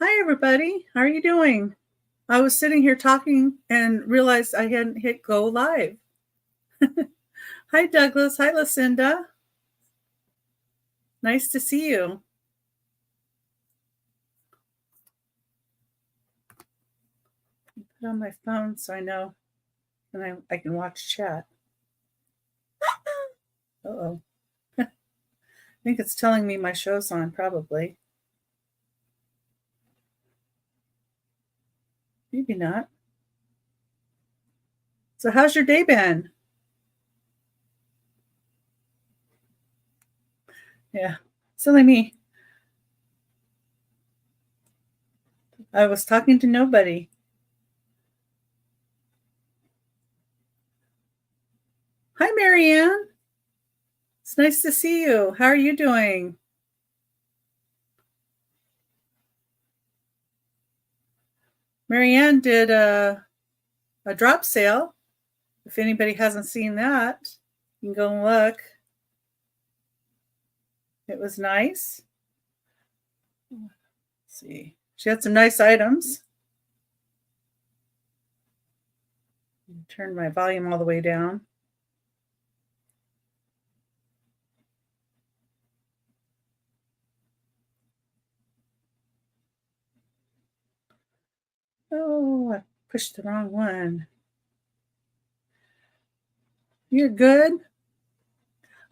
Hi, everybody. How are you doing? I was sitting here talking and realized I hadn't hit go live. Hi, Douglas. Hi, Lucinda. Nice to see you. Put on my phone so I know and I can watch chat. Uh-oh. I think it's telling me my show's on, probably. Maybe not. So how's your day been? Yeah, silly me. I was talking to nobody. Hi, Marianne. It's nice to see you. How are you doing? Marianne did a drop sale. If anybody hasn't seen that, you can go and look. It was nice. Let's see. She had some nice items. Turn my volume all the way down. Oh, I pushed the wrong one. You're good?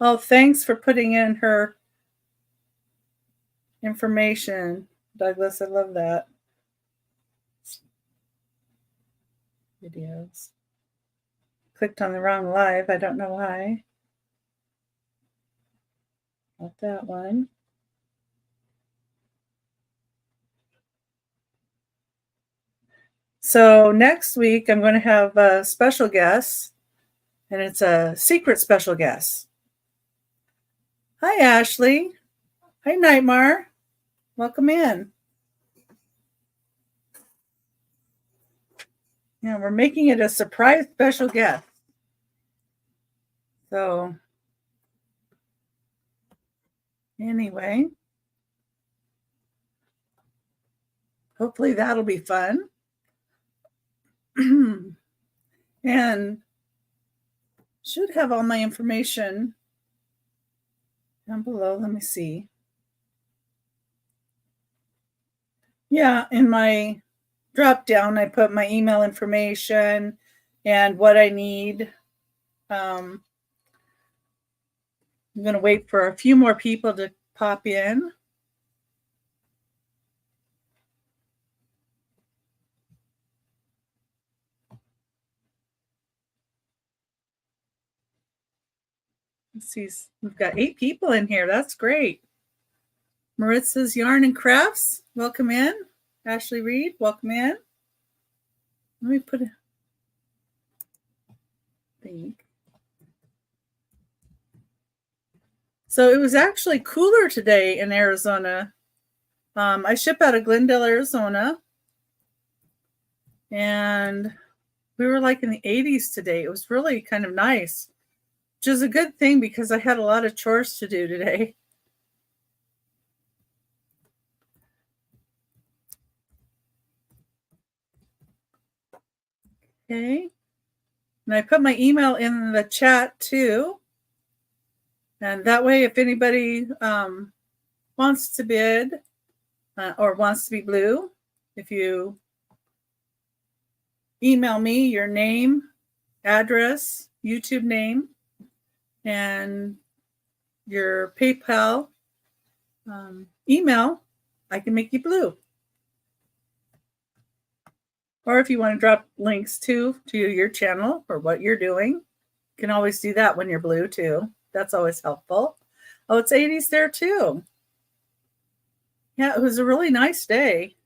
Oh, thanks for putting in her information, Douglas. I love that. Videos. Clicked on the wrong live. I don't know why. Not that one. So next week, I'm going to have a special guest, and it's a secret special guest. Hi, Ashley. Hi, Nightmare. Welcome in. Yeah, we're making it a surprise special guest. So, anyway, hopefully that'll be fun. And should have all my information down below. Let me see. Yeah, in my drop down, I put my email information and what I need. I'm going to wait for a few more people to pop in. Let's see, we've got 8 people in here. That's great. Maritza's Yarn and Crafts, welcome in. Ashley Reed, welcome in. Let me put a thing. So it was actually cooler today in Arizona. I ship out of Glendale, Arizona. And we were like in the 80s today. It was really kind of nice, which is a good thing because I had a lot of chores to do today. Okay. And I put my email in the chat too. And that way, if anybody wants to bid or wants to be blue, if you email me your name, address, YouTube name, and your PayPal email, I can make you blue. Or if you want to drop links to your channel or what you're doing, you can always do that when you're blue too. That's always helpful. Oh, it's 80s there too. Yeah, it was a really nice day.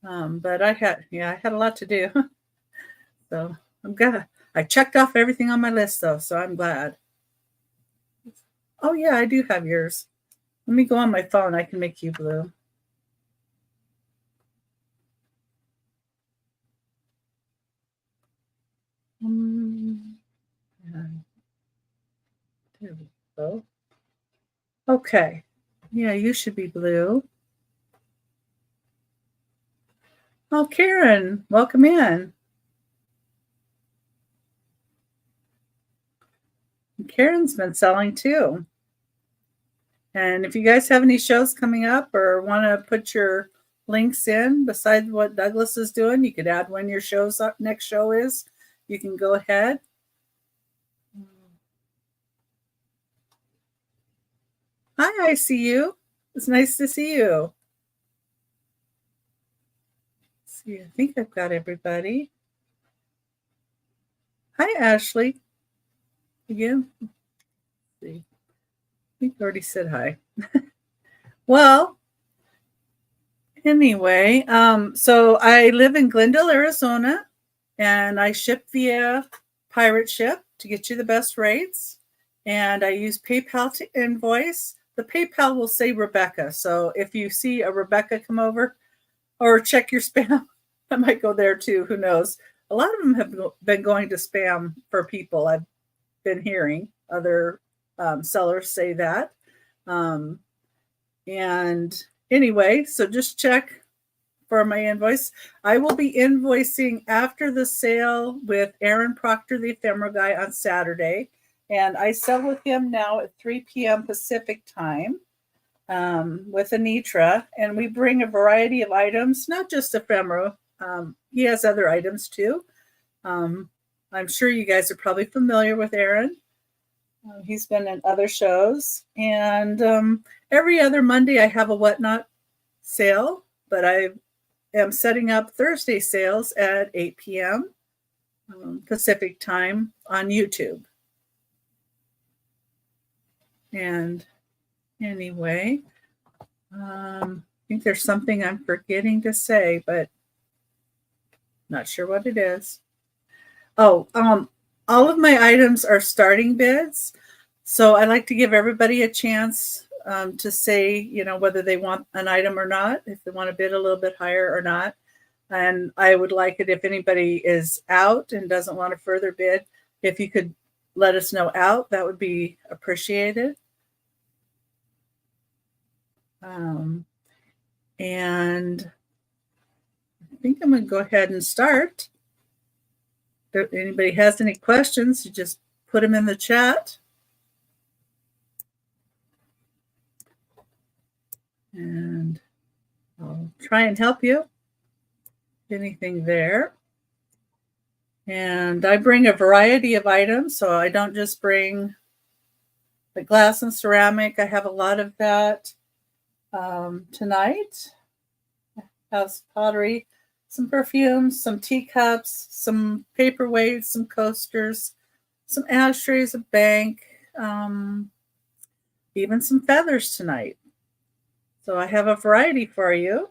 But I had a lot to do. So I'm glad. I checked off everything on my list though, so I'm glad. Oh yeah, I do have yours. Let me go on my phone. I can make you blue. There we go. Okay. Yeah, you should be blue. Oh, Karen, welcome in. Karen's been selling too. And if you guys have any shows coming up or want to put your links in besides what Douglas is doing, you could add when your next show is. You can go ahead. Hi, I see you. It's nice to see you. Let's see, I think I've got everybody. Hi, Ashley. Again. Let's see. I think I already said hi. Well, anyway, so I live in Glendale, Arizona, and I ship via pirate ship to get you the best rates. And I use PayPal to invoice. The PayPal will say Rebecca. So if you see a Rebecca come over or check your spam, I might go there too. Who knows? A lot of them have been going to spam for people. I've been hearing other sellers say that. And anyway, so just check for my invoice. I will be invoicing after the sale with Aaron Proctor, the ephemera guy, on Saturday. And I sell with him now at 3 p.m. Pacific time with Anitra. And we bring a variety of items, not just ephemera. He has other items too. I'm sure you guys are probably familiar with Aaron. He's been in other shows. And every other Monday I have a Whatnot sale, but I am setting up Thursday sales at 8 p.m. Pacific time on YouTube. And anyway, I think there's something I'm forgetting to say, but not sure what it is. Oh, all of my items are starting bids. So I like to give everybody a chance to say, you know, whether they want an item or not, if they want to bid a little bit higher or not. And I would like it if anybody is out and doesn't want to further bid, if you could let us know out, that would be appreciated. And I think I'm going to go ahead and start. If anybody has any questions, you just put them in the chat. And I'll try and help you. Anything there. And I bring a variety of items, so I don't just bring the glass and ceramic. I have a lot of that tonight. House pottery, some perfumes, some teacups, some paperweights, some coasters, some ashtrays, a bank, even some feathers tonight. So I have a variety for you.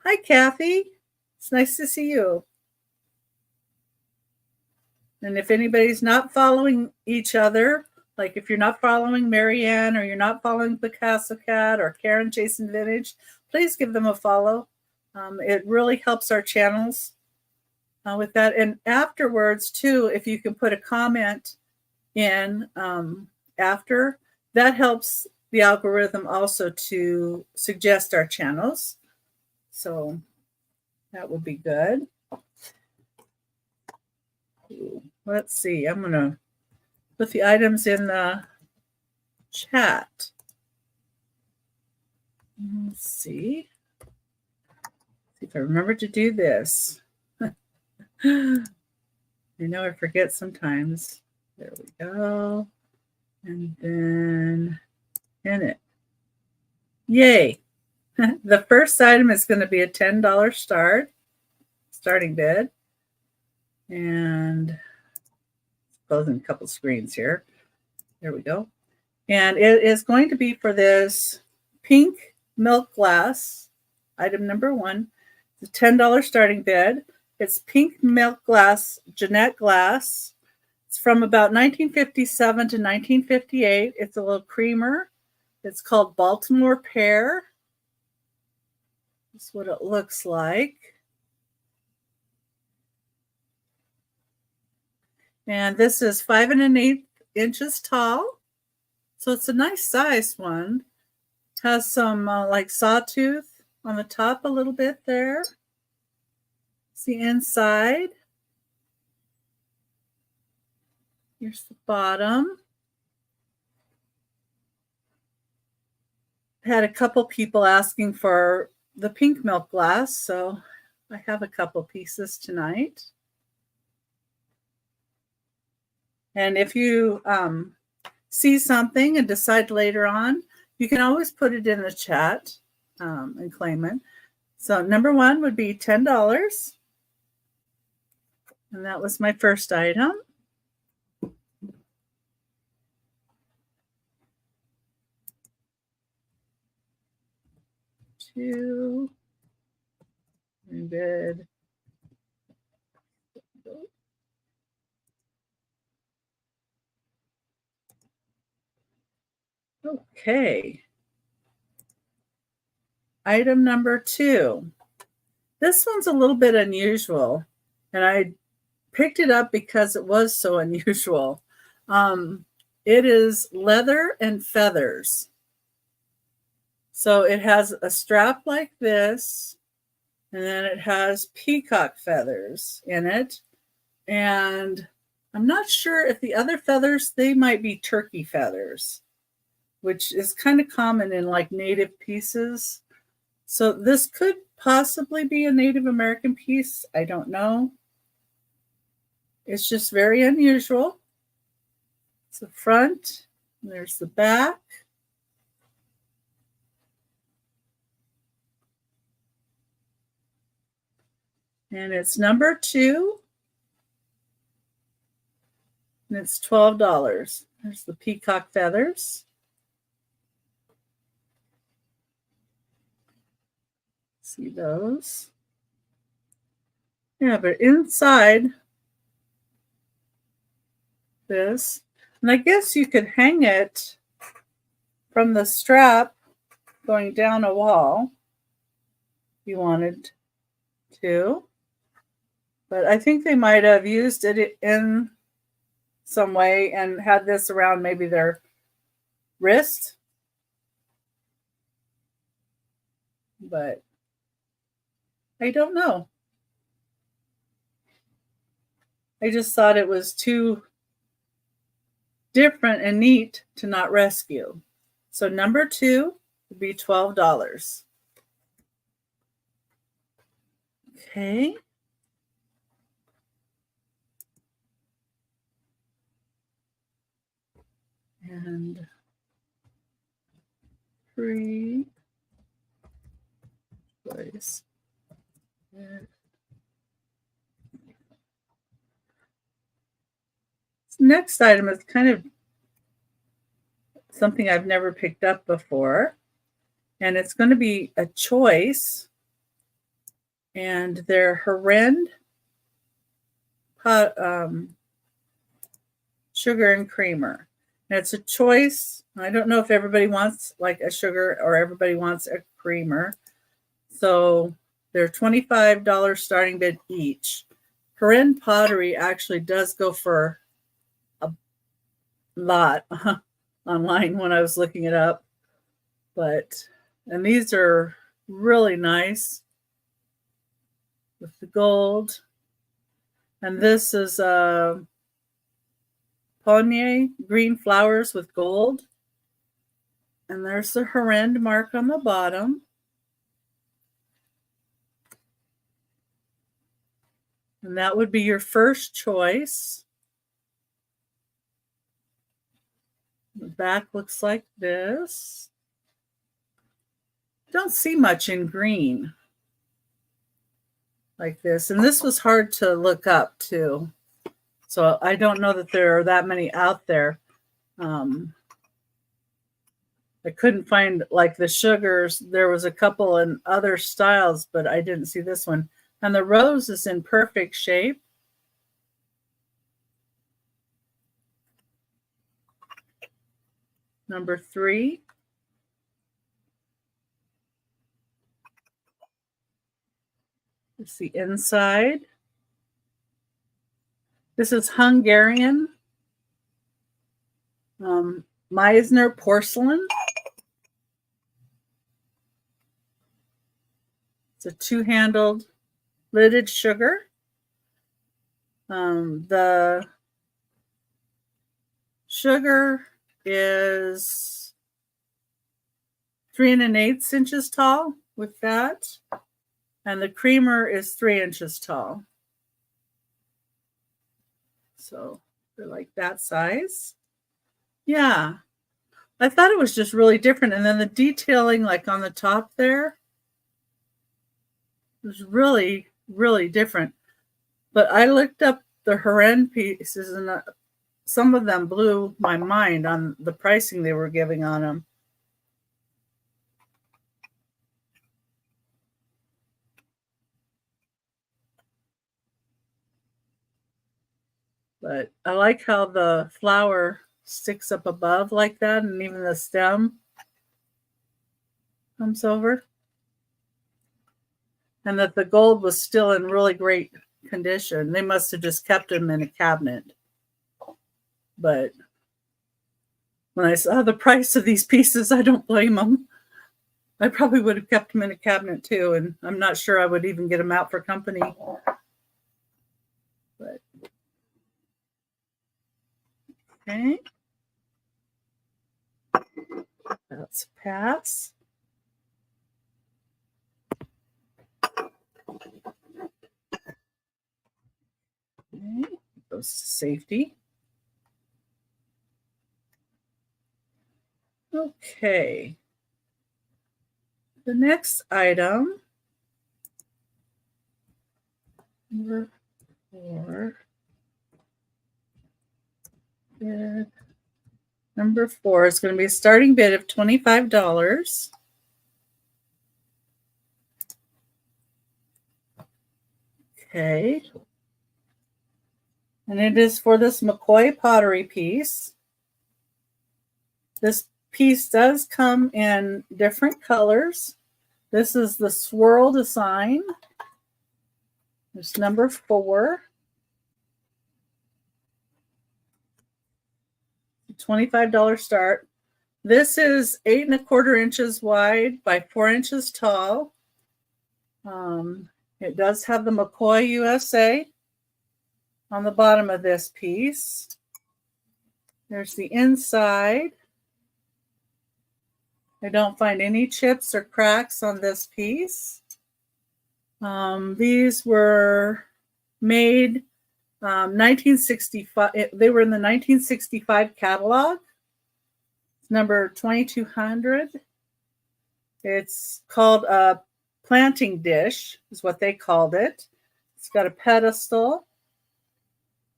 Hi, Kathy. It's nice to see you. And if anybody's not following each other, like if you're not following Marianne or you're not following Picasso Cat or Karen Jason Vintage, please give them a follow. It really helps our channels with that. And afterwards, too, if you can put a comment in after, that helps the algorithm also to suggest our channels. So that would be good. Let's see. I'm going to put the items in the chat. Let's see. See if I remember to do this. I know I forget sometimes. There we go. And then in it. Yay. The first item is going to be a $10 starting bid. And closing a couple screens here. There we go. And it is going to be for this pink milk glass, item number 1. It's a $10 starting bid. It's pink milk glass, Jeanette glass. It's from about 1957 to 1958. It's a little creamer. It's called Baltimore Pear. That's what it looks like. And this is 5 1/8 inches tall. So it's a nice sized one. Has some like sawtooth on the top a little bit there. It's the inside. Here's the bottom. Had a couple people asking for the pink milk glass, so I have a couple pieces tonight. And if you see something and decide later on, you can always put it in the chat and claim it. So number one would be $10. And that was my first item. Two. Very good. Okay. Item number two. This one's a little bit unusual, and I picked it up because it was so unusual. It is leather and feathers. So it has a strap like this, and then it has peacock feathers in it. And I'm not sure if the other feathers, they might be turkey feathers, which is kind of common in like native pieces. So this could possibly be a Native American piece. I don't know. It's just very unusual. It's the front, and there's the back. And it's number two. And it's $12. There's the peacock feathers. See those? Yeah, but inside this, and I guess you could hang it from the strap going down a wall if you wanted to. But I think they might have used it in some way and had this around maybe their wrist. But I don't know. I just thought it was too different and neat to not rescue. So number two would be $12. Okay. And free place. Next item is kind of something I've never picked up before, and it's going to be a choice, and they're Herend sugar and creamer. And it's a choice. I don't know if everybody wants like a sugar or everybody wants a creamer. So they're $25 starting bid each. Herend Pottery actually does go for a lot online when I was looking it up. And these are really nice with the gold. And this is Ponier green flowers with gold. And there's the Herend mark on the bottom. And that would be your first choice. The back looks like this. Don't see much in green like this. And this was hard to look up too. So I don't know that there are that many out there. I couldn't find like the sugars. There was a couple in other styles, but I didn't see this one. And the rose is in perfect shape. Number three. It's the inside. This is Hungarian Meisner porcelain. It's a two-handled lidded sugar. The sugar is 3 1/8 inches tall with that, and the creamer is 3 inches tall. So they're like that size. Yeah, I thought it was just really different. And then the detailing, like on the top there, was really, really different. But I looked up the Huron pieces, and some of them blew my mind on the pricing they were giving on them. But I like how the flower sticks up above like that, and even the stem comes over. And that the gold was still in really great condition. They must have just kept them in a cabinet. But when I saw the price of these pieces, I don't blame them. I probably would have kept them in a cabinet too, and I'm not sure I would even get them out for company. But okay, that's a pass. Okay, goes to safety. Okay. The next item, number 4. Bid. Number 4 is going to be a starting bid of $25. Okay. And it is for this McCoy pottery piece. This piece does come in different colors. This is the swirl design. It's number 4. $25 start. This is 8 1/4 inches wide by 4 inches tall. It does have the McCoy USA on the bottom of this piece. There's the inside. I don't find any chips or cracks on this piece. These were made 1965. They were in the 1965 catalog. Number 2200. It's called a planting dish, is what they called it. It's got a pedestal.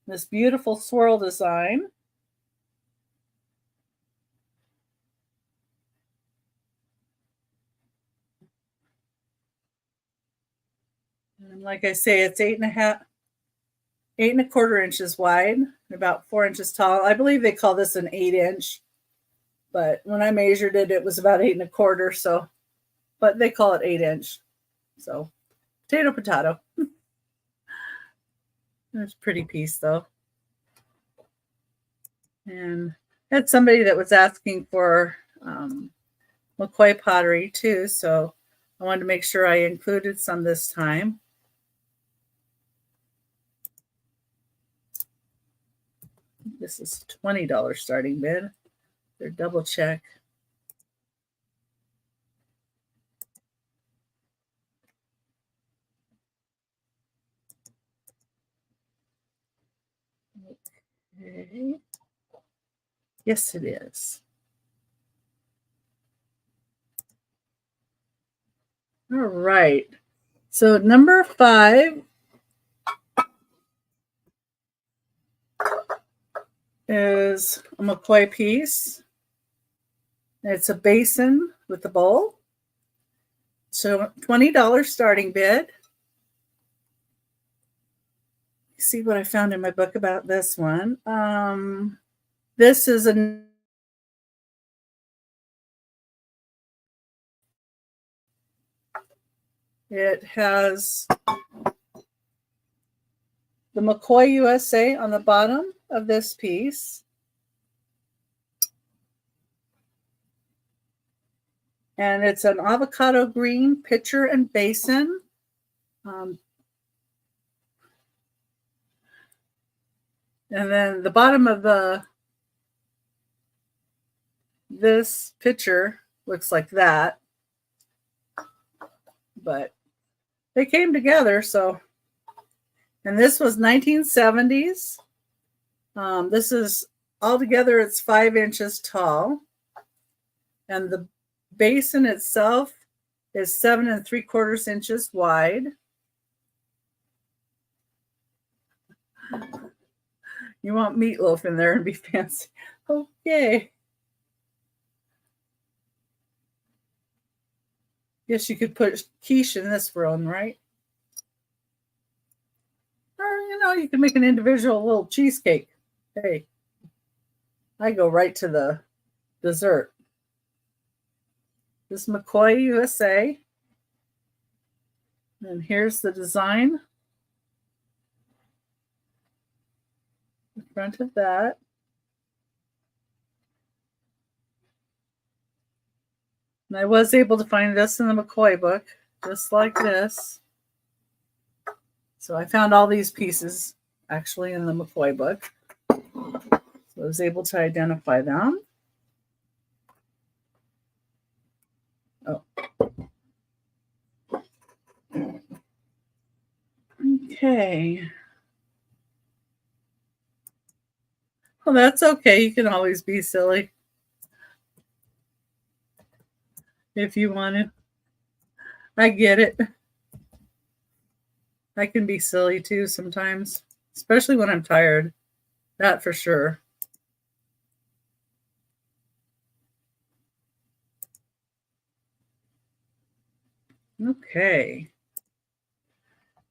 This beautiful swirl design. And like I say, it's 8 1/4 inches wide, about 4 inches tall. I believe they call this an 8-inch, but when I measured it, it was about 8 1/4. So, but they call it 8-inch. So, potato. It's a pretty piece though. And I had somebody that was asking for McCoy pottery too, so I wanted to make sure I included some this time. This is $20 starting bid. They're double check. Okay. Yes, it is. All right. So number 5 is a McCoy piece. It's a basin with a bowl. So $20 starting bid. See what I found in my book about this one. This is it has the McCoy USA on the bottom of this piece. And it's an avocado green pitcher and basin. And then the bottom of this picture looks like that. But they came together, so. And this was 1970s. This is altogether, it's 5 inches tall. And the basin itself is 7 3/4 inches wide. You want meatloaf in there and be fancy. Okay. Guess you could put quiche in this one, right? Or, you can make an individual little cheesecake. Hey, I go right to the dessert. This is McCoy USA. And here's the design. The front of that. And I was able to find this in the McCoy book, just like this. So I found all these pieces actually in the McCoy book. So I was able to identify them. Oh. Okay. Well, that's okay. You can always be silly if you want to. I get it. I can be silly too sometimes, especially when I'm tired. That for sure. Okay.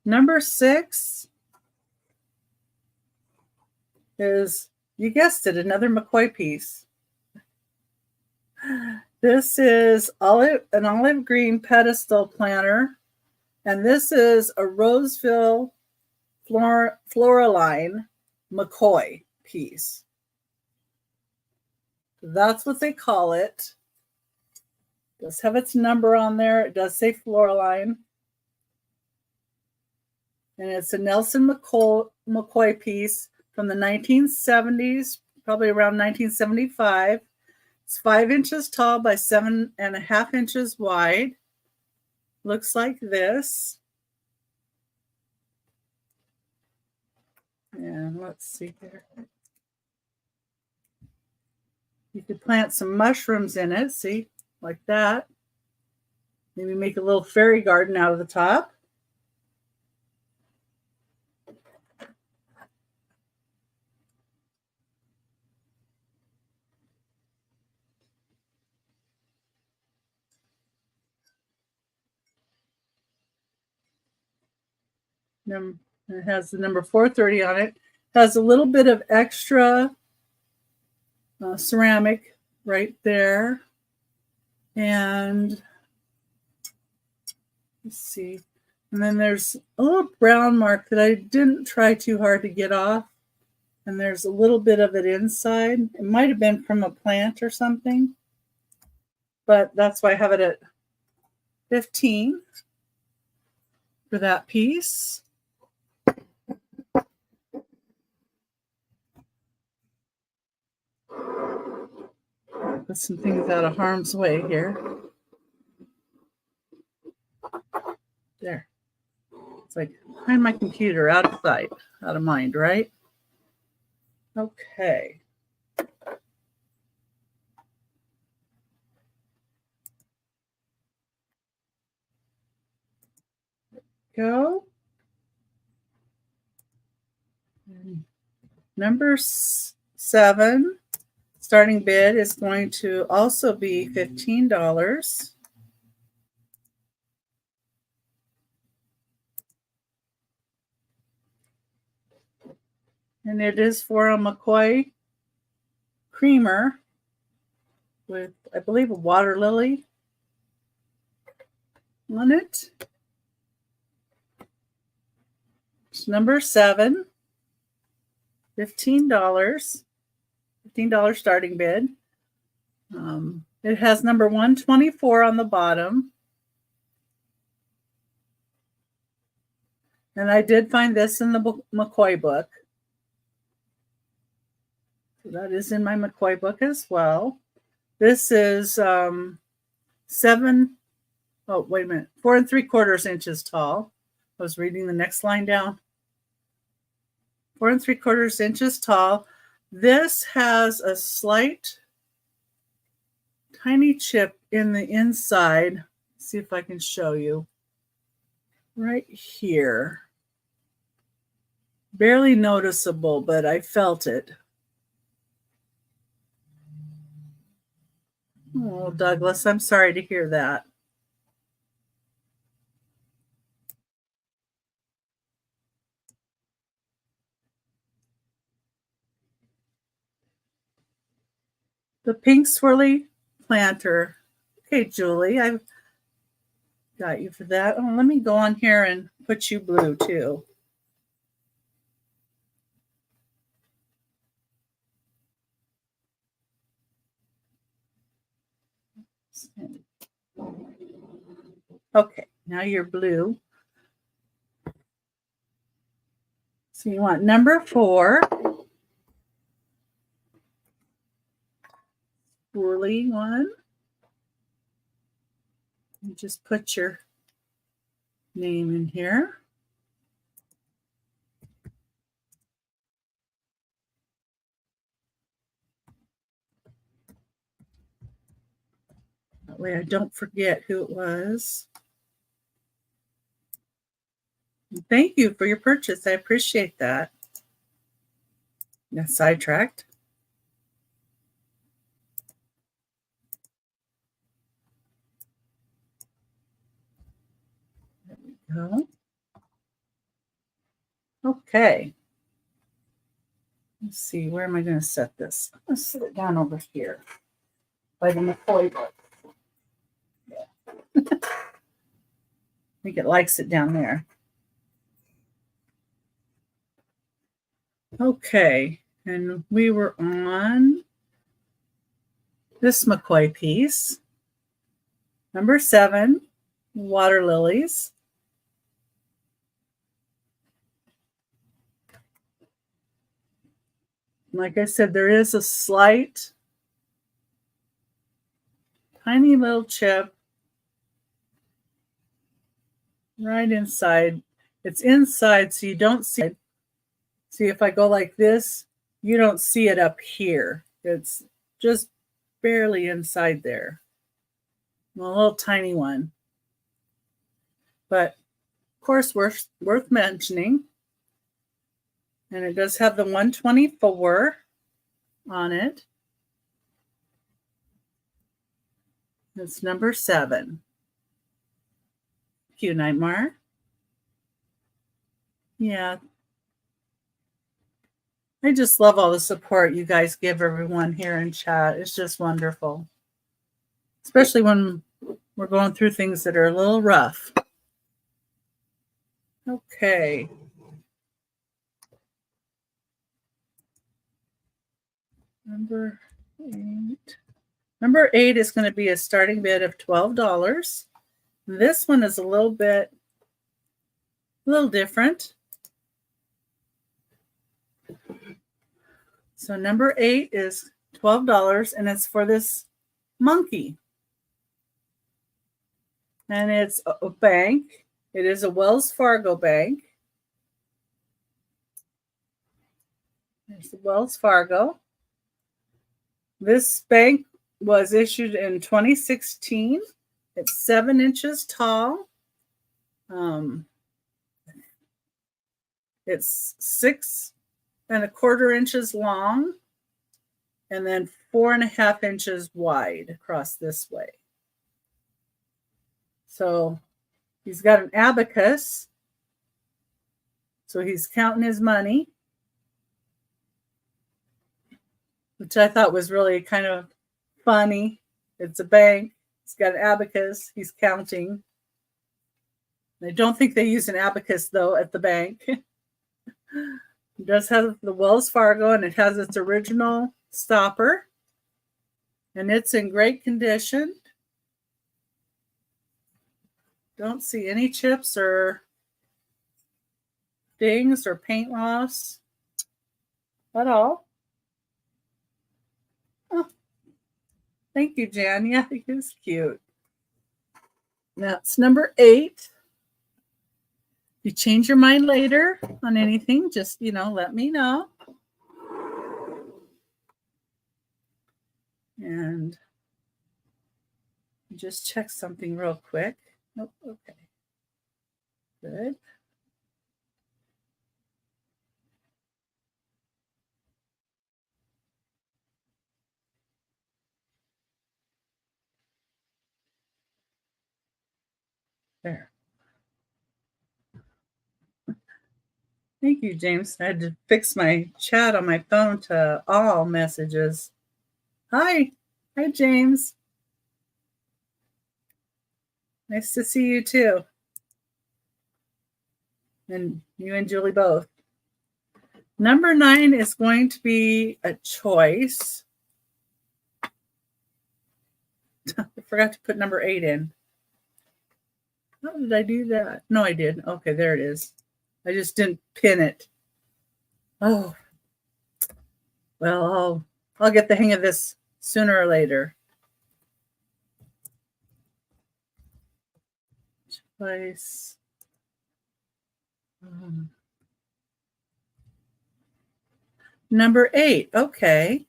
Number 6 is, you guessed it, another McCoy piece. This is an olive green pedestal planter, and this is a Roseville Floraline McCoy piece. That's what they call it. It does have its number on there. It does say Floraline. And it's a Nelson McCoy piece from the 1970s, probably around 1975. It's 5 inches tall by 7.5 inches wide. Looks like this. And let's see here. You could plant some mushrooms in it, see, like that. Maybe make a little fairy garden out of the top. It has the number 430 on it. Has a little bit of extra ceramic right there. And let's see. And then there's a little brown mark that I didn't try too hard to get off. And there's a little bit of it inside. It might have been from a plant or something. But that's why I have it at 15 for that piece. Put some things out of harm's way here. There. It's like behind my computer, out of sight, out of mind, right? Okay. Go. Number 7. Starting bid is going to also be $15. And it is for a McCoy creamer with, I believe, a water lily on it. It's number 7, $15. $15 starting bid. It has number 124 on the bottom. And I did find this in the McCoy book. So that is in my McCoy book as well. This is 4 3/4 inches tall. I was reading the next line down. 4 3/4 inches tall. This has a slight tiny chip in the inside. Let's see if I can show you. Right here. Barely noticeable, but I felt it. Oh, Douglas, I'm sorry to hear that. The pink swirly planter. Okay, Julie, I've got you for that. Oh, let me go on here and put you blue too. Okay, now you're blue. So you want number 4. Swirly one. You just put your name in here. That way I don't forget who it was. Thank you for your purchase. I appreciate that. Got sidetracked. There we go. Okay. Let's see, where am I going to set this? I'm going to set it down over here by the McCoy book. Yeah. I think it likes it down there. Okay, and we were on this McCoy piece. Number 7, water lilies. Like I said, there is a slight, tiny little chip right inside. It's inside, so you don't see it. See, if I go like this, you don't see it up here. It's just barely inside there. A little tiny one. But, of course, worth mentioning. And it does have the 124 on it. It's number 7. Thank you, Nightmare. Yeah. I just love all the support you guys give everyone here in chat. It's just wonderful. Especially when we're going through things that are a little rough. Okay. Number 8. Number 8 is going to be a starting bid of $12. This one is a little different. So number 8 is $12, and it's for this monkey. And it's a bank. It is a Wells Fargo bank. There's the Wells Fargo. This bank was issued in 2016. It's 7 inches tall. It's 6 1/4 inches long, and then 4.5 inches wide across this way. So he's got an abacus. So he's counting his money, which I thought was really kind of funny. It's a bank. He's got an abacus. He's counting. I don't think they use an abacus, though, at the bank. It does have the Wells Fargo, and it has its original stopper. And it's in great condition. Don't see any chips or dings or paint loss at all. Thank you, Jan. Yeah, he is cute. That's number 8. If you change your mind later on anything, just, let me know. And just check something real quick. Nope, okay. Good. There. Thank you, James. I had to fix my chat on my phone to all messages. Hi. Hi, James. Nice to see you too. And you and Julie both. Number 9 is going to be a choice. I forgot to put number 8 in. How did I do that? No, I did. Okay, there it is. I just didn't pin it. Oh, well, I'll get the hang of this sooner or later. Choice. Number 8. Okay.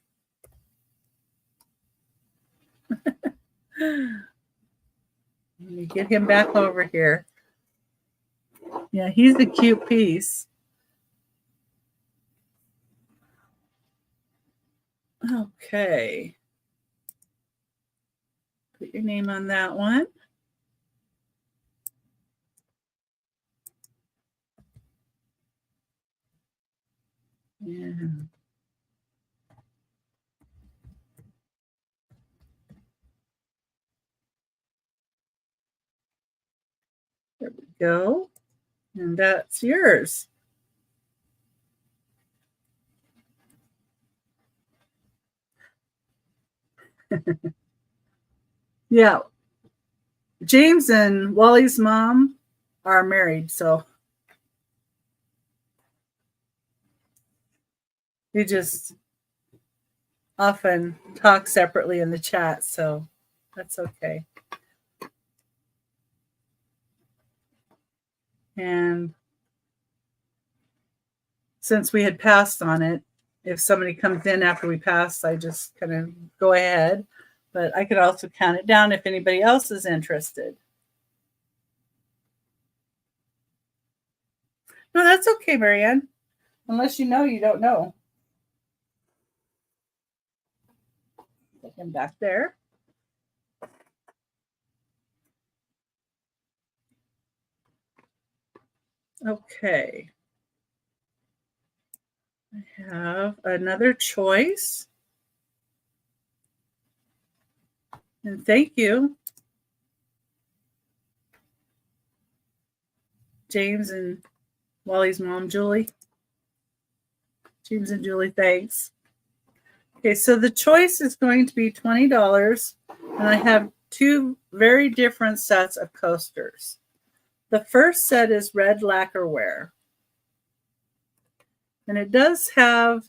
Let me get him back over here. Yeah, he's a cute piece. Okay. Put your name on that one. Yeah. There we go. And that's yours. Yeah. James and Wally's mom are married, so we just often talk separately in the chat, so that's okay. And since we had passed on it, if somebody comes in after we pass, I just kind of go ahead. But I could also count it down if anybody else is interested. No, that's okay, Marianne. Unless you know, you don't know. Put him back there. Okay. I have another choice. And thank you, James and Wally's mom, Julie. James and Julie, thanks. Okay, so the choice is going to be $20, and I have 2 very different sets of coasters. The first set is red lacquerware, and it does have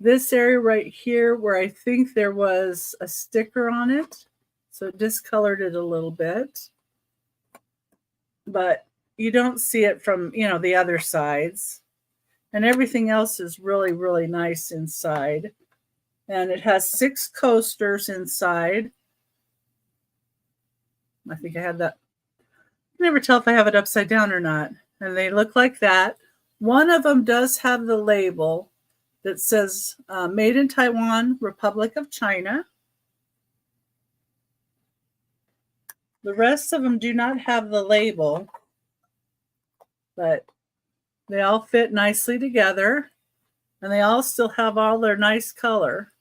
this area right here where I think there was a sticker on it, so it discolored it a little bit, but you don't see it from, the other sides, and everything else is really, really nice inside. And it has 6 coasters inside. I think I had that. I can never tell if I have it upside down or not. And they look like that. One of them does have the label that says Made in Taiwan, Republic of China. The rest of them do not have the label, but they all fit nicely together. And they all still have all their nice color.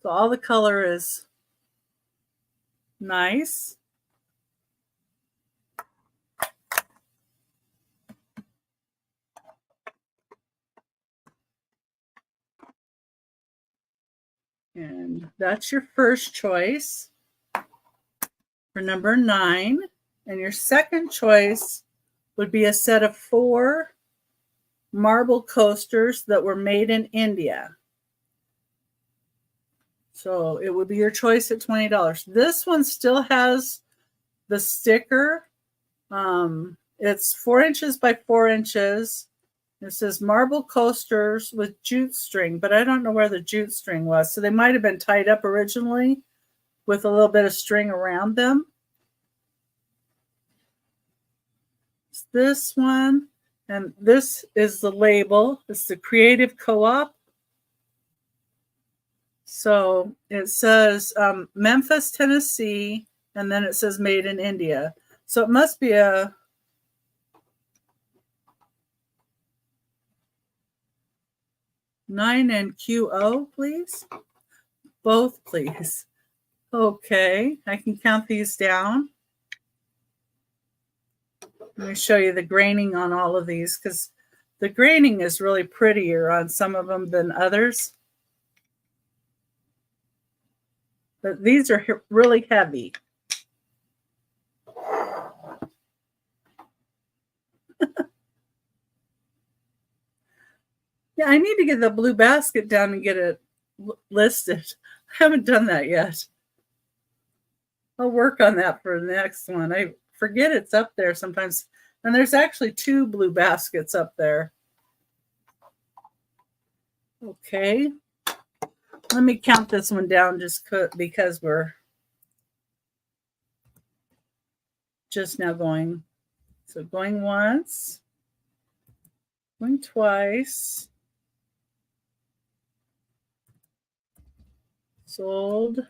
So all the color is nice. And that's your first choice for number 9. And your second choice would be a set of 4 marble coasters that were made in India. So it would be your choice at $20. This one still has the sticker. It's 4 inches by 4 inches. It says marble coasters with jute string, but I don't know where the jute string was. So they might have been tied up originally with a little bit of string around them. It's this one, and this is the label. It's the Creative Co-op. So it says Memphis, Tennessee, and then it says made in India. So it must be a $9 please. Both, please. Okay, I can count these down. Let me show you the graining on all of these because the graining is really prettier on some of them than others. But these are really heavy. Yeah, I need to get the blue basket down and get it listed. I haven't done that yet. I'll work on that for the next one. I forget it's up there sometimes. And there's actually 2 blue baskets up there. Okay. Let me count this one down just because we're just now going. So going once, going twice, sold,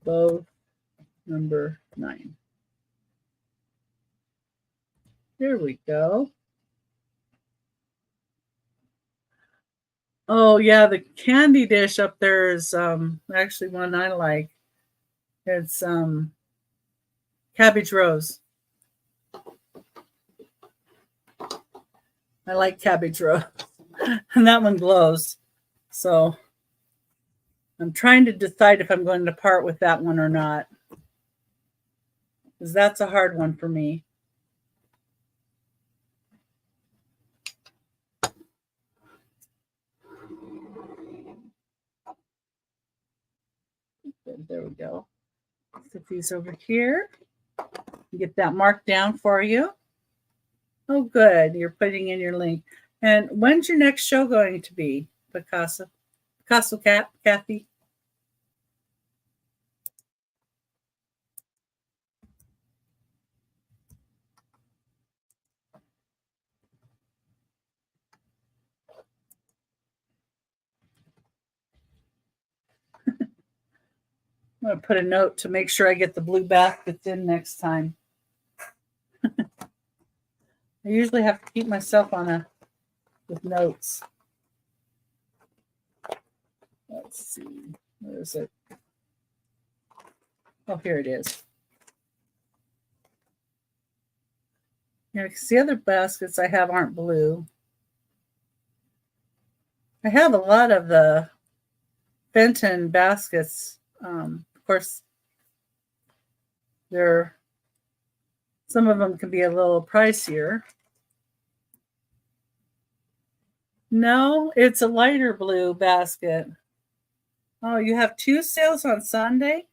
both number 9. There we go. Oh yeah, the candy dish up there is actually one I like. It's cabbage rose. I like cabbage rose. And that one glows. So I'm trying to decide if I'm going to part with that one or not. Because that's a hard one for me. There we go. Put these over here. Get that marked down for you. Oh, good. You're putting in your link. And when's your next show going to be, Picasso? Picasso Kathy? I'm going to put a note to make sure I get the blue baskets in next time. I usually have to keep myself with notes. Let's see. Where is it? Oh, here it is. Yeah, because the other baskets I have aren't blue. I have a lot of the Fenton baskets. Of course, some of them can be a little pricier. No, it's a lighter blue basket. Oh, you have 2 sales on Sunday,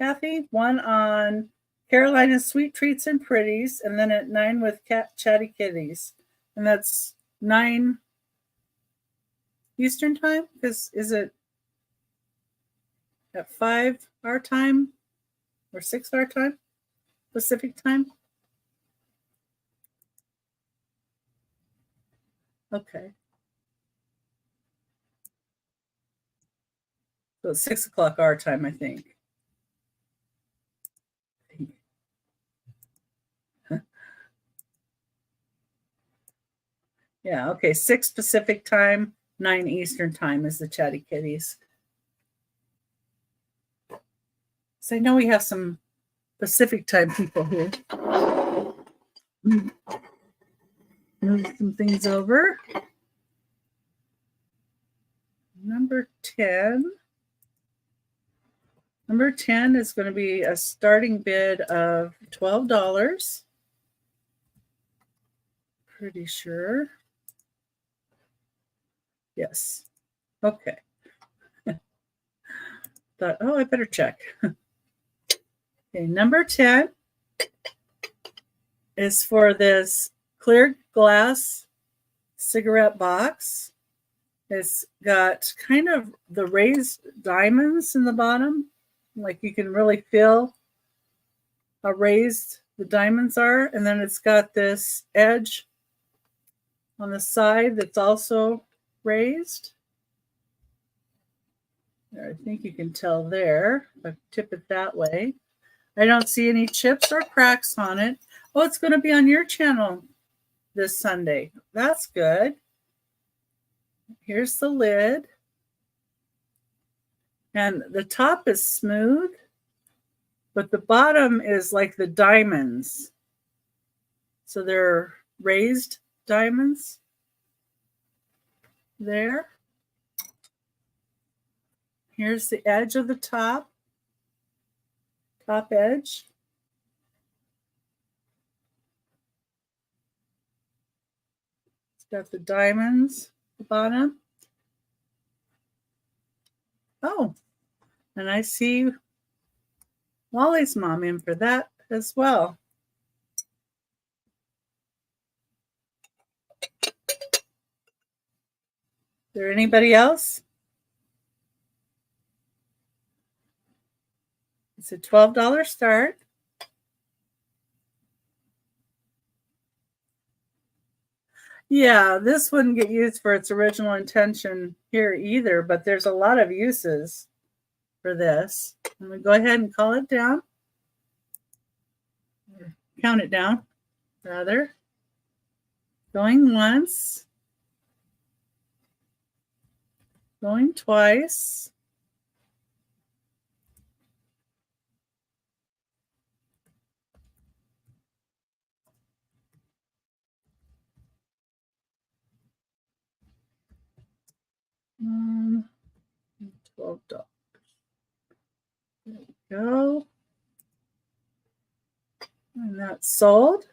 Kathy? One on Carolina's Sweet Treats and Pretties, and then at 9 with Chatty Kitties. And that's 9 Eastern time? Because is it at 5 our time or 6 our time? Pacific time? Okay. So it's 6 o'clock our time, I think. Yeah, okay. 6 Pacific time, 9 Eastern time is the Chatty Kitties. So I know we have some Pacific time people here. Move some things over. Number 10. Number 10 is going to be a starting bid of $12. Pretty sure. Yes. Okay. Thought, oh, I better check. Okay, number 10 is for this clear glass cigarette box. It's got kind of the raised diamonds in the bottom. Like you can really feel how raised the diamonds are. And then it's got this edge on the side that's also raised. I think you can tell there. If I tip it that way. I don't see any chips or cracks on it. Oh, it's going to be on your channel this Sunday. That's good. Here's the lid. And the top is smooth, but the bottom is like the diamonds. So they're raised diamonds there. Here's the edge of the top edge. It's got the diamonds at the bottom. Oh, and I see Wally's mom in for that as well. Is there anybody else? It's a $12 start. Yeah, this wouldn't get used for its original intention here either, but there's a lot of uses for this. I'm going to go ahead and call it down. Or count it down, rather. Going once. Going twice. $12. There we go. And that's sold.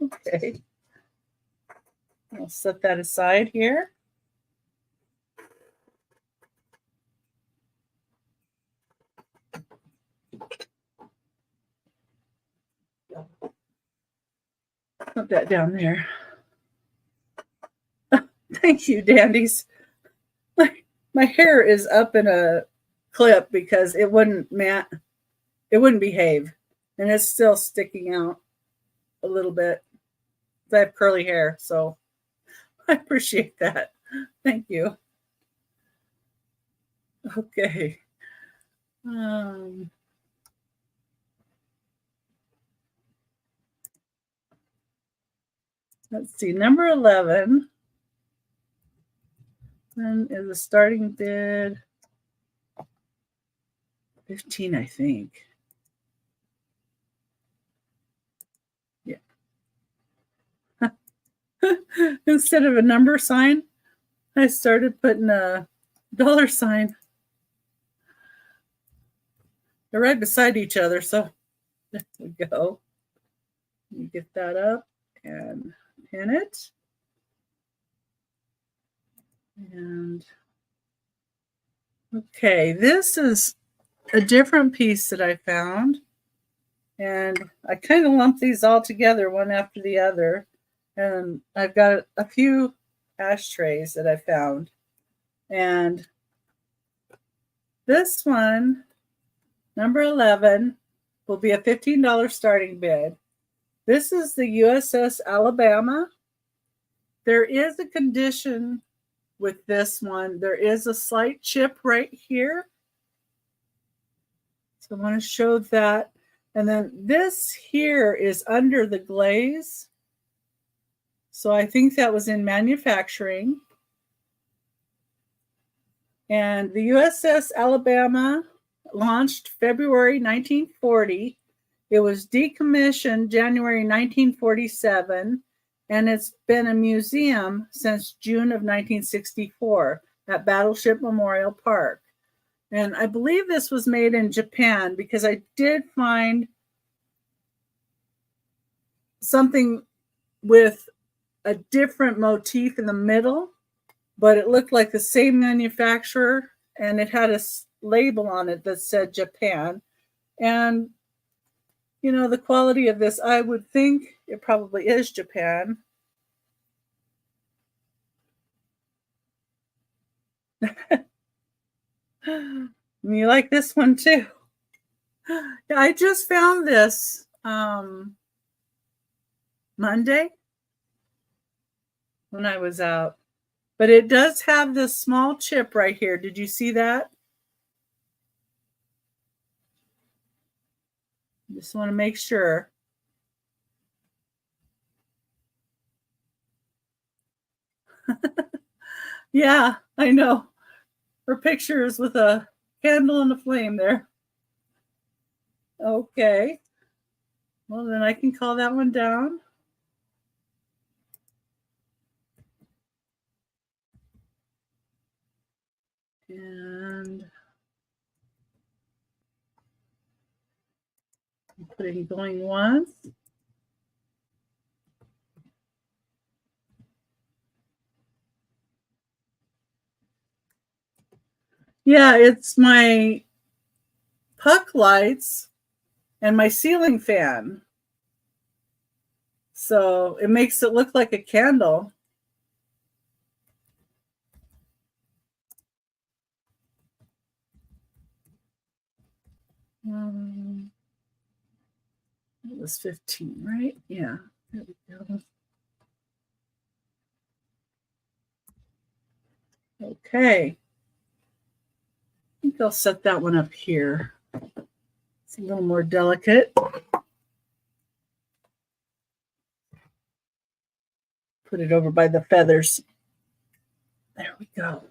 Okay. I'll set that aside here. Put that down there. Thank you, Dandies. My hair is up in a clip because it wouldn't behave, and it's still sticking out a little bit. I have curly hair, so I appreciate that. Thank you. Okay. Let's see, number 11. Then is the starting bid 15, I think. Yeah. Instead of a number sign, I started putting a dollar sign. They're right beside each other, so there we go. Let me get that up and pin it. And okay, this is a different piece that I found. And I kind of lumped these all together one after the other. And I've got a few ashtrays that I found. And this one, number 11, will be a $15 starting bid. This is the USS Alabama. There is a condition with this one. There is a slight chip right here. So I want to show that. And then this here is under the glaze. So I think that was in manufacturing. And the USS Alabama launched February 1940. It was decommissioned January 1947. And it's been a museum since June of 1964 at Battleship Memorial Park. And I believe this was made in Japan because I did find something with a different motif in the middle, but it looked like the same manufacturer, and it had a label on it that said Japan. And you know, the quality of this, I would think it probably is Japan. You like this one too? I just found this Monday when I was out. But it does have this small chip right here. Did you see that? Just want to make sure. Yeah, I know. Her picture is with a candle and a flame there. Okay. Well, then I can call that one down. And put it going once. Yeah, it's my puck lights and my ceiling fan. So it makes it look like a candle. It was 15, right? Yeah. There we go. Okay. I think I'll set that one up here. It's a little more delicate. Put it over by the feathers. There we go.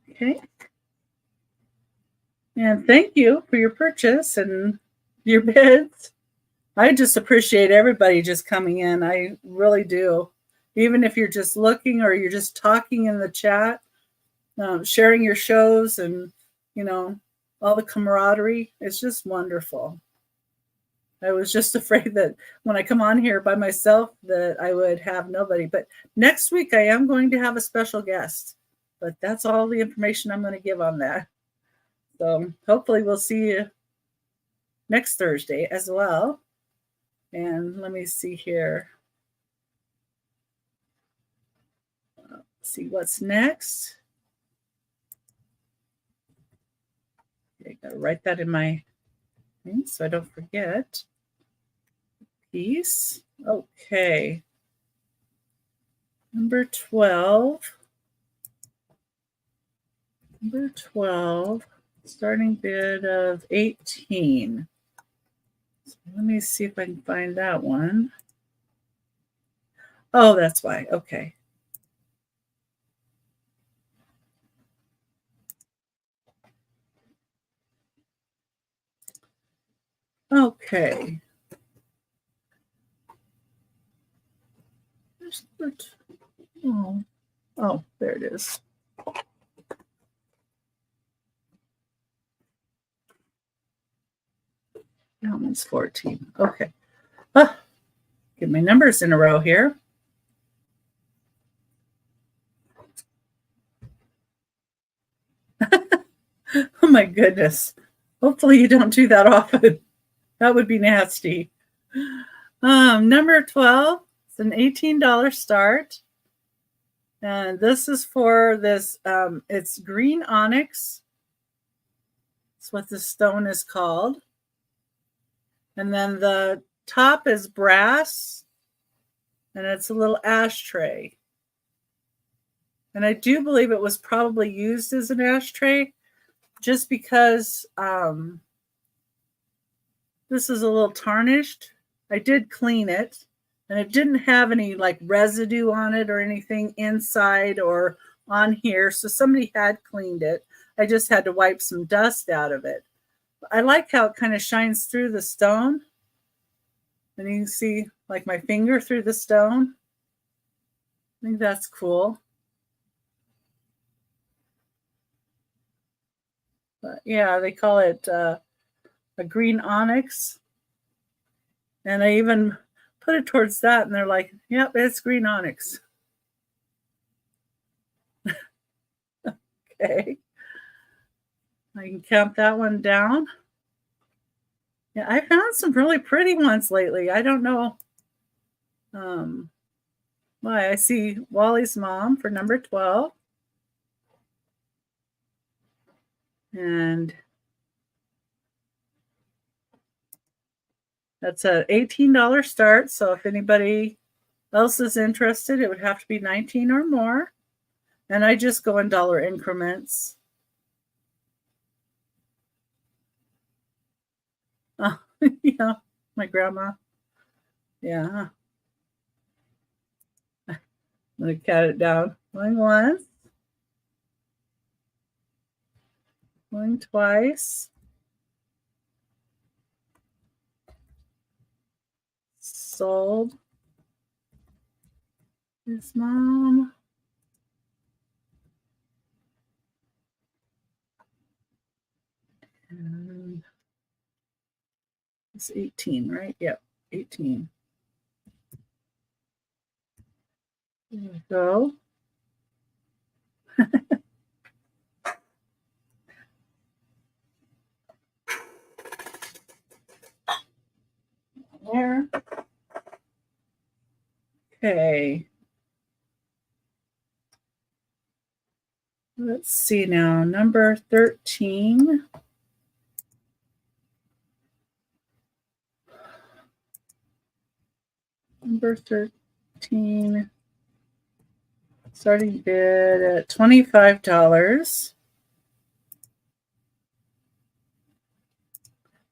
Okay. And thank you for your purchase and your bids. I just appreciate everybody just coming in. I really do. Even if you're just looking or you're just talking in the chat, sharing your shows and, you know, all the camaraderie. It's just wonderful. I was just afraid that when I come on here by myself that I would have nobody. But next week I am going to have a special guest. But that's all the information I'm going to give on that. So hopefully we'll see you next Thursday as well. And let me see here. Let's see what's next. Okay, gotta write that in my thing so I don't forget. Piece. Okay. Number 12. Number 12. Starting bid of 18. So let me see if I can find that one. Oh, that's why. Okay. Okay. Oh, there it is. That one's 14. Okay. Get my numbers in a row here. Oh my goodness. Hopefully you don't do that often. That would be nasty. Number 12. It's an $18 start. And this is for this, it's green onyx. That's what the stone is called. And then the top is brass. And it's a little ashtray. And I do believe it was probably used as an ashtray just because this is a little tarnished. I did clean it. And it didn't have any like residue on it or anything inside or on here. So somebody had cleaned it. I just had to wipe some dust out of it. I like how it kind of shines through the stone. And you can see like my finger through the stone. think that's cool. But yeah, they call it a green onyx. And I even put it towards that, and they're like, yep, it's green onyx. Okay. I can count that one down. Yeah, I found some really pretty ones lately. I don't know why. I see Wally's mom for number 12. And that's a $18 start. So if anybody else is interested, it would have to be 19 or more. And I just go in dollar increments. Yeah, my grandma. Yeah. I'm going to count it down. Going once. Going twice. Sold. His mom. And it's 18, right? Yep, 18. There we go. There. Okay. Let's see now. Number 13. Number 13. Starting bid at $25.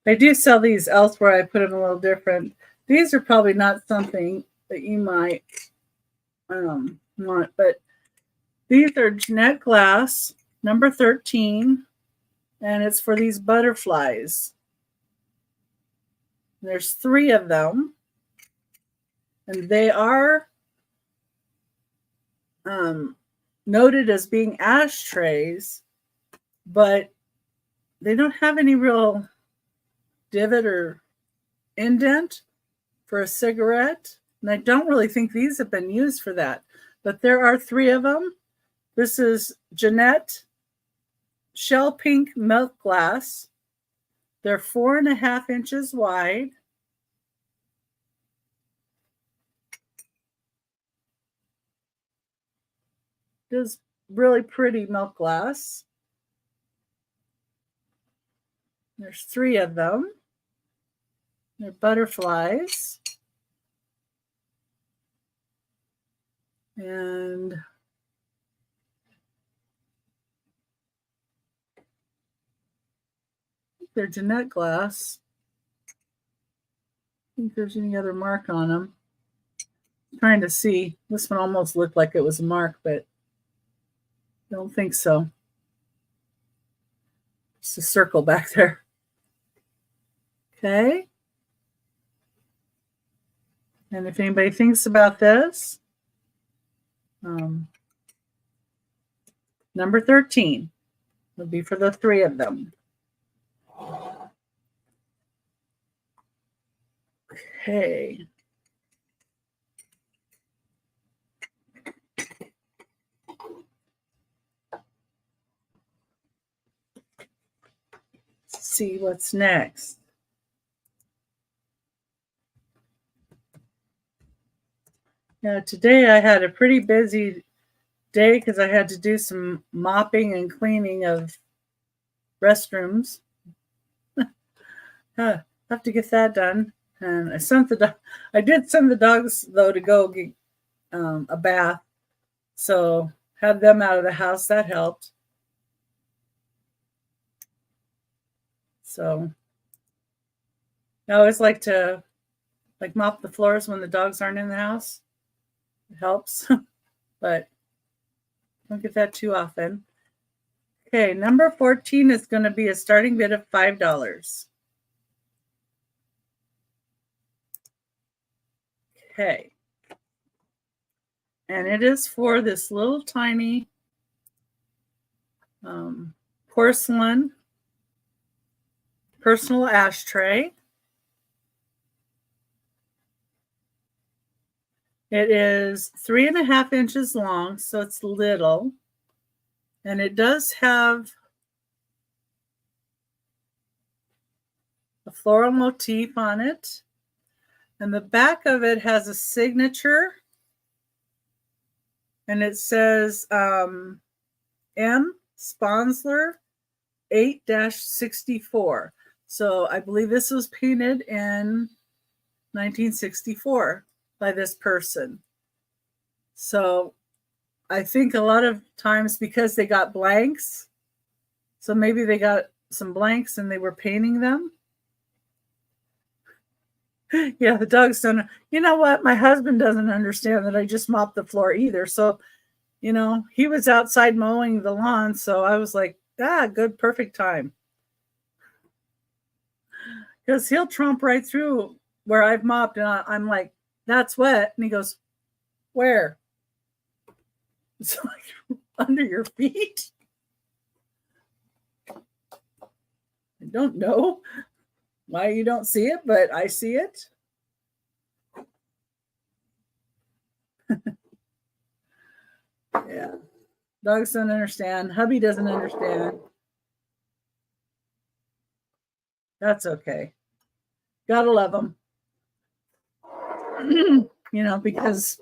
I do sell these elsewhere. I put them a little different. These are probably not something that you might want, but these are Jeanette Glass, number 13, and it's for these butterflies. There's 3 of them, and they are noted as being ashtrays, but they don't have any real divot or indent for a cigarette. And I don't really think these have been used for that, but there are 3 of them. This is Jeanette Shell Pink Milk Glass. They're 4.5 inches wide. This really pretty milk glass. There's 3 of them. They're butterflies. And they're Jeanette Glass. I think there's any other mark on them. I'm trying to see. This one almost looked like it was a mark, but I don't think so. Just a circle back there. Okay. And if anybody thinks about this, number 13 would be for the 3 of them. Okay. Let's see what's next. Now, today I had a pretty busy day because I had to do some mopping and cleaning of restrooms. I have to get that done. And I did send the dogs, though, to go get a bath. So have them out of the house. That helped. So I always like to mop the floors when the dogs aren't in the house. It helps, but don't get that too often. Okay, number 14 is going to be a starting bid of $5. Okay. And it is for this little tiny porcelain personal ashtray. It is 3.5 inches long, so it's little. And it does have a floral motif on it. And the back of it has a signature. And it says M. Sponsler 8-64. So I believe this was painted in 1964 by this person. So I think a lot of times because they got blanks, so maybe they got some blanks and they were painting them. Yeah, the dogs don't. You know what? My husband doesn't understand that I just mopped the floor either. So, you know, he was outside mowing the lawn. So I was like, good, perfect time. Because he'll tromp right through where I've mopped. And I'm like, that's wet. And he goes, where? It's like under your feet. I don't know why you don't see it, but I see it. Yeah. Dogs don't understand. Hubby doesn't understand. That's okay. Gotta love them. You know, because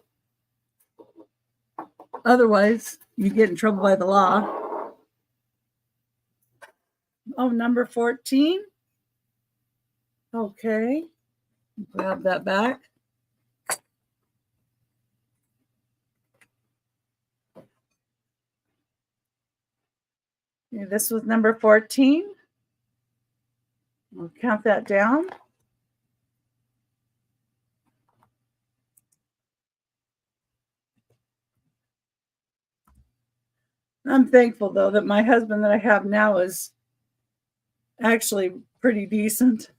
otherwise you get in trouble by the law. Oh, number 14. Okay. Grab that back. Okay, this was number 14. We'll count that down. I'm thankful, though, that my husband that I have now is actually pretty decent.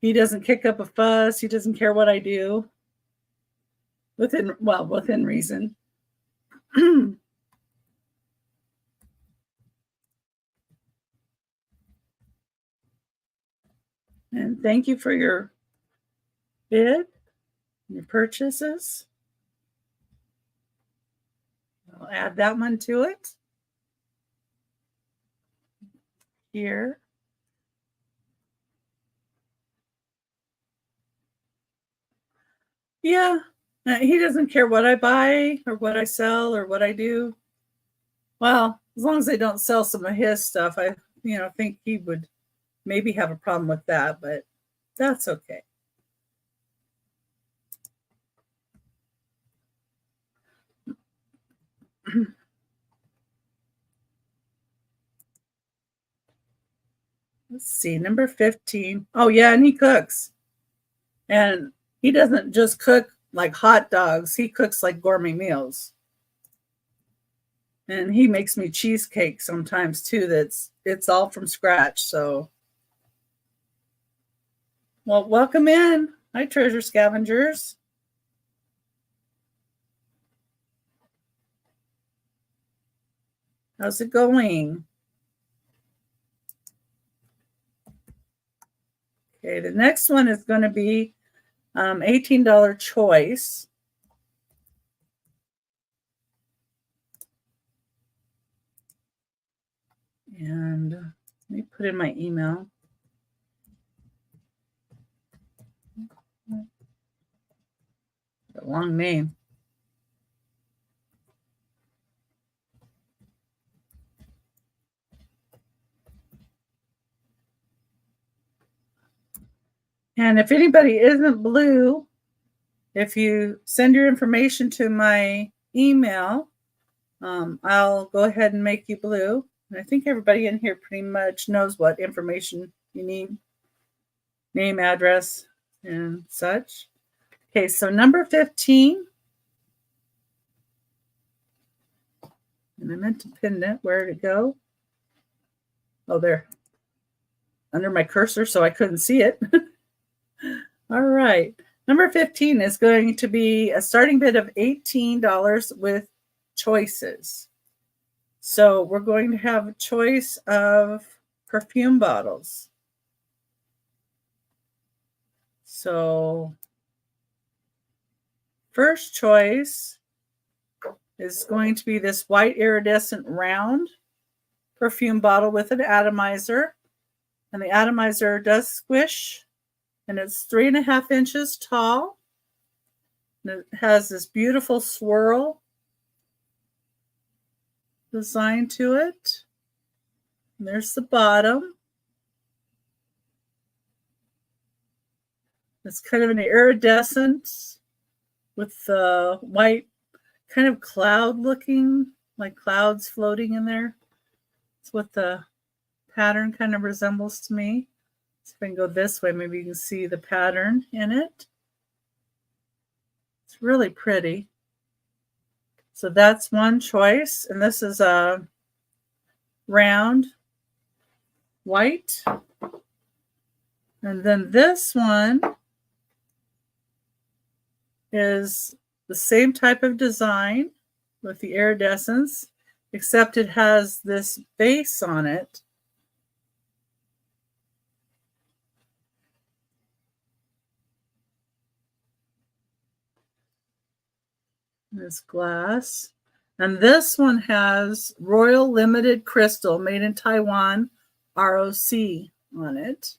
He doesn't kick up a fuss. He doesn't care what I do. Within reason. And thank you for your bid, your purchases. I'll add that one to it. Here. Yeah, he doesn't care what I buy or what I sell or what I do. Well, as long as they don't sell some of his stuff, I think he would maybe have a problem with that, but that's okay. Let's see, number 15. Oh, yeah, and he cooks. And he doesn't just cook like hot dogs. He cooks like gourmet meals. And he makes me cheesecake sometimes too. It's all from scratch. So, well, welcome in. Hi, treasure scavengers. How's it going? Okay, the next one is going to be $18 choice. And let me put in my email. A long name. And if anybody isn't blue, if you send your information to my email, I'll go ahead and make you blue. And I think everybody in here pretty much knows what information you need. Name, address, and such. Okay, so number 15. And I meant to pin it. Where did it go? Oh, there. Under my cursor, so I couldn't see it. All right. Number 15 is going to be a starting bid of $18 with choices. So we're going to have a choice of perfume bottles. So first choice is going to be this white iridescent round perfume bottle with an atomizer. And the atomizer does squish, and it's 3.5 inches tall. And it has this beautiful swirl design to it. And there's the bottom. It's kind of an iridescent with the white kind of cloud looking, like clouds floating in there. It's what the pattern kind of resembles to me. So if I can go this way, maybe you can see the pattern in it. It's really pretty. So that's one choice. And this is a round white. And then this one is the same type of design with the iridescence, except it has this base on it. This glass. And this one has Royal Limited Crystal made in Taiwan, ROC on it.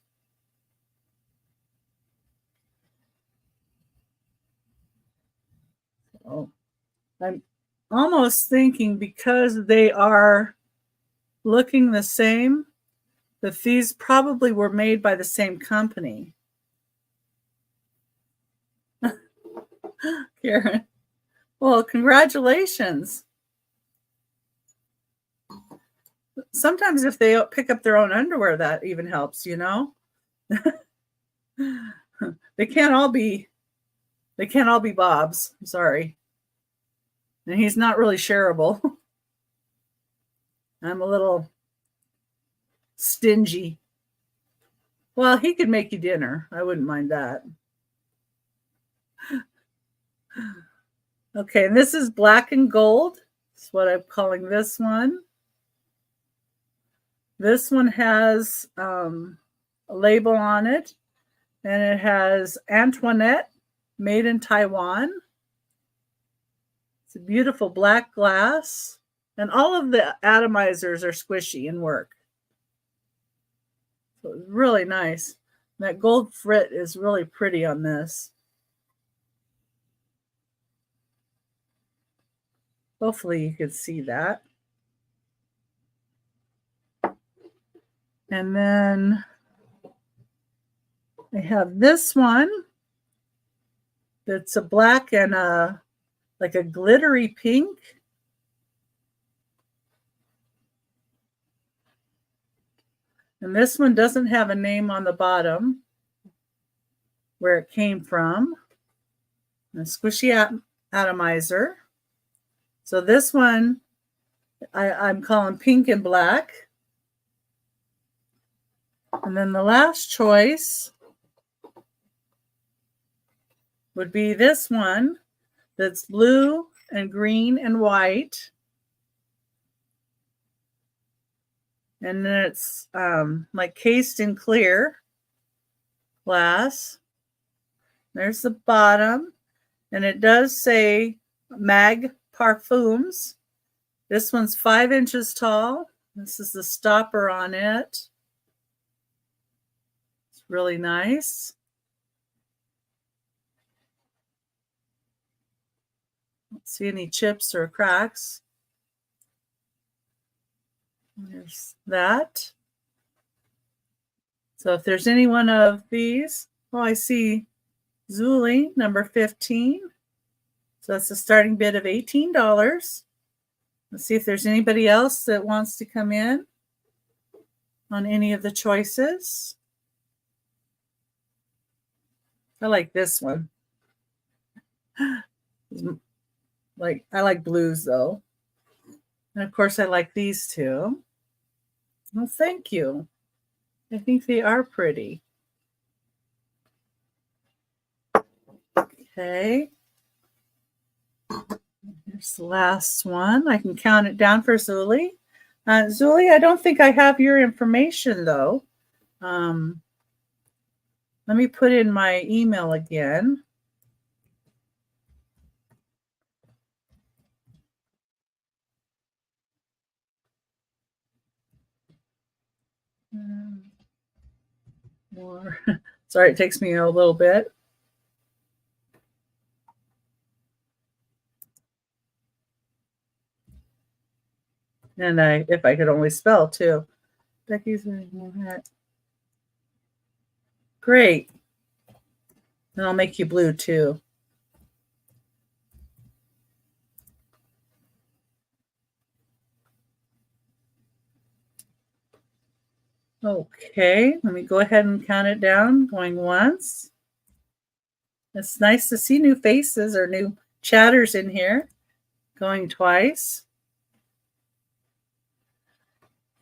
Oh, I'm almost thinking because they are looking the same, that these probably were made by the same company. Karen. Well, congratulations. Sometimes if they pick up their own underwear, that even helps, you know? They can't all be Bob's. I'm sorry. And he's not really shareable. I'm a little stingy. Well, he could make you dinner. I wouldn't mind that. Okay, and this is black and gold. That's what I'm calling this one. This one has a label on it, and it has Antoinette, made in Taiwan. It's a beautiful black glass, and all of the atomizers are squishy and work. So it's really nice. And that gold frit is really pretty on this. Hopefully you can see that. And then I have this one that's a black and like a glittery pink. And this one doesn't have a name on the bottom where it came from. A squishy atomizer. So this one I'm calling pink and black. And then the last choice would be this one that's blue and green and white. And then it's like cased in clear glass. There's the bottom. And it does say Mag Parfums. This one's 5 inches tall. This is the stopper on it. It's really nice. Don't see any chips or cracks. There's that. So if there's any one of these, oh, I see Zuli, number 15. So that's a starting bid of $18. Let's see if there's anybody else that wants to come in on any of the choices. I like this one. I like blues though. And of course I like these two. Well, thank you. I think they are pretty. Okay. Here's the last one. I can count it down for Zuli. Zuli, I don't think I have your information though. Let me put in my email again. More. Sorry, it takes me a little bit. And if I could only spell too. Becky's great. And I'll make you blue too. Okay, let me go ahead and count it down. Going once. It's nice to see new faces or new chatters in here. Going twice.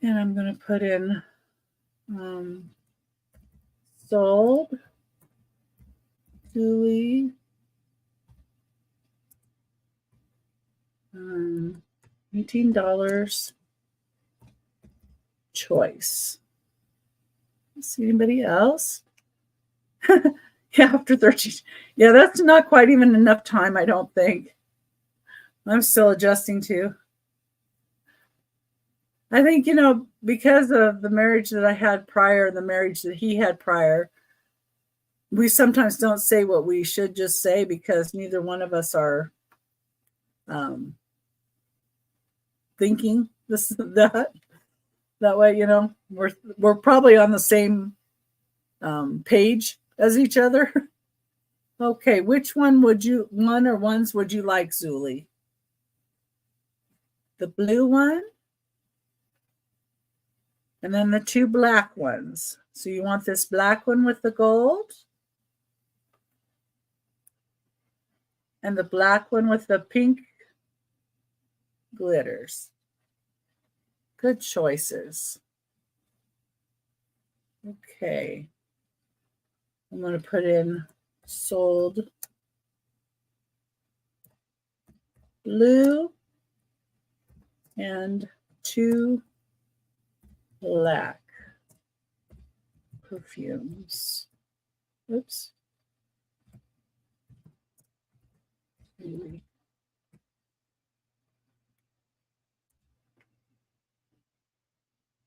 And I'm going to put in sold, Julie, $18 choice. See anybody else? Yeah, after 13. Yeah, that's not quite even enough time, I don't think. I'm still adjusting too. I think, because of the marriage that I had prior, the marriage that he had prior, we sometimes don't say what we should just say because neither one of us are thinking that way. We're probably on the same page as each other. Okay, which one would you like, Zuli? The blue one? And then the two black ones. So you want this black one with the gold? And the black one with the pink glitters. Good choices. Okay. I'm going to put in sold blue and 2 black perfumes. Oops.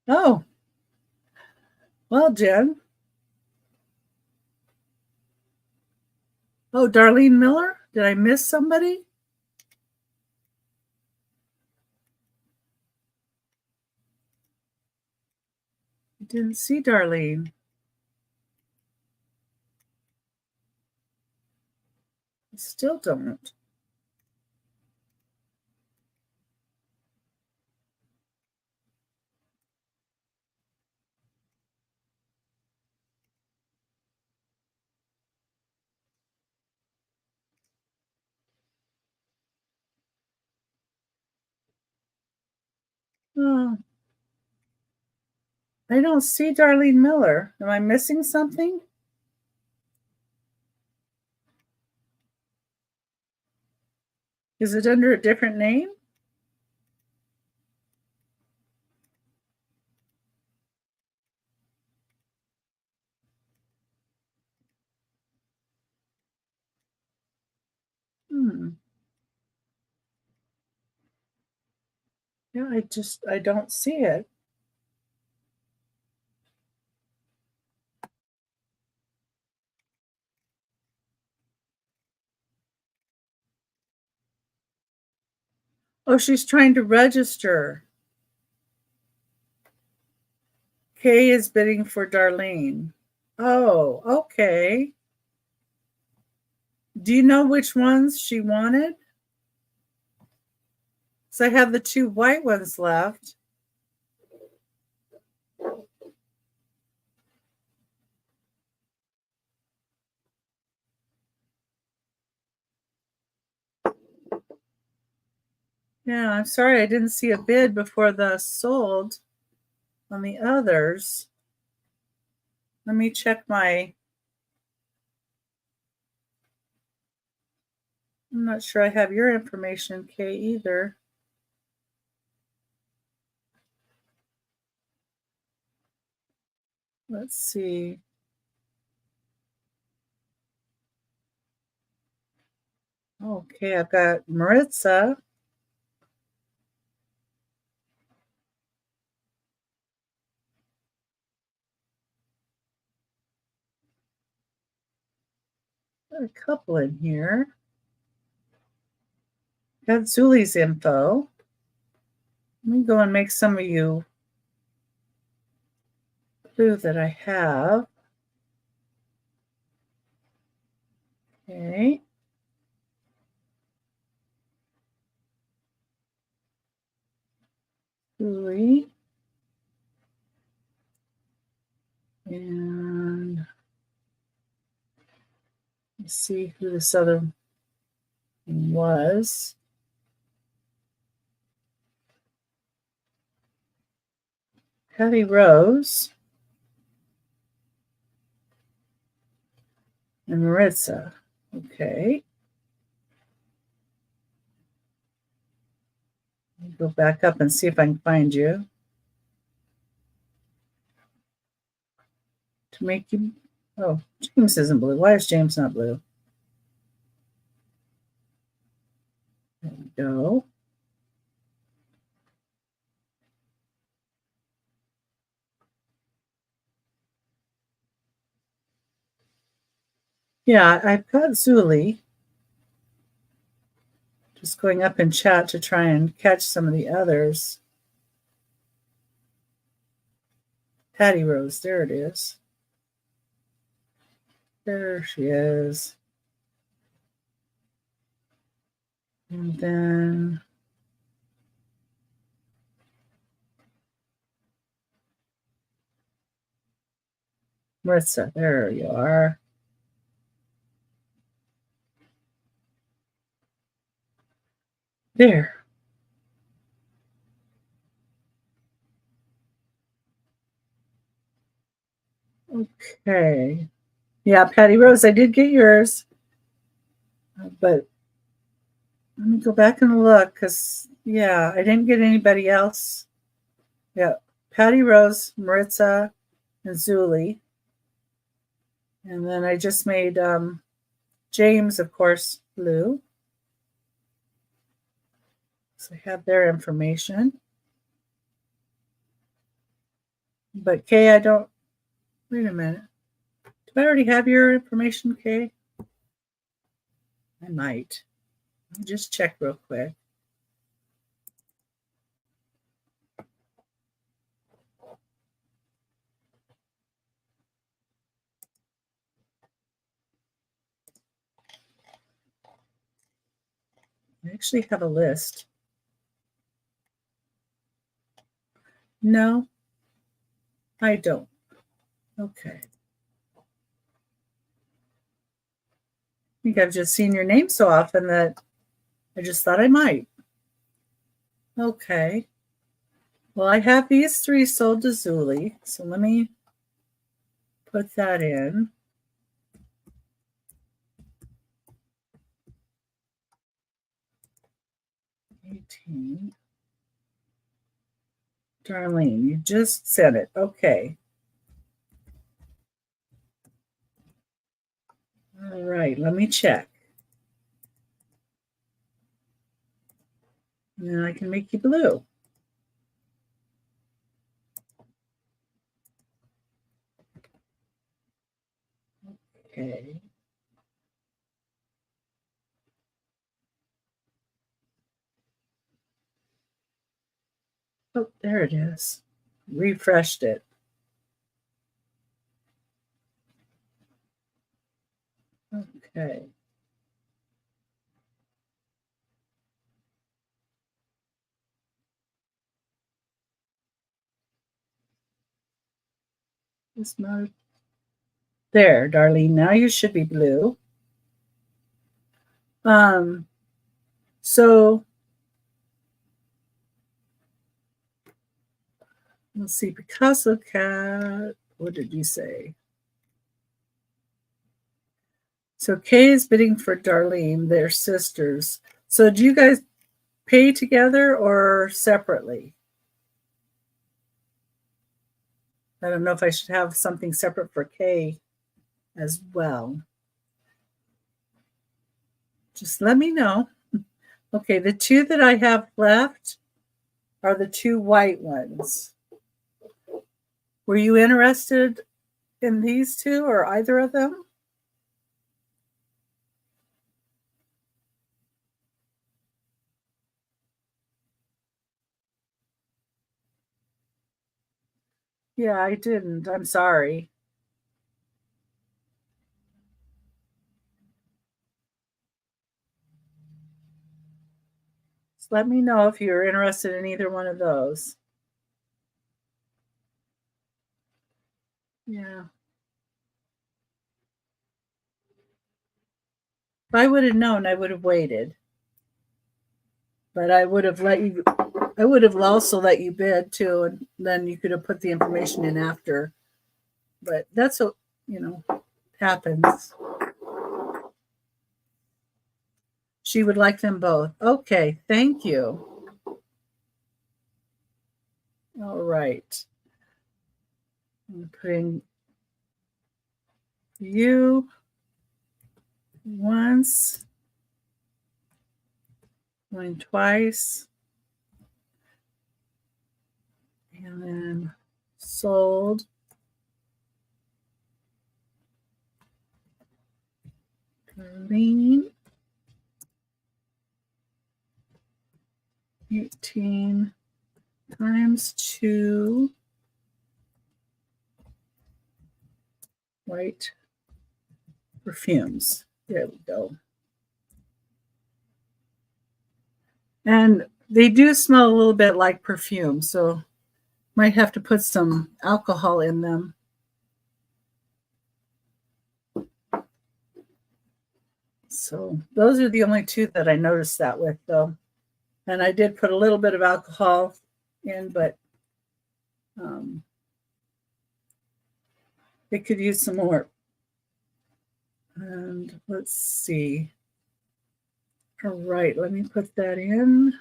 Oh. Well, Jen. Oh, Darlene Miller? Did I miss somebody? I didn't see Darlene. I still don't. Oh. I don't see Darlene Miller. Am I missing something? Is it under a different name? Yeah, I don't see it. Oh, she's trying to register. Kay is bidding for Darlene. Oh, okay. Do you know which ones she wanted? So I have the 2 white ones left. Yeah, I'm sorry I didn't see a bid before the sold on the others. Let me check my I'm not sure I have your information, Kay, either. Let's see. Okay, I've got Maritza. Got a couple in here. Got Zuli's info. Let me go and make some of you blue that I have. Okay. Zuli. And let's see who this other one was. Patty Rose and Maritza. Okay. Let me go back up and see if I can find you. To make you. Oh, James isn't blue. Why is James not blue? There we go. Yeah, I've got Zuli. Just going up in chat to try and catch some of the others. Patty Rose, there it is. There she is. And then Maritza, there you are. There. Okay. Yeah, Patty Rose, I did get yours. But let me go back and look because, yeah, I didn't get anybody else. Yeah, Patty Rose, Maritza, and Zuli. And then I just made James, of course, blue. So I have their information. But Kay, I don't. Wait a minute. Do I already have your information, Kay? I might. Let me just check real quick. I actually have a list. No, I don't. Okay. I think I've just seen your name so often that I just thought I might. Okay. Well, I have these 3 sold to Zuli, so let me put that in. $18. Darlene, you just said it. Okay. All right, let me check. And I can make you blue. Okay. Oh, there it is. Refreshed it. Okay. It's not there, Darlene. Now you should be blue. So let's see, Picasso Cat. What did you say? So Kay is bidding for Darlene. They're sisters. So do you guys pay together or separately? I don't know if I should have something separate for Kay as well. Just let me know. Okay, the two that I have left are the two white ones. Were you interested in these two or either of them? Yeah, I didn't. I'm sorry. Just let me know if you're interested in either one of those. Yeah. If I would have known, I would have waited. But I would have also let you bid too, and then you could have put the information in after. But that's what, happens. She would like them both. Okay, thank you. All right. I'm putting you once, going twice, and then sold. Green. 18 times 2 white perfumes. There we go. And they do smell a little bit like perfume, so might have to put some alcohol in them. So those are the only two that I noticed that with, though. And I did put a little bit of alcohol in, but it could use some more. And let's see. All right, let me put that in.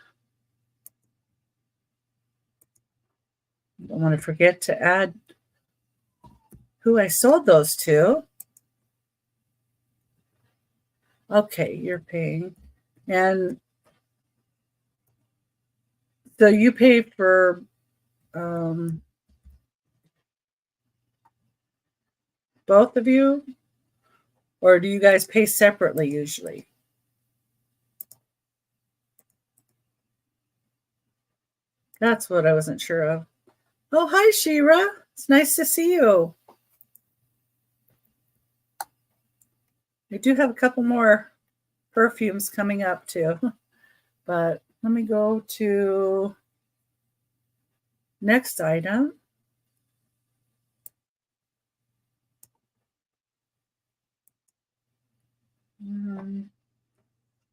I don't want to forget to add who I sold those to. Okay, you're paying. And so you pay for both of you? Or do you guys pay separately usually? That's what I wasn't sure of. Oh, hi, Shira. It's nice to see you. I do have a couple more perfumes coming up too, but let me go to next item.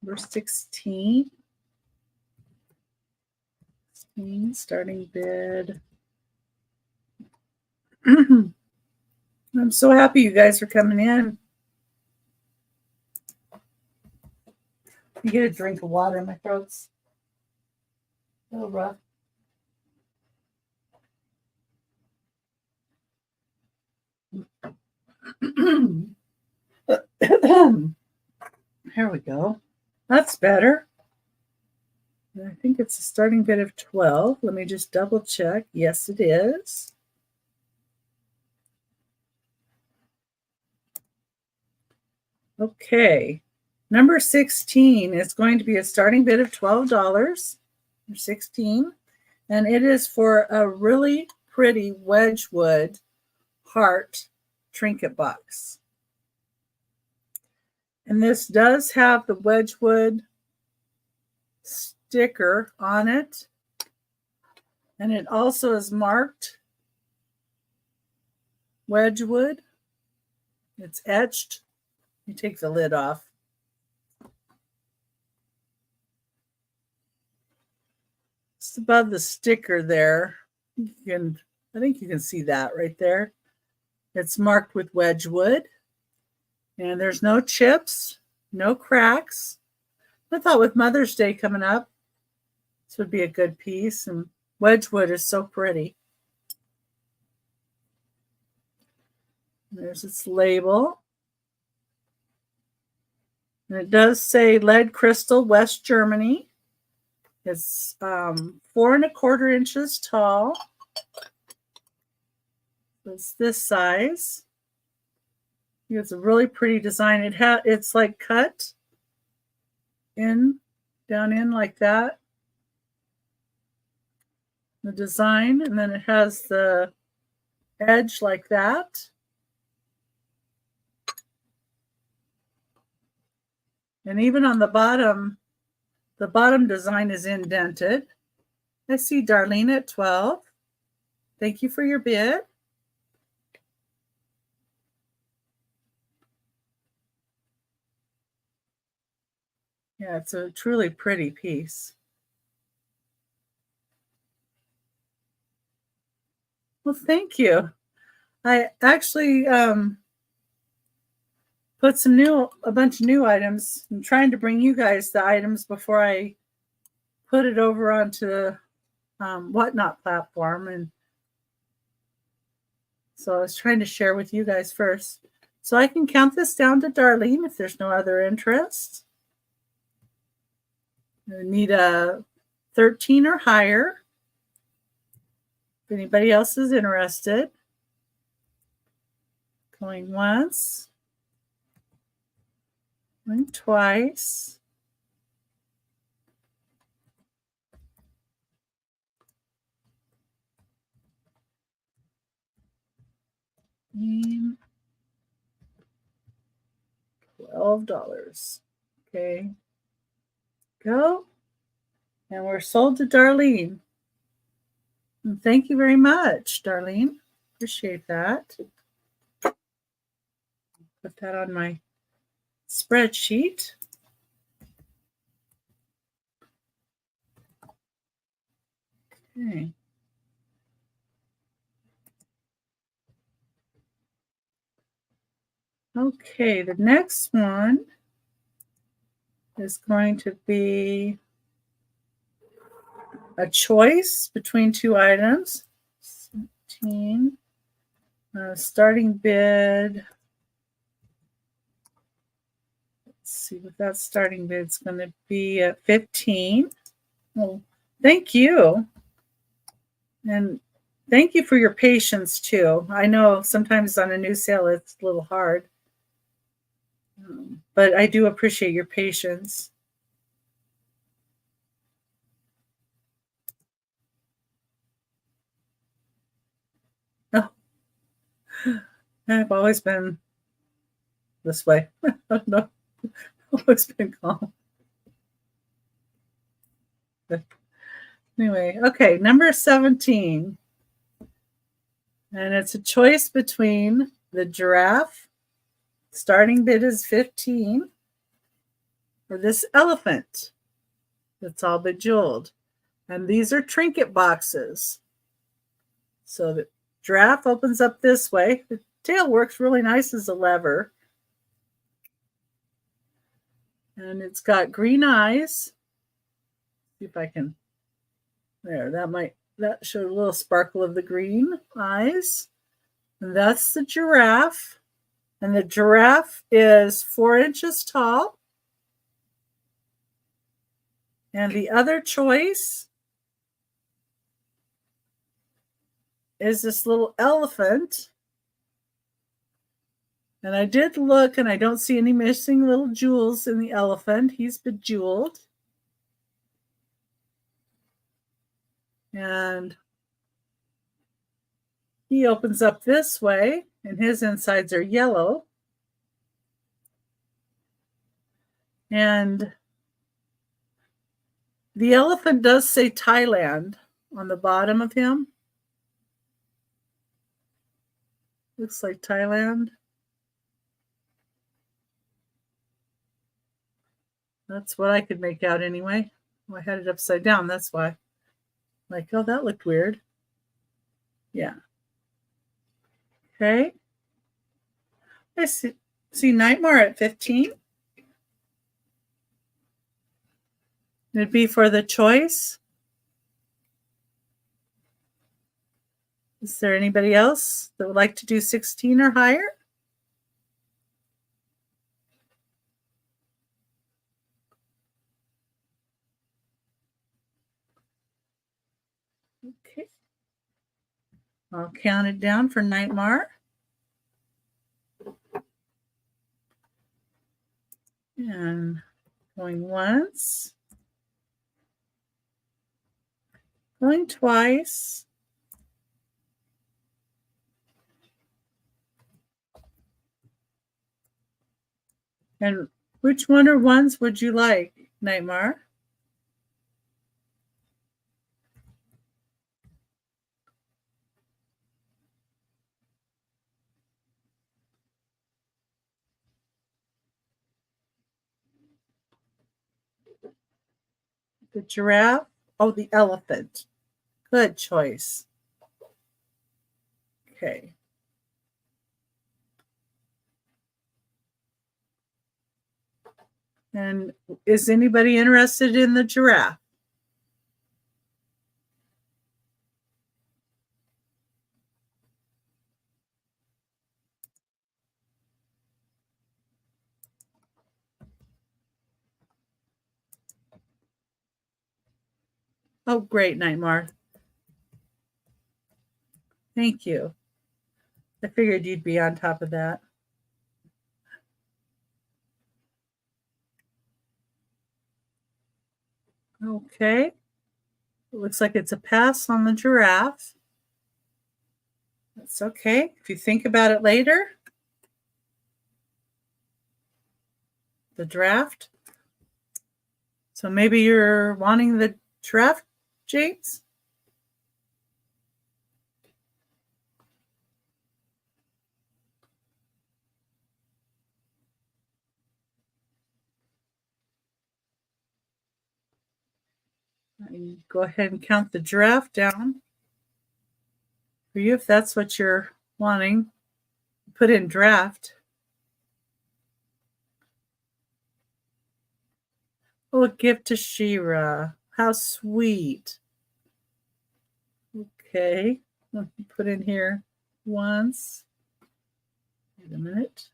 Verse 16. Starting bid. I'm so happy you guys are coming in. You get a drink of water. My throat's a little rough. Here we go. That's better. I think it's a starting bid of 12. Let me just double check. Yes, it is. Okay. Number 16 is going to be a starting bid of $12. 16. And it is for a really pretty Wedgwood heart trinket box. And this does have the Wedgwood sticker on it. And it also is marked Wedgwood. It's etched. You take the lid off. Just above the sticker there. I think you can see that right there. It's marked with Wedgwood. And there's no chips, no cracks. I thought with Mother's Day coming up, this would be a good piece. And Wedgwood is so pretty. There's its label. And it does say lead crystal, West Germany. It's 4¼ inches tall. It's this size. It's a really pretty design. It's like cut down in like that. The design, and then it has the edge like that. And even on the bottom design is indented. I see Darlene at 12. Thank you for your bid. Yeah, it's a truly pretty piece. Well, thank you. I actually put a bunch of new items. I'm trying to bring you guys the items before I put it over onto the Whatnot platform. And so I was trying to share with you guys first. So I can count this down to Darlene if there's no other interest. I need a 13 or higher. If anybody else is interested. Going once. Going twice. $12. Okay. Go. And we're sold to Darlene. And thank you very much, Darlene. Appreciate that. Put that on my spreadsheet. Okay. Okay, the next one is going to be a choice between two items. 17. Starting bid. Let's see what that starting bid is going to be at 15. Well, thank you. And thank you for your patience too. I know sometimes on a new sale it's a little hard. But I do appreciate your patience. Oh, I've always been this way. I don't know. I've always been calm. But anyway, okay, number 17. And it's a choice between the giraffe. Starting bid is 15. Or this elephant that's all bejeweled. And these are trinket boxes. So the giraffe opens up this way. The tail works really nice as a lever. And it's got green eyes. See if I can. There, that showed a little sparkle of the green eyes. And that's the giraffe. And the giraffe is 4 inches tall. And the other choice is this little elephant. And I did look and I don't see any missing little jewels in the elephant. He's bejeweled. And he opens up this way and his insides are yellow. And the elephant does say Thailand on the bottom of him. Looks like Thailand. That's what I could make out anyway. Oh, I had it upside down, that's why. Like, oh, that looked weird. Yeah. Okay. I see. See Nightmare at 15. It'd be for the choice. Is there anybody else that would like to do 16 or higher? Okay. I'll count it down for Nightmare. And going once. Going twice. And which one or ones would you like, Nightmare? The giraffe? Oh, the elephant. Good choice. Okay. And is anybody interested in the giraffe? Oh, great, Nightmare. Thank you. I figured you'd be on top of that. Okay. It looks like it's a pass on the giraffe. That's okay. If you think about it later, the draft. So maybe you're wanting the draft, James? And go ahead and count the giraffe down for you if that's what you're wanting. Put in draft. Oh, a gift to Shira. How sweet. Okay. Let me put in here once. Wait a minute.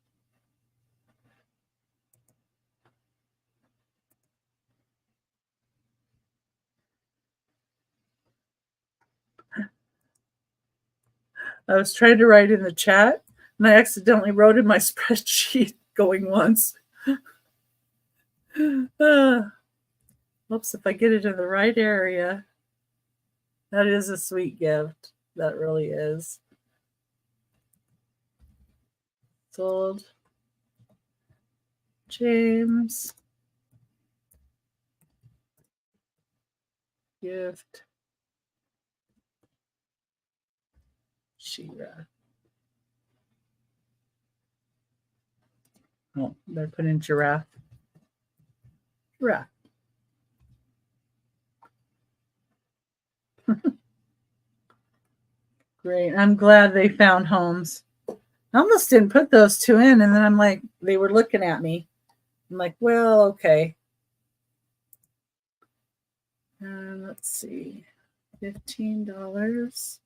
I was trying to write in the chat and I accidentally wrote in my spreadsheet going once. Oops, if I get it in the right area. That is a sweet gift. That really is. Sold. James. Gift. Shira. Oh, better put in giraffe. Giraffe. Great. I'm glad they found homes. I almost didn't put those two in, and then I'm like, they were looking at me. I'm like, well, okay. And let's see, $15.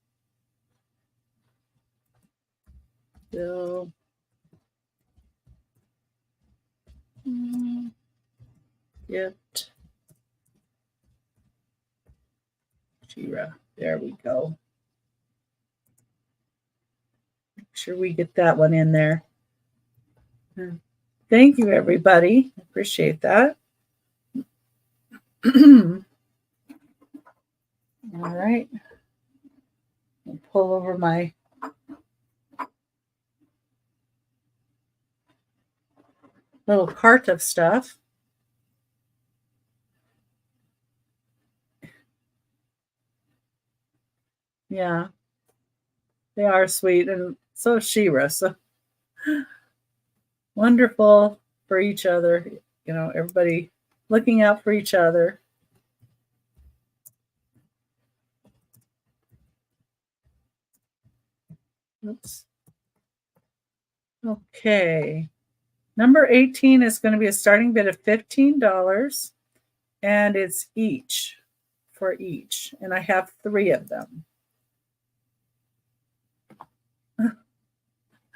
Bill. Gift. Shira. There we go. Make sure we get that one in there. Thank you, everybody. I appreciate that. All right. I'll pull over my little cart of stuff. Yeah, they are sweet, and so is Shira. So wonderful for each other. You know, everybody looking out for each other. Oops. Okay. Number 18 is going to be a starting bid of $15, and it's each for each. And I have 3 of them.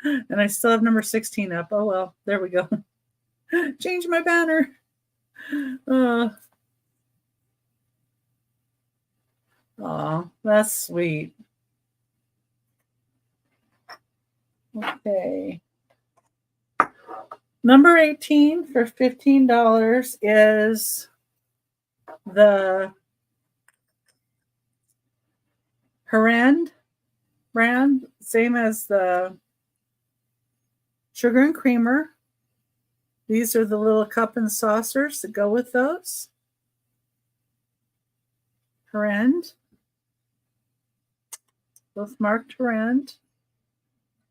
And I still have number 16 up. Oh, well, there we go. Change my banner. Oh, that's sweet. Okay. Number 18 for $15 is the Harand brand, same as the Sugar and Creamer. These are the little cup and saucers that go with those. Harand. Both marked Harand.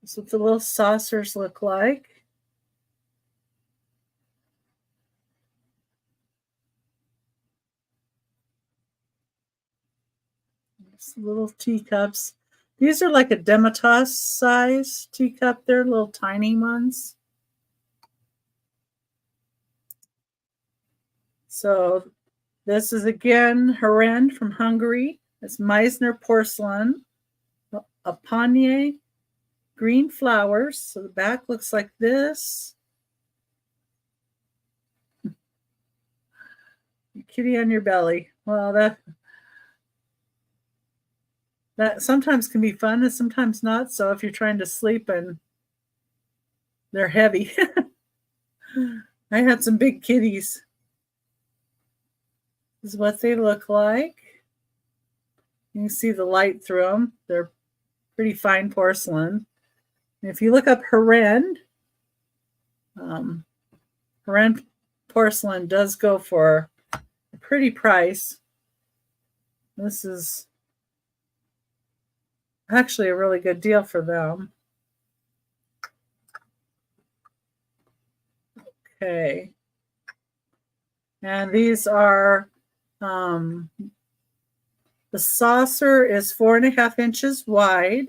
That's what the little saucers look like. Little teacups. These are like a Demitasse size teacup. They're little tiny ones. So this is again Harand from Hungary. It's Meisner porcelain, a Panier, green flowers. So the back looks like this. Kitty on your belly. Well, that sometimes can be fun and sometimes not. So if you're trying to sleep and they're heavy. I had some big kitties. This is what they look like. You can see the light through them. They're pretty fine porcelain. And if you look up Harand, Harand porcelain does go for a pretty price. This is actually a really good deal for them. Okay. And these are, the saucer is 4.5 inches wide,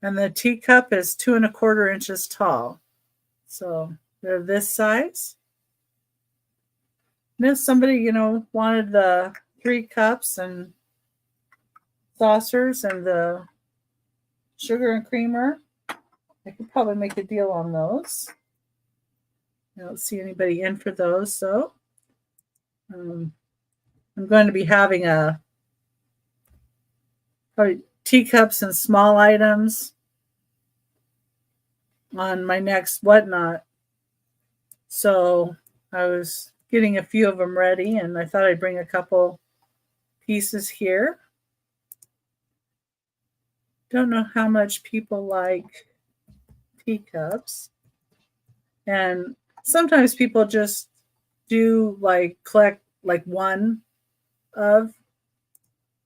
and the teacup is 2 1/4 inches tall. So they're this size. And if somebody, wanted the 3 cups and saucers and the Sugar and Creamer, I could probably make a deal on those. I don't see anybody in for those, so I'm going to be having probably teacups and small items on my next whatnot. So I was getting a few of them ready, and I thought I'd bring a couple pieces here. Don't know how much people like teacups. And sometimes people just do collect one of,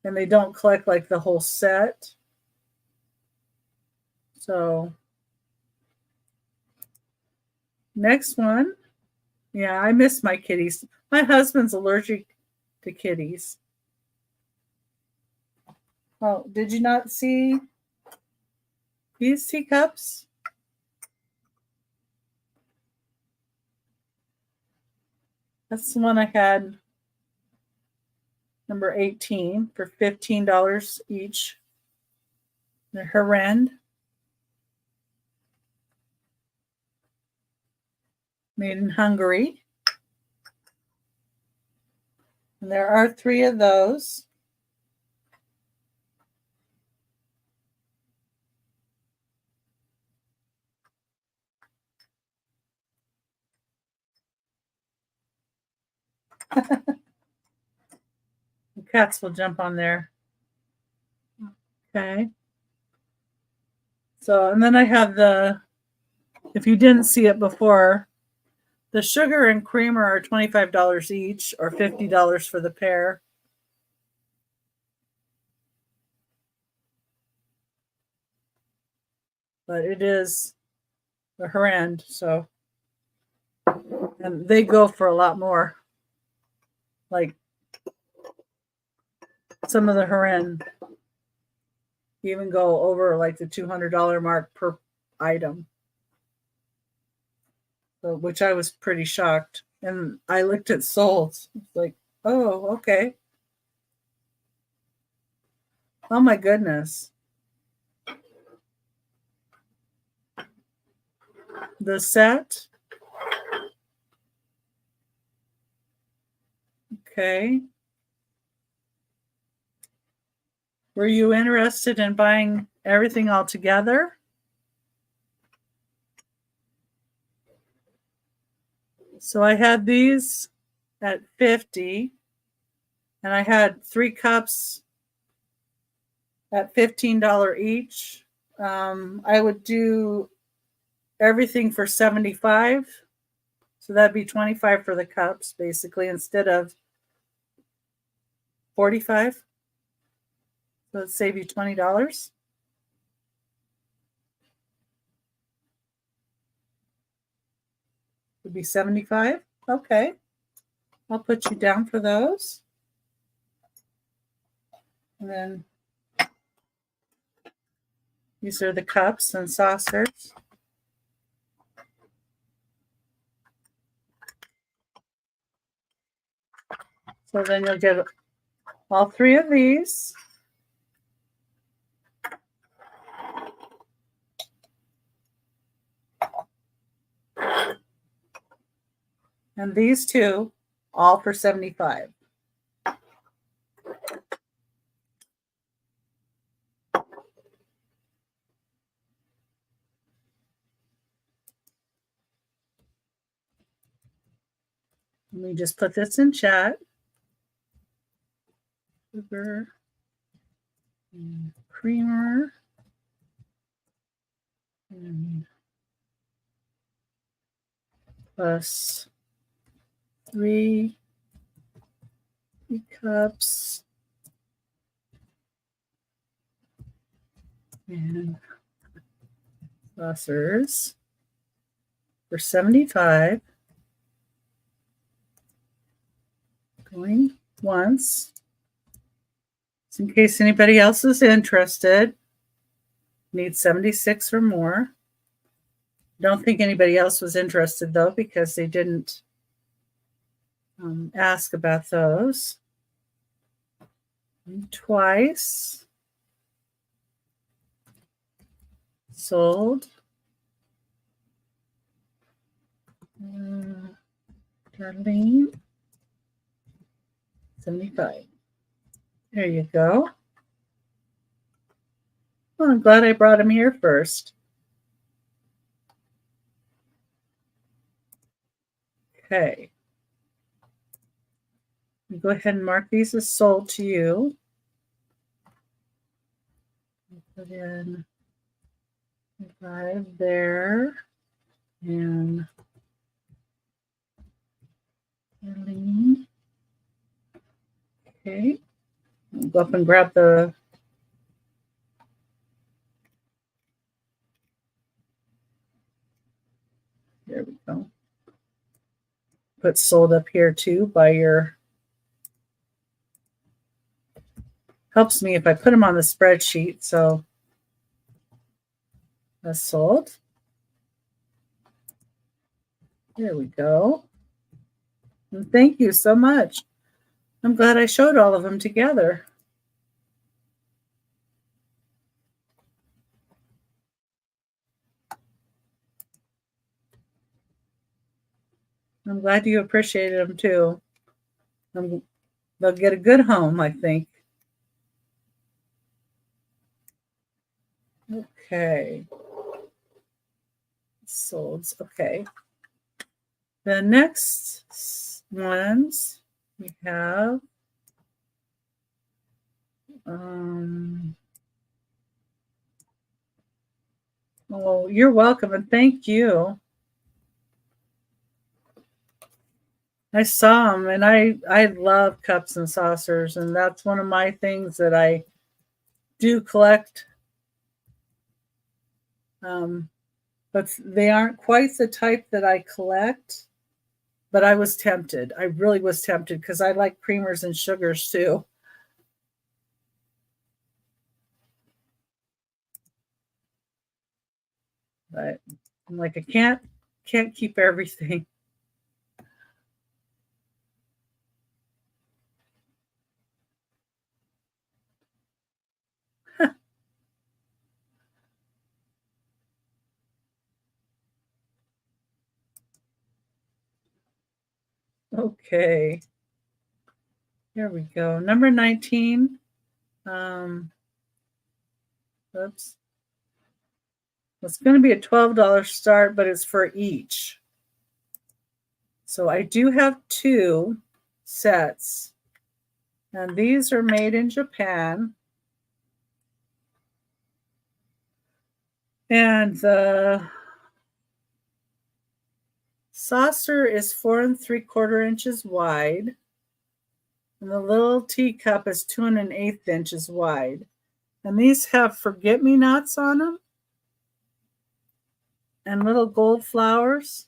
and they don't collect the whole set. So next one. Yeah, I miss my kitties. My husband's allergic to kitties. Oh, did you not see these teacups? That's the one I had, number 18, for $15 each. The Harand. Made in Hungary. And there are 3 of those. The cats will jump on there. Okay. So, and then I have if you didn't see it before, the Sugar and Creamer are $25 each, or $50 for the pair. But it is the Harand, so, and they go for a lot more. Like some of the Harand even go over the $200 mark per item. which I was pretty shocked. And I looked at sold, like, oh, okay. Oh my goodness. The set. Okay. Were you interested in buying everything all together? So I had these at 50, and I had 3 cups at $15 each. I would do everything for 75. So that'd be 25 for the cups, basically, instead of 45. So it'd save you $20. Would be 75. Okay. I'll put you down for those. And then these are the cups and saucers. So then you'll get all 3 of these. And these 2, all for 75. Let me just put this in chat. Sugar and creamer and plus 3 cups and saucers for 75. Going once. Just in case anybody else is interested. Need 76 or more. Don't think anybody else was interested though, because they didn't ask about those. And twice. Sold. Darlene. 75. There you go. Well, I'm glad I brought him here first. Okay. Go ahead and mark these as sold to you. Put in 5 there. And Darlene. Okay. I'll go up and grab the there we go. Put sold up here too by your helps me if I put them on the spreadsheet. So that's sold. There we go. And thank you so much. I'm glad I showed all of them together. I'm glad you appreciated them too. They'll get a good home, I think. Okay. Sold. Okay. The next ones we have oh, you're welcome and thank you. I saw them and I love cups and saucers, and that's one of my things that I do collect. But they aren't quite the type that I collect. But I was tempted. I really was tempted because I like creamers and sugars too. But I'm like, I can't Can't keep everything. Okay. Here we go. Number 19. Oops. It's going to be a $12 start, but it's for each. So I do have 2 sets. And these are made in Japan. And the saucer is 4 3/4 inches wide. And the little teacup is 2 1/8 inches wide. And these have forget-me-nots on them and little gold flowers.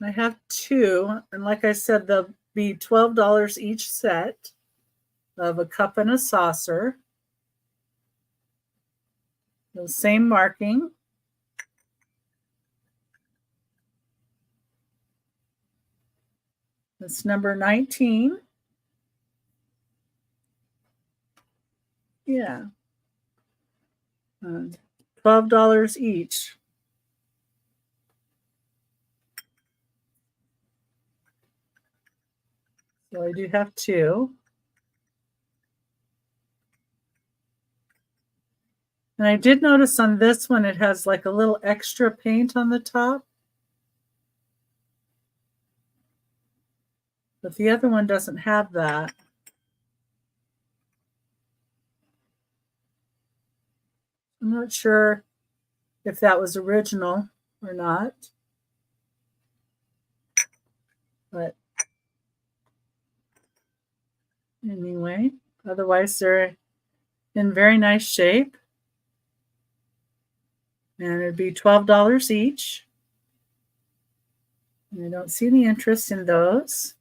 I have 2, and like I said, they'll be $12 each set of a cup and a saucer. The same marking. That's number 19. Yeah. $12 each. So I do have 2. And I did notice on this one, it has like a little extra paint on the top. But the other one doesn't have that. I'm not sure if that was original or not. But anyway, otherwise they're in very nice shape. And it'd be $12 each. And I don't see any interest in those.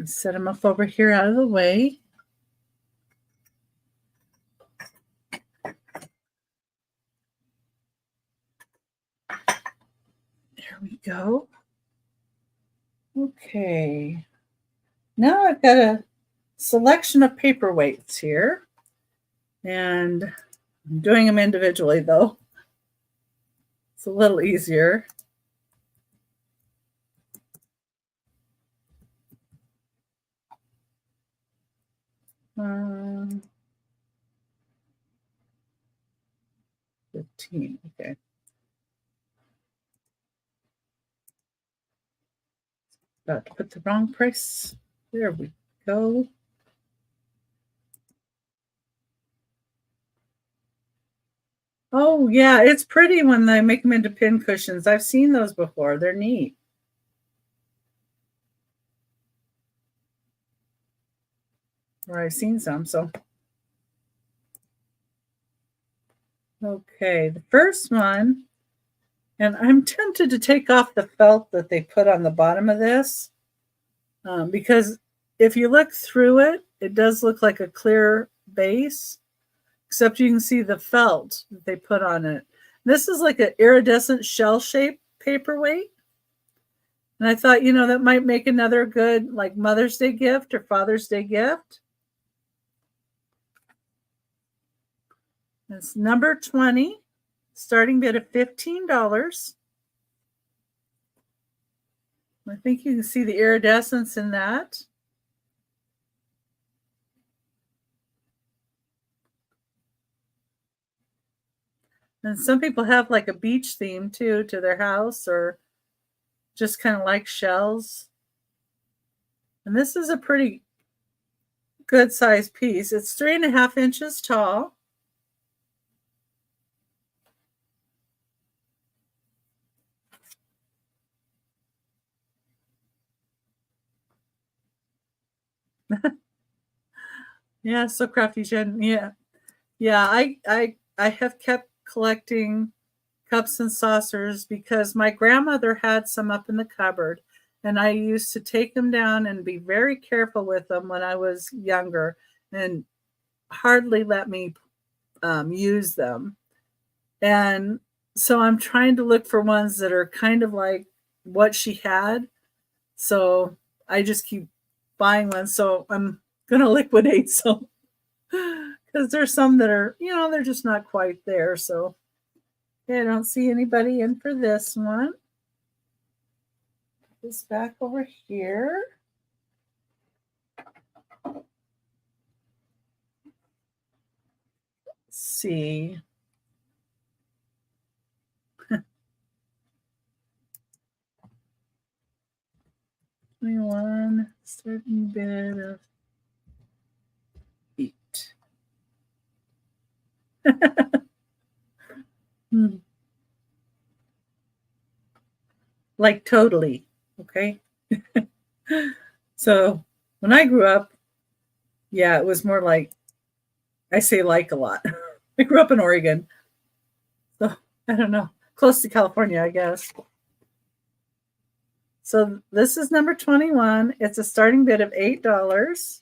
Set them up over here out of the way. There we go. Okay. Now I've got a selection of paperweights here. And I'm doing them individually, though. It's a little easier. Um, 15, okay. About to put the wrong price. There we go. Oh, yeah, it's pretty when they make them into pin cushions. I've seen those before. They're neat. Or I've seen some, so. Okay, the first one, and I'm tempted to take off the felt that they put on the bottom of this because if you look through it, it does look like a clear base, except you can see the felt that they put on it. This is like an iridescent shell-shaped paperweight. And I thought, that might make another good like Mother's Day gift or Father's Day gift. It's number 20, starting bid of $15. I think you can see the iridescence in that. And some people have like a beach theme too to their house or just kind of like shells. And this is a pretty good size piece. It's 3.5 inches tall. Yeah, so crafty, Jen. Yeah. I have kept collecting cups and saucers because my grandmother had some up in the cupboard, and I used to take them down and be very careful with them when I was younger, and hardly let me use them. And So I'm trying to look for ones that are kind of like what she had. So I just keep buying ones. So I'm going to liquidate some because there's some that are, they're just not quite there. So okay, I don't see anybody in for this one. This back over here. Let's see. One certain bit of heat. Like totally. Okay. So when I grew up, yeah, it was more like I say like a lot. I grew up in Oregon. So I don't know. Close to California, I guess. So this is number 21. It's a starting bid of $8.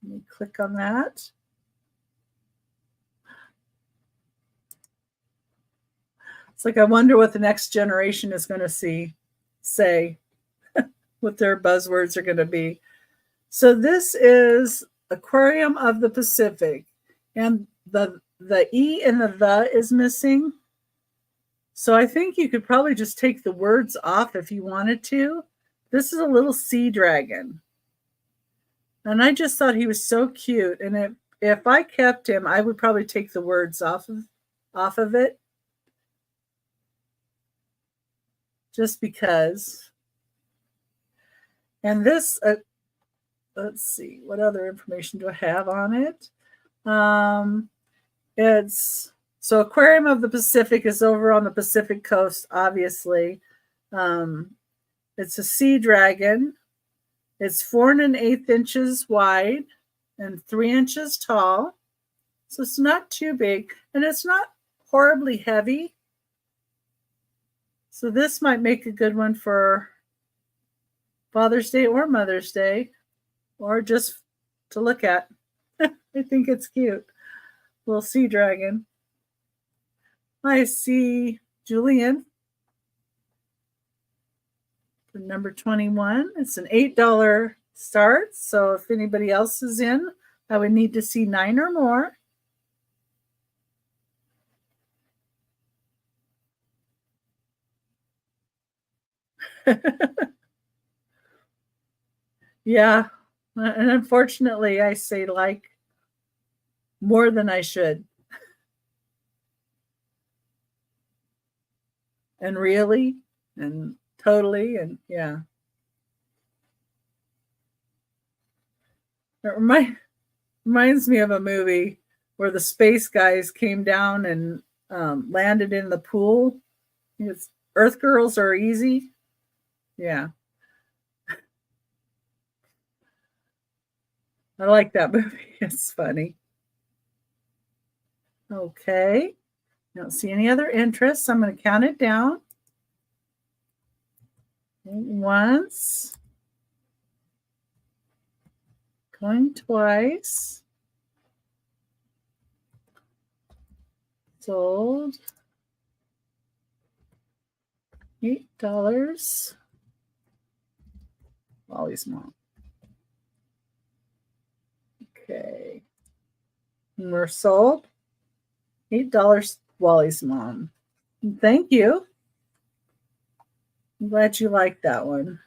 Let me click on that. It's like I wonder what the next generation is going to say, what their buzzwords are going to be. So this is Aquarium of the Pacific, and the E and the is missing. So I think you could probably just take the words off if you wanted to. This is a little sea dragon. And I just thought he was so cute. And if I kept him, I would probably take the words off of it. Just because. And this, let's see, what other information do I have on it? It's so Aquarium of the Pacific is over on the Pacific coast, obviously. It's a sea dragon. It's 4 1/8 inches wide and 3 inches tall. So it's not too big, and it's not horribly heavy. So this might make a good one for Father's Day or Mother's Day, or just to look at. I think it's cute. Little sea dragon. I see Julian for number 21. It's an $8 start. So if anybody else is in, I would need to see 9 or more. Yeah. And unfortunately, I say like more than I should. And really, and totally, and yeah. It reminds me of a movie where the space guys came down and landed in the pool. It's Earth Girls Are Easy. Yeah. I like that movie. It's funny. Okay. Don't see any other interests. I'm going to count it down. Once. Going twice. Sold. $8. Wally's mom. Okay. And we're sold. $8. Wally's mom. Thank you. I'm glad you liked that one.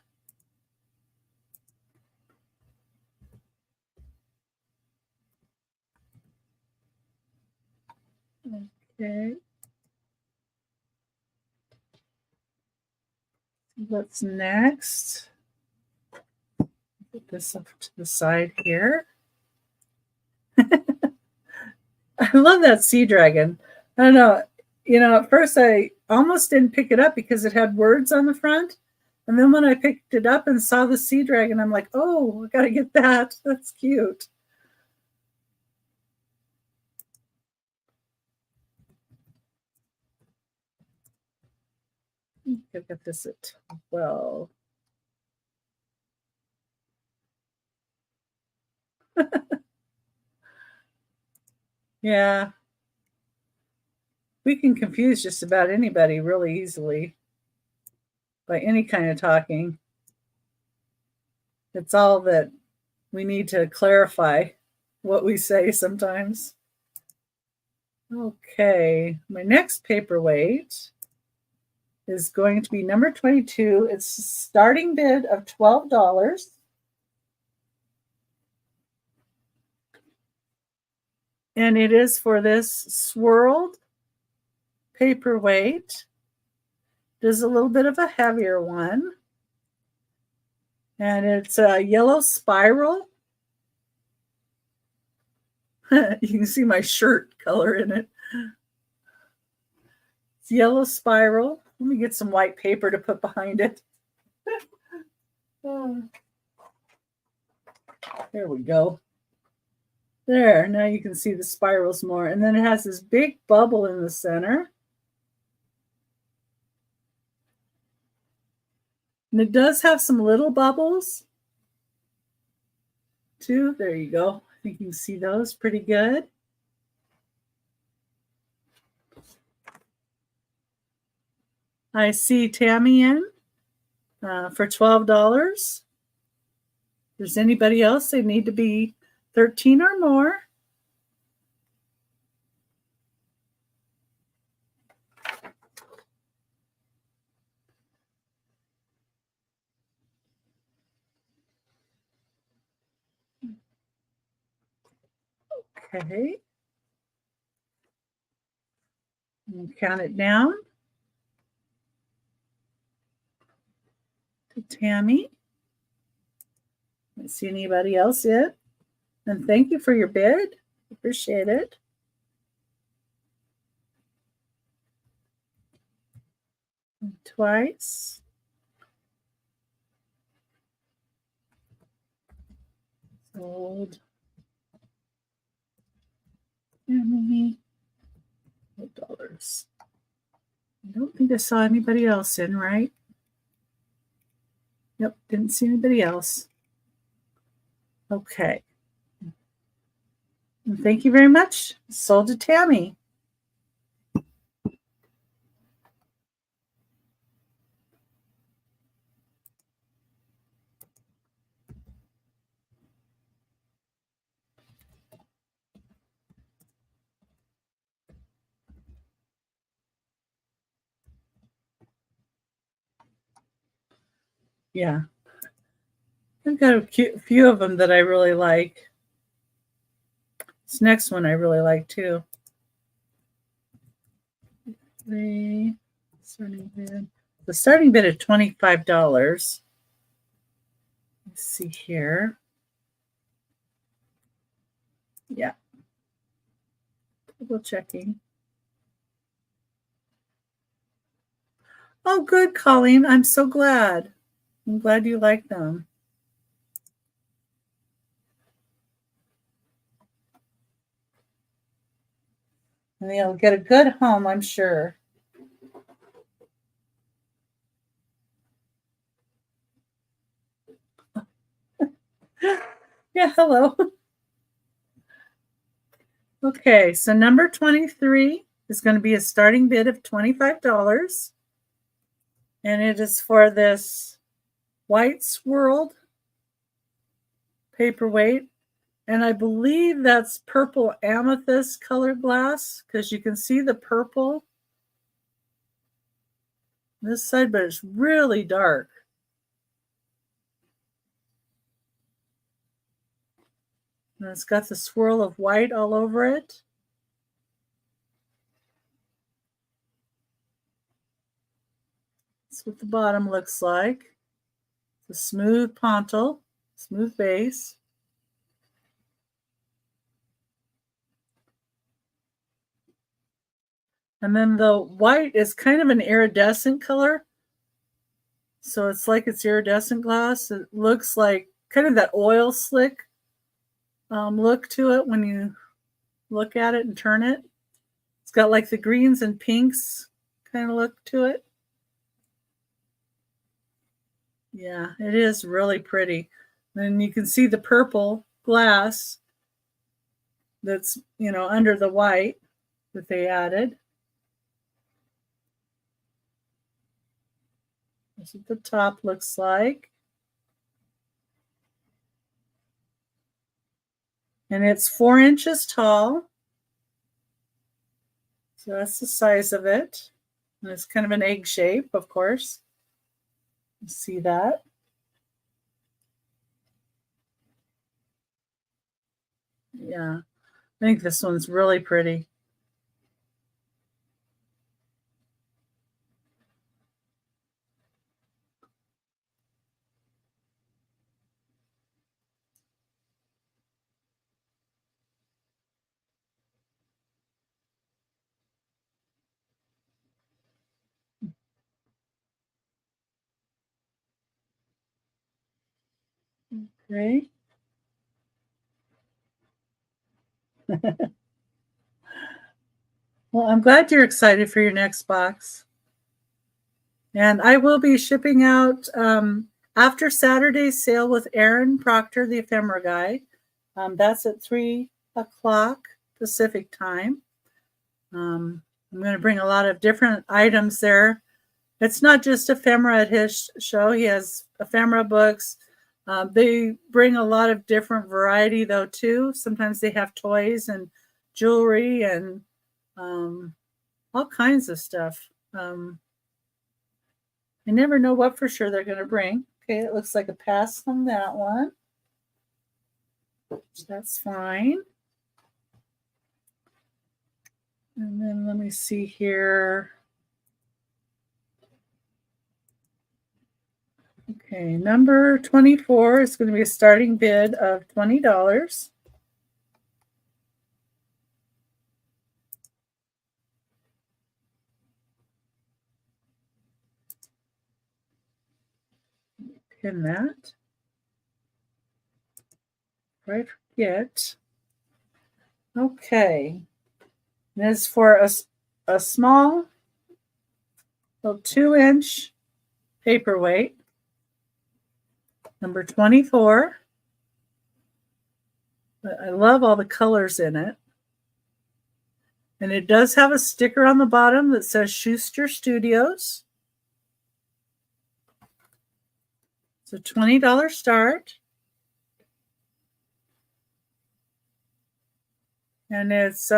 Okay. What's next? Put this up to the side here. I love that sea dragon. I don't know. At first I almost didn't pick it up because it had words on the front. And then when I picked it up and saw the sea dragon, I'm like, oh, I got to get that. That's cute. I'll get this at 12. Yeah. We can confuse just about anybody really easily by any kind of talking. It's all that we need to clarify what we say sometimes. Okay, my next paperweight is going to be number 22. It's a starting bid of $12. And it is for this swirled paperweight. There's a little bit of a heavier one. And it's a yellow spiral. You can see my shirt color in it. It's yellow spiral. Let me get some white paper to put behind it. There we go. There, now you can see the spirals more. And then it has this big bubble in the center. And it does have some little bubbles too. There you go. I think you can see those pretty good. I see Tammy in for $12. If there's anybody else, they need to be 13 or more. Okay. And count it down to Tammy. I don't see anybody else yet. And thank you for your bid. Appreciate it. And twice. Sold. Tammy. $12. I don't think I saw anybody else in, right? Yep, didn't see anybody else. Okay. And thank you very much. Sold to Tammy. Yeah. I've got a few of them that I really like. This next one I really like too. The starting bid of $25. Let's see here. Yeah. Double checking. Oh, good, Colleen. I'm so glad. I'm glad you like them. And they'll get a good home, I'm sure. Yeah, hello. Okay, so number 23 is going to be a starting bid of $25. And it is for this white swirled paperweight. And I believe that's purple amethyst colored glass because you can see the purple on this side, but it's really dark. And it's got the swirl of white all over it. That's what the bottom looks like. It's a smooth pontil, smooth base. And then the white is kind of an iridescent color. So it's like it's iridescent glass. It looks like kind of that oil slick look to it when you look at it and turn it. It's got like the greens and pinks kind of look to it. Yeah, it is really pretty. Then you can see the purple glass that's, under the white that they added. That's what the top looks like. And it's 4 inches tall. So that's the size of it. And it's kind of an egg shape, of course. You see that? Yeah, I think this one's really pretty. Okay. Well, I'm glad you're excited for your next box. And I will be shipping out after Saturday's sale with Aaron Proctor, the ephemera guy. That's at 3 o'clock Pacific time. I'm going to bring a lot of different items there. It's not just ephemera at his show. He has ephemera books. They bring a lot of different variety, though, too. Sometimes they have toys and jewelry and all kinds of stuff. I never know what for sure they're going to bring. Okay, it looks like a pass on that one. That's fine. And then let me see here. Okay, number 24 is going to be a starting bid of $20. Pin that. Before I forget. Okay. This is for a small, little 2-inch paperweight. Number 24. I love all the colors in it. And it does have a sticker on the bottom that says Schuster Studios. It's a $20 start. And it's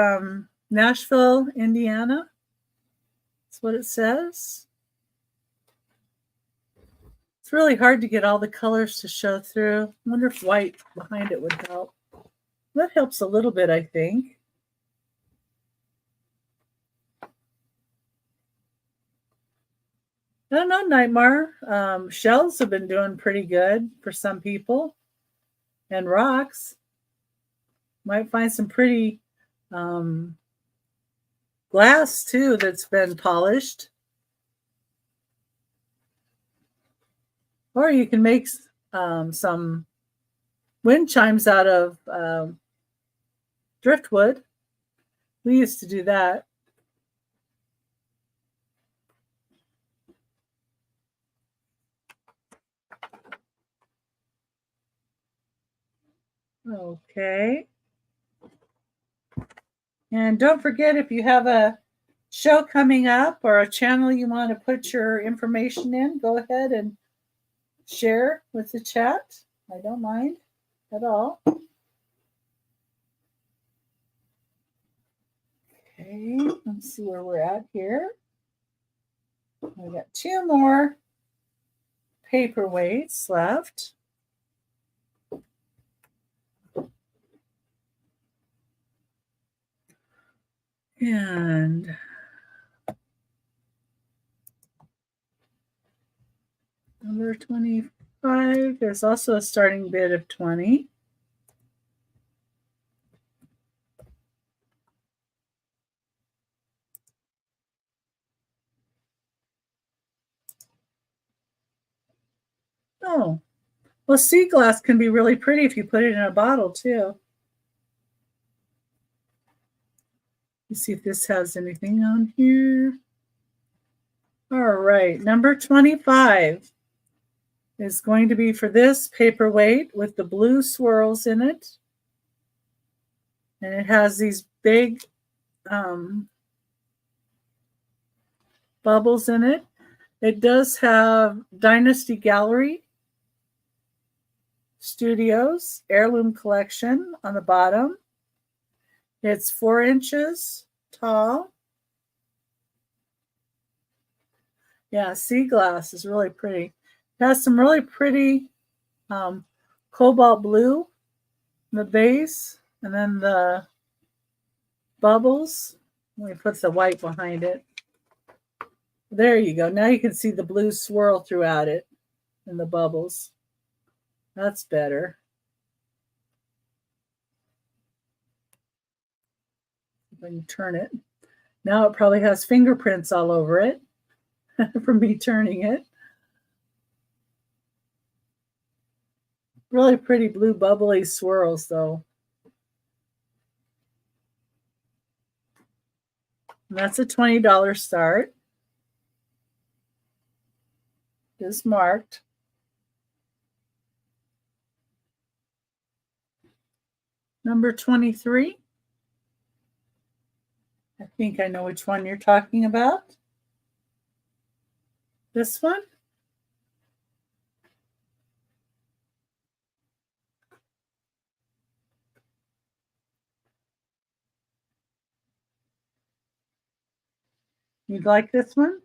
Nashville, Indiana. That's what it says. It's really hard to get all the colors to show through. I wonder if white behind it would help. That helps a little bit, I think. I don't know, Nightmare. Shells have been doing pretty good for some people. And rocks. Might find some pretty glass, too, that's been polished. Or you can make some wind chimes out of driftwood. We used to do that. Okay. And don't forget, if you have a show coming up or a channel you want to put your information in, go ahead and share with the chat. I don't mind at all. Okay, let's see where we're at here. We got 2 more paperweights left. And number 25, there's also a starting bid of 20. Oh, well, sea glass can be really pretty if you put it in a bottle too. Let's see if this has anything on here. All right, number 25 is going to be for this paperweight with the blue swirls in it. And it has these big bubbles in it. It does have Dynasty Gallery Studios Heirloom Collection on the bottom. It's 4 inches tall. Yeah, sea glass is really pretty. It has some really pretty cobalt blue in the base, and then the bubbles. Let me put the white behind it. There you go. Now you can see the blue swirl throughout it and the bubbles. That's better. If I can turn it. Now it probably has fingerprints all over it from me turning it. Really pretty blue bubbly swirls though. And that's a $20 start. It's marked. Number 23. I think I know which one you're talking about. This one? You'd like this one?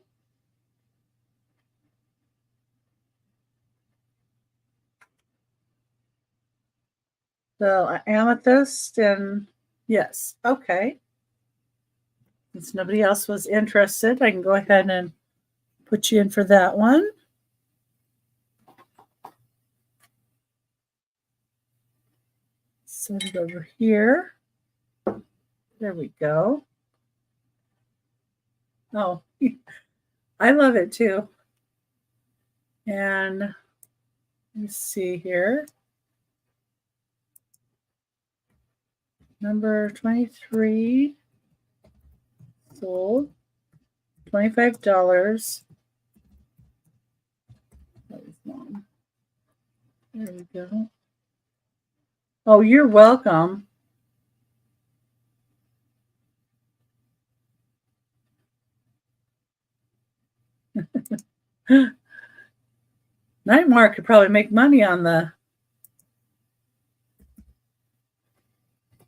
So amethyst and yes, okay. Since nobody else was interested, I can go ahead and put you in for that one. Set it over here. There we go. Oh, I love it too. And let's see here. Number 23 sold $25. That was long. There we go. Oh, you're welcome. Nightmare could probably make money on the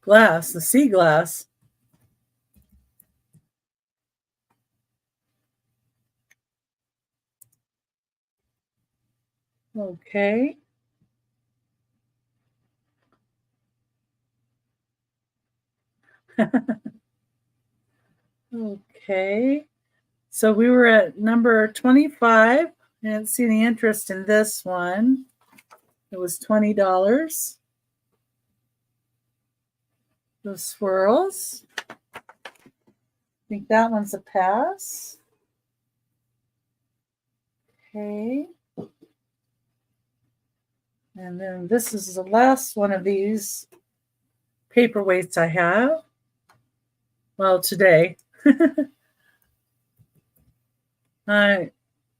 glass, the sea glass. Okay. Okay. So we were at number 25. I didn't see any interest in this one. It was $20. The swirls. I think that one's a pass. Okay. And then this is the last one of these paperweights I have. Well, today. I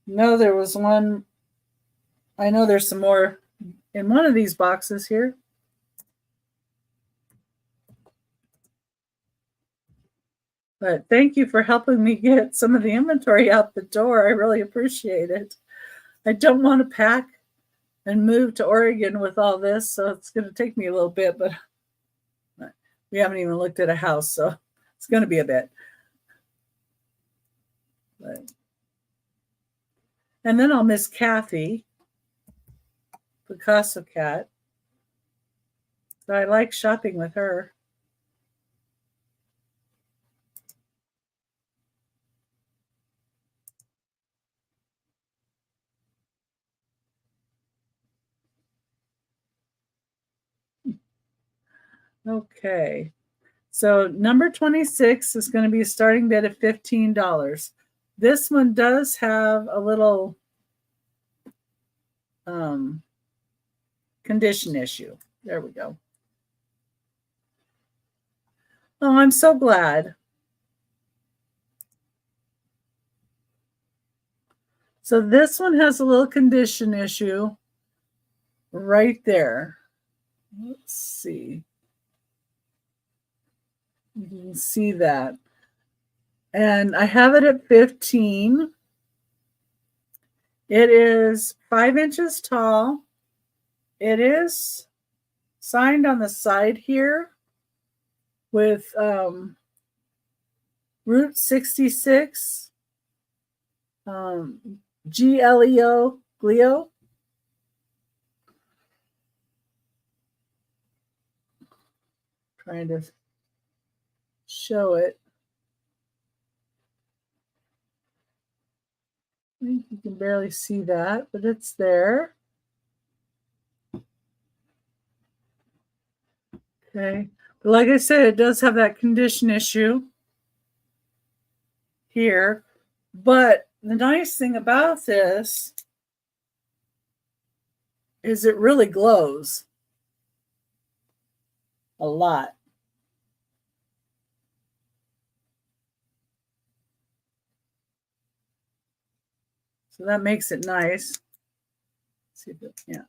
know there was one. I know there's some more in one of these boxes here. But thank you for helping me get some of the inventory out the door. I really appreciate it. I don't want to pack and move to Oregon with all this, so it's going to take me a little bit, but we haven't even looked at a house, so it's going to be a bit. But, and then I'll miss Kathy, Picasso Cat. So I like shopping with her. Okay. So number 26 is going to be a starting bid of $15. This one does have a little condition issue. There we go. Oh, I'm so glad. So this one has a little condition issue right there. Let's see. You can see that. And I have it at 15. It is 5 inches tall. It is signed on the side here with Route 66, Gleo. Trying to show it. I think you can barely see that, but it's there. Okay. But like I said, it does have that condition issue here. But the nice thing about this is it really glows a lot. So that makes it nice. Let's see if it, yeah.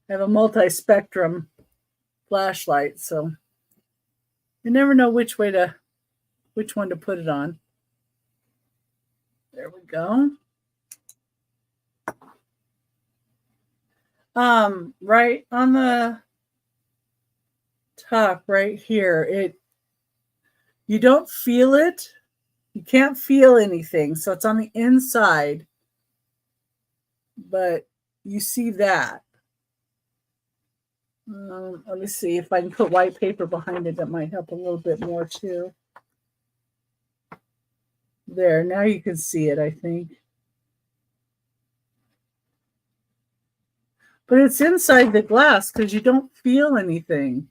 I have a multi-spectrum flashlight, so you never know which one to put it on. There we go. Right on the top right here, you don't feel it. You can't feel anything, so it's on the inside, but you see that. Let me see if I can put white paper behind it. That might help a little bit more too. There, now you can see it, I think. But it's inside the glass because you don't feel anything.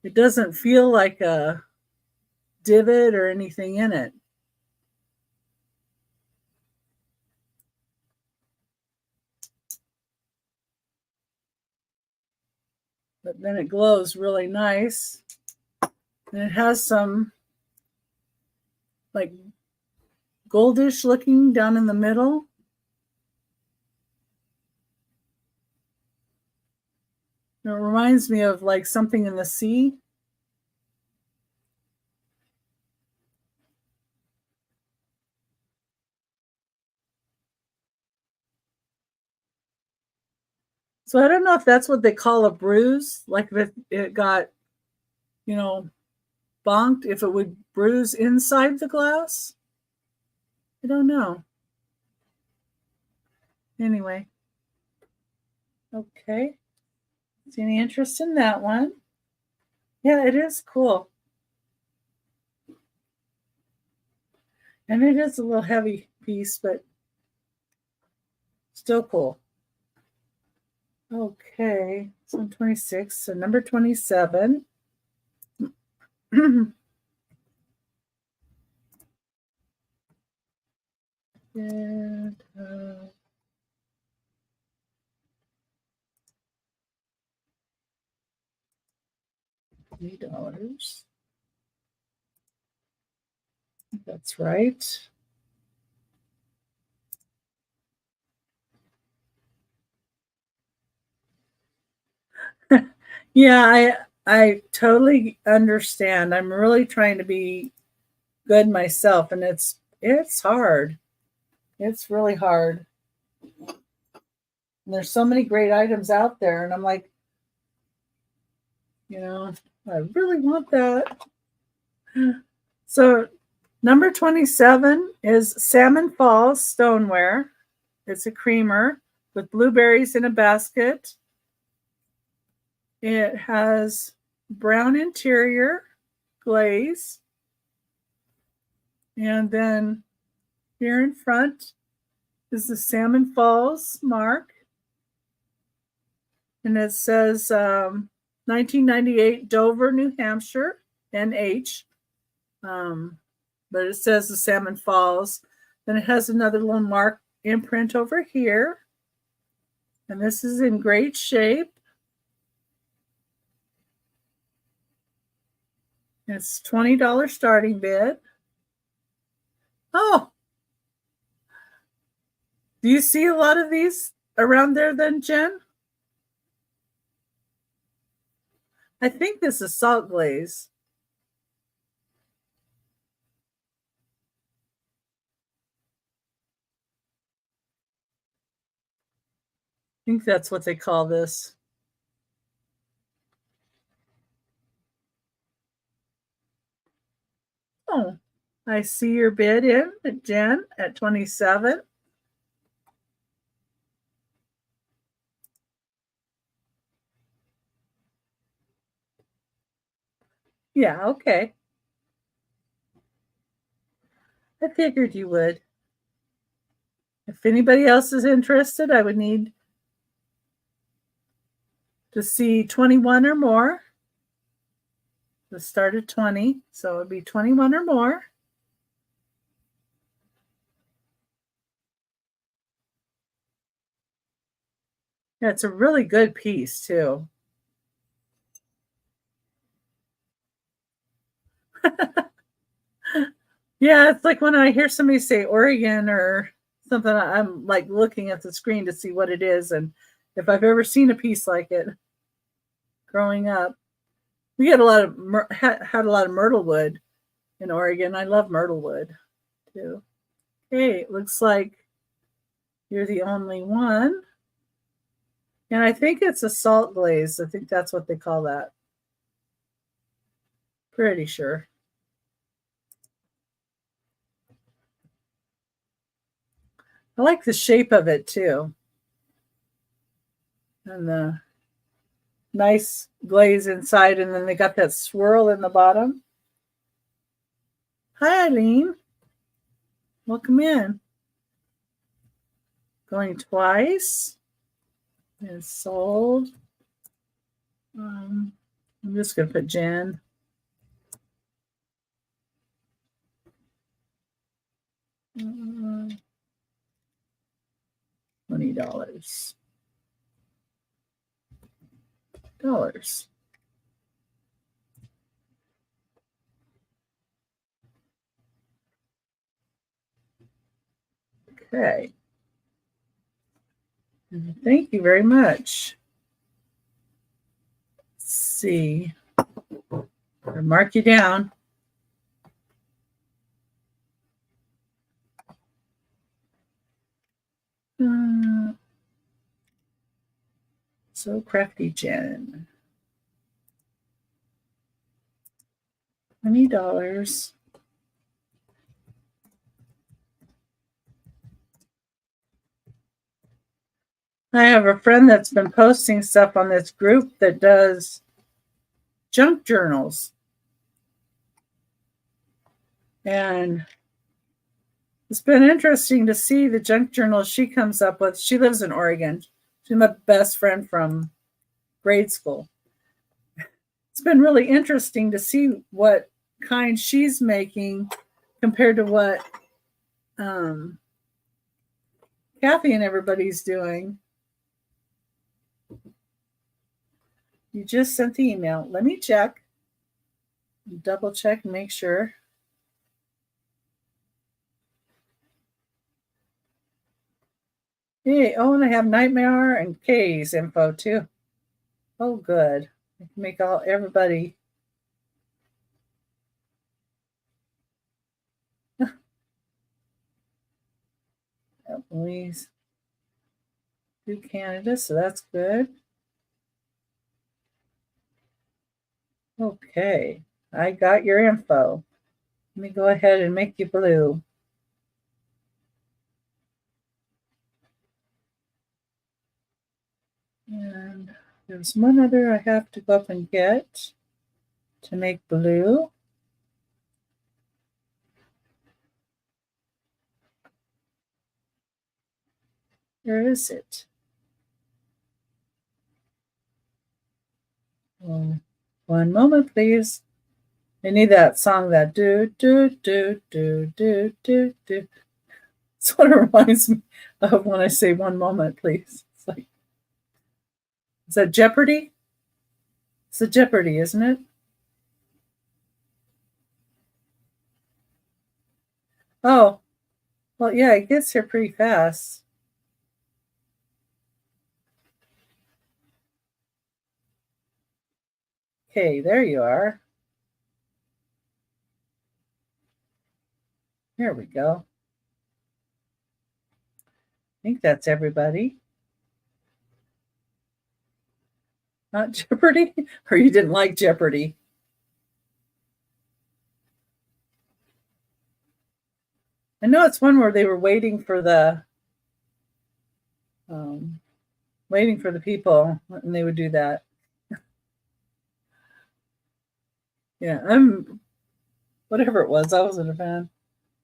It doesn't feel like a divot or anything in it. But then it glows really nice. And it has some like goldish looking down in the middle. It reminds me of like something in the sea. So I don't know if that's what they call a bruise, like if it got, bonked, if it would bruise inside the glass. I don't know. Anyway. Okay. See any interest in that one? Yeah, it is cool. And it is a little heavy piece, but still cool. Okay, so 26, so number 27. And, $3. That's right. Yeah, I totally understand. I'm really trying to be good myself, and it's hard. It's really hard. And there's so many great items out there, and I'm like, I really want that. So number 27 is Salmon Falls Stoneware. It's a creamer with blueberries in a basket. It has brown interior glaze. And then here in front is the Salmon Falls mark. And it says 1998 Dover, New Hampshire, NH. But it says the Salmon Falls. Then it has another little mark imprint over here. And this is in great shape. It's $20 starting bid. Oh, do you see a lot of these around there then, Jen? I think this is salt glaze. think that's what they call this. Oh, I see your bid in, Jen, at 27. Yeah, okay. I figured you would. If anybody else is interested, I would need to see 21 or more. The start at 20, so it would be 21 or more. Yeah, it's a really good piece, too. Yeah, it's like when I hear somebody say Oregon or something, I'm like looking at the screen to see what it is and if I've ever seen a piece like it growing up. We had a lot of had a lot of myrtle wood in Oregon. I love myrtle wood too. Okay, it looks like you're the only one. And I think it's a salt glaze. I think that's what they call that. Pretty sure. I like the shape of it too. And the nice glaze inside, and then they got that swirl in the bottom. Hi, Eileen. Welcome in. Going twice. And sold. I'm just going to put Jen. $20. Okay. Thank you very much. Let's see. I'll mark you down. So crafty, Jen. $20. I have a friend that's been posting stuff on this group that does junk journals. And it's been interesting to see the junk journals she comes up with. She lives in Oregon. She's my best friend from grade school. It's been really interesting to see what kind she's making compared to what Kathy and everybody's doing. You just sent the email. Let me check. Double check and make sure. Hey, oh, and I have Nightmare and Kay's info too. Oh, good. I can make everybody. Please do Canada, so that's good. Okay, I got your info. Let me go ahead and make you blue. And there's one other I have to go up and get to make blue. Where is it? One moment, please. I need that song that do do do do do do do. That's what it reminds me of when I say one moment, please. It's like, is that Jeopardy? It's a Jeopardy, isn't it? Oh, well, yeah, it gets here pretty fast. Okay, there you are. There we go. I think that's everybody. Not Jeopardy? Or you didn't like Jeopardy? I know it's one where they were waiting for the people, and they would do that. Yeah, whatever it was, I wasn't a fan.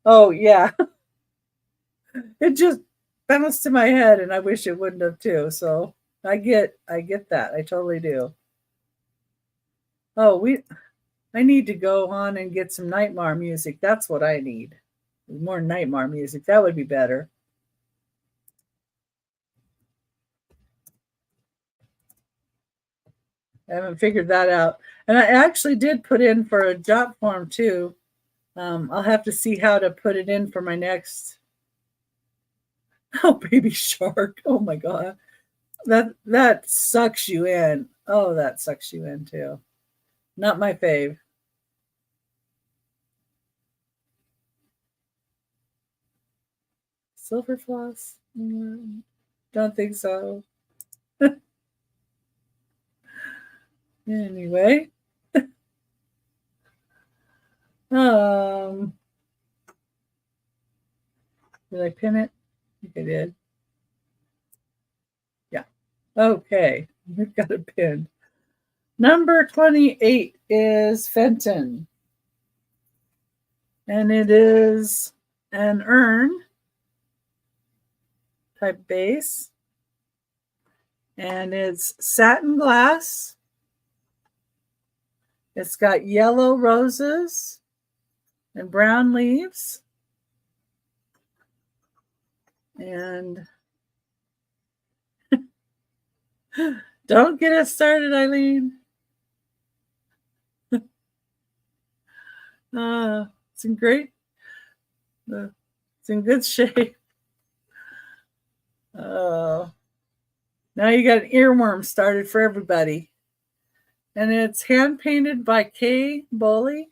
Oh yeah, it just bounced in my head, and I wish it wouldn't have too. So I get that. I totally do. Oh, I need to go on and get some Nightmare music. That's what I need. More Nightmare music. That would be better. I haven't figured that out. And I actually did put in for a job form too. I'll have to see how to put it in for my next. Oh, Baby Shark. Oh my God. That sucks you in. Oh, that sucks you in too. Not my fave. Silver Floss? Don't think so. Anyway. Did I pin it? I think I did. Yeah. Okay. We've got it pinned. Number 28 is Fenton. And it is an urn type base. And it's satin glass. It's got yellow roses and brown leaves. And don't get us started, Eileen. It's in good shape. Now you got an earworm started for everybody. And it's hand painted by Kay Boley.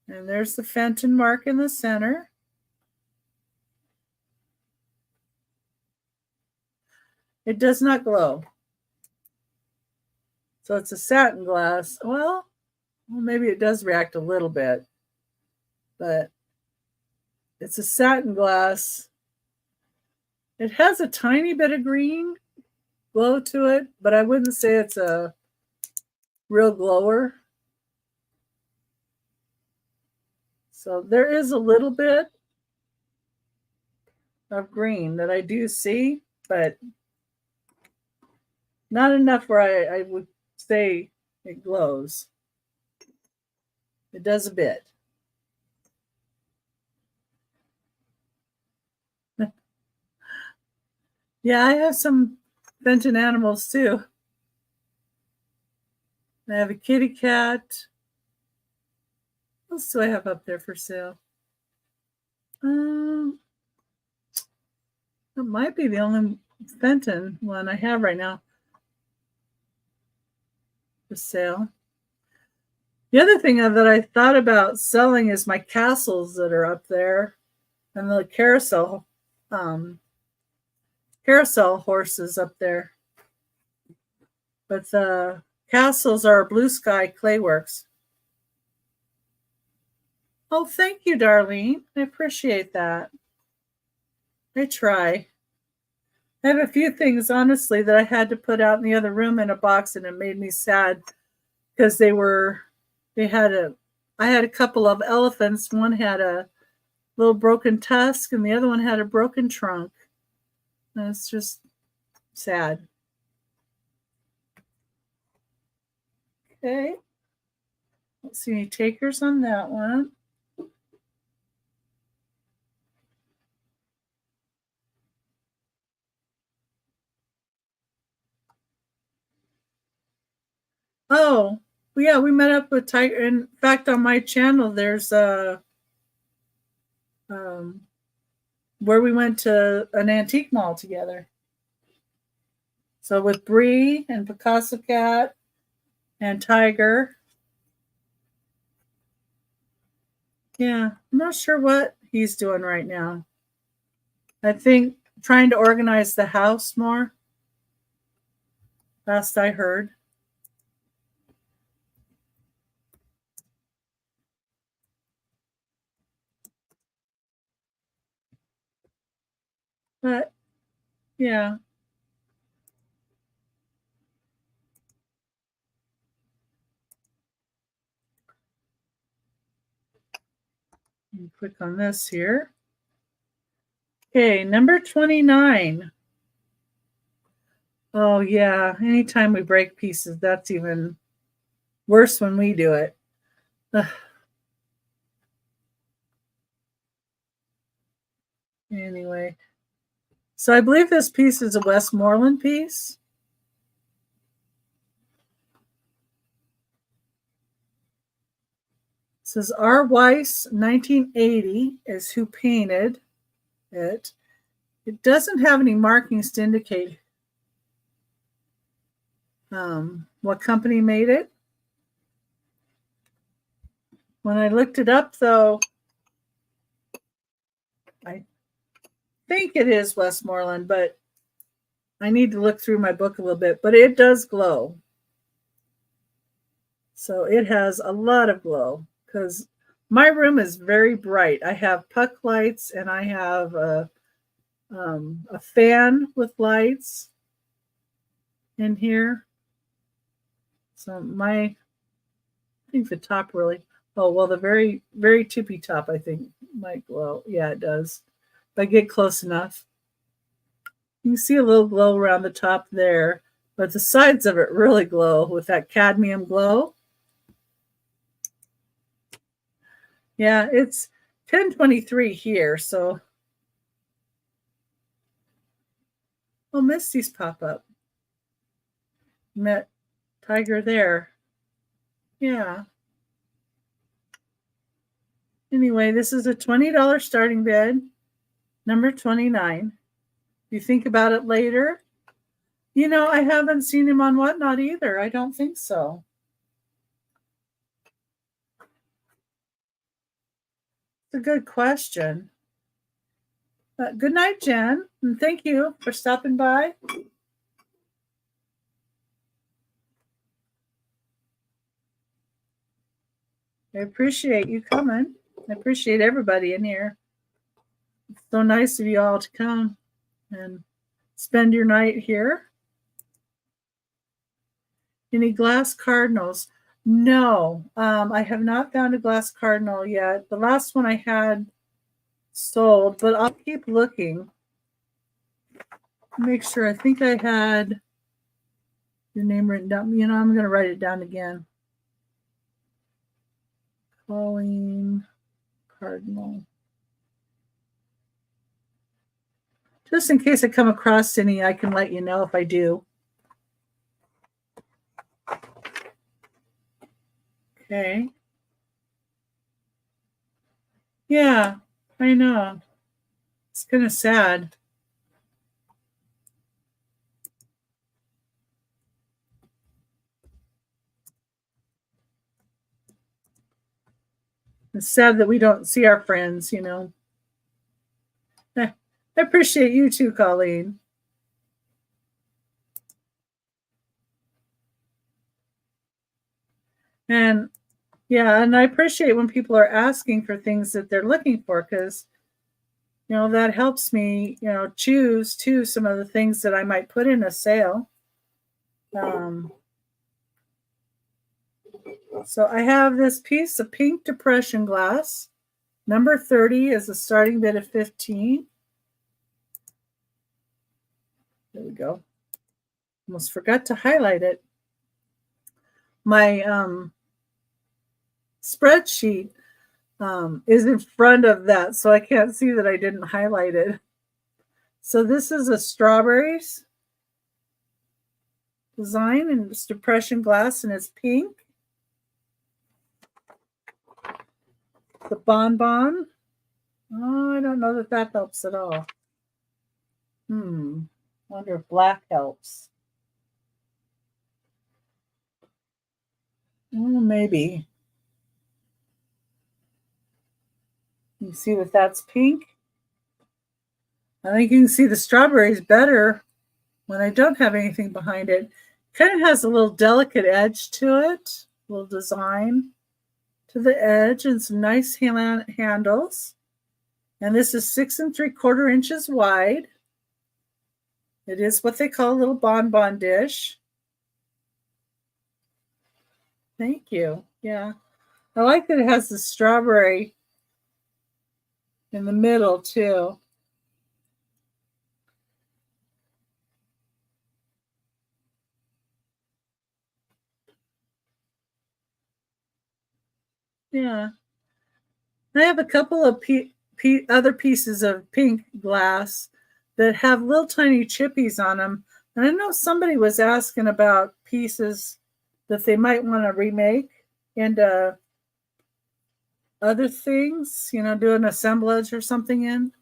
And there's the Fenton mark in the center. It does not glow. So it's a satin glass. Well, maybe it does react a little bit, but it's a satin glass. It has a tiny bit of green glow to it, but I wouldn't say it's a real glower. So there is a little bit of green that I do see, but not enough where I would say it glows. It does a bit. Yeah, I have some Fenton animals too. I have a kitty cat. What else do I have up there for sale? That might be the only Fenton one I have right now for sale. The other thing that I thought about selling is my castles that are up there and the carousel horses up there. But the castles are Blue Sky Clayworks. Oh, thank you, Darlene. I appreciate that. I try. I have a few things, honestly, that I had to put out in the other room in a box, and it made me sad because I had a couple of elephants. One had a little broken tusk, and the other one had a broken trunk. And it's just sad. Okay. Let's see any takers on that one. Oh, yeah, we met up with Tiger. In fact, on my channel, there's where we went to an antique mall together. So with Bree and Picasso Cat and Tiger. Yeah, I'm not sure what he's doing right now. I think trying to organize the house more. last I heard. But yeah. Click on this here. Okay, number 29. Oh, yeah. Anytime we break pieces, that's even worse when we do it. Ugh. Anyway, so I believe this piece is a Westmoreland piece. It says R. Weiss, 1980, is who painted it. It doesn't have any markings to indicate what company made it. When I looked it up, though, I think it is Westmoreland, but I need to look through my book a little bit. But it does glow. So it has a lot of glow because my room is very bright. I have puck lights and I have a fan with lights in here. So I think the top really, oh, well, the very, very tippy top, I think might glow. Yeah, it does. If I get close enough. You can see a little glow around the top there, but the sides of it really glow with that cadmium glow. Yeah, it's 10:23 here, so oh, Misty's pop up. Met Tiger there. Yeah. Anyway, this is a $20 starting bed, number 29. You think about it later. You know, I haven't seen him on Whatnot either. I don't think so. It's a good question. Good night, Jen, and thank you for stopping by. I appreciate you coming. I appreciate everybody in here. It's so nice of you all to come and spend your night here. Any glass cardinals? No, I have not found a glass cardinal yet. The last one I had sold, but I'll keep looking. Make sure. I think I had your name written down. You know, I'm going to write it down again. Colleen Cardinal. Just in case I come across any, I can let you know if I do. Okay. Yeah, I know. It's kind of sad. It's sad that we don't see our friends, you know. I appreciate you too, Colleen. And yeah, and I appreciate when people are asking for things that they're looking for because, you know, that helps me, you know, choose too some of the things that I might put in a sale. So I have this piece of pink depression glass. Number 30 is a starting bid of 15. There we go. Almost forgot to highlight it. My spreadsheet is in front of that, so I can't see that I didn't highlight it. So this is a strawberries design, and it's depression glass, and it's pink. The bonbon. Oh, I don't know that that helps at all. Wonder if black helps. Oh, maybe. You see that that's pink? I think you can see the strawberries better when I don't have anything behind it Kind of has a little delicate edge to it, a little design to the edge, and some nice handles. And this is 6 3/4 inches wide. It is what they call a little bonbon dish. Thank you. Yeah. I like that it has the strawberry in the middle too. Yeah. I have a couple of other pieces of pink glass that have little tiny chippies on them. And I know somebody was asking about pieces that they might want to remake into other things, do an assemblage or something in.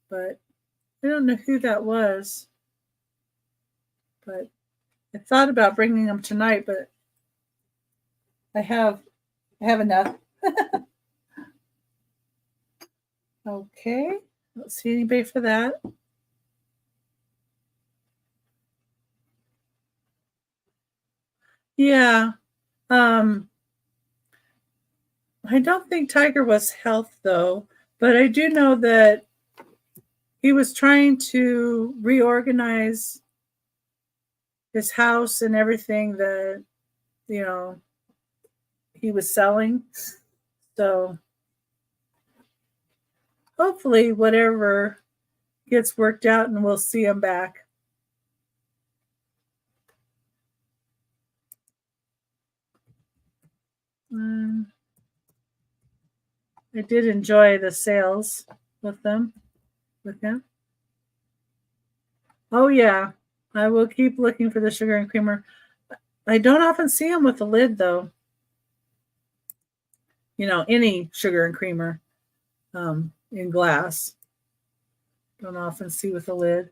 But I don't know who that was. But I thought about bringing them tonight, but I have enough. Okay, don't see anybody for that. Yeah. I don't think Tiger was health though, but I do know that he was trying to reorganize his house and everything that, he was selling. So hopefully whatever gets worked out and we'll see him back. I did enjoy the sales with him. Oh yeah, I will keep looking for the sugar and creamer. I don't often see them with the lid though. Any sugar and creamer in glass. Don't often see with a lid.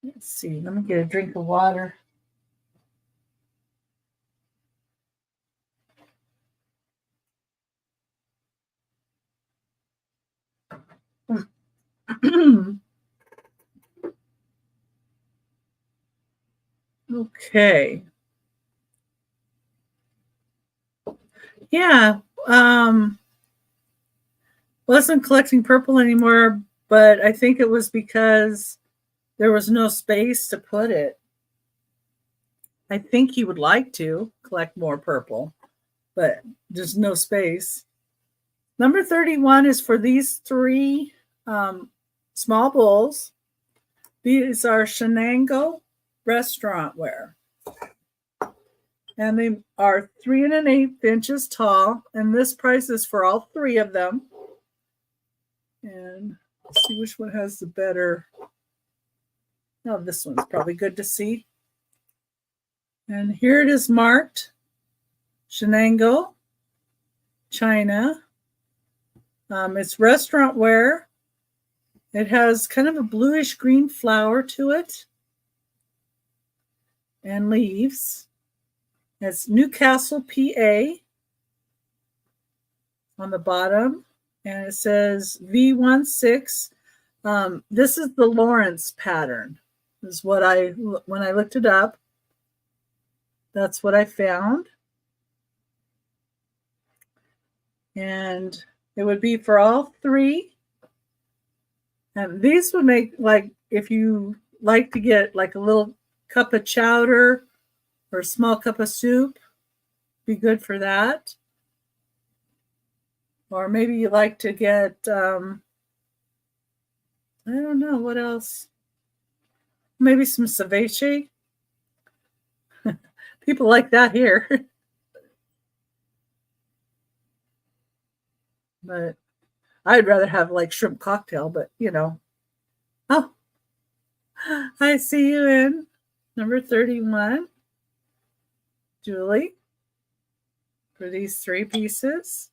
Let's see. Let me get a drink of water. Okay. Yeah. Wasn't collecting purple anymore, but I think it was because there was no space to put it. I think he would like to collect more purple, but there's no space. Number 31 is for these 3 small bowls. These are Shenango restaurant ware. And they are 3 1/8 inches tall. And this price is for all 3 of them. And let's see which one has the better. Oh, this one's probably good to see. And here it is marked Shenango, China. It's restaurant ware. It has kind of a bluish green flower to it and leaves. It's Newcastle, PA on the bottom, and it says V16. This is the Lawrence pattern, is what when I looked it up, that's what I found. And it would be for all 3. And these would make, like, if you like to get like a little cup of chowder or a small cup of soup, be good for that. Or maybe you like to get, I don't know, what else? Maybe some ceviche. People like that here. But I'd rather have like shrimp cocktail, but Oh, I see you in number 31, Julie, for these 3 pieces.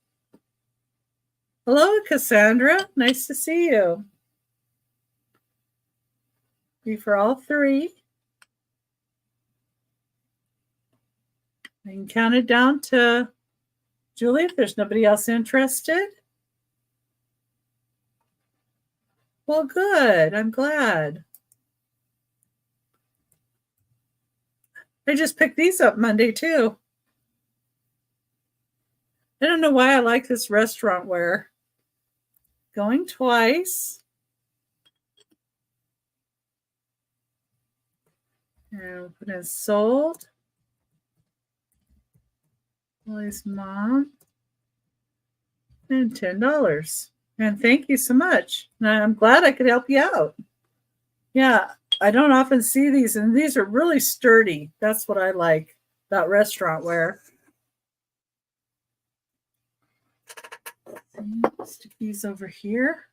Hello, Cassandra. Nice to see you. Be for all 3. I can count it down to Julie if there's nobody else interested. Well, good. I'm glad. I just picked these up Monday too. I don't know why I like this restaurant wear. Going twice. And put in sold. Lily's mom. And $10. And thank you so much. And I'm glad I could help you out. Yeah, I don't often see these, and these are really sturdy. That's what I like about restaurant wear. Stick these over here.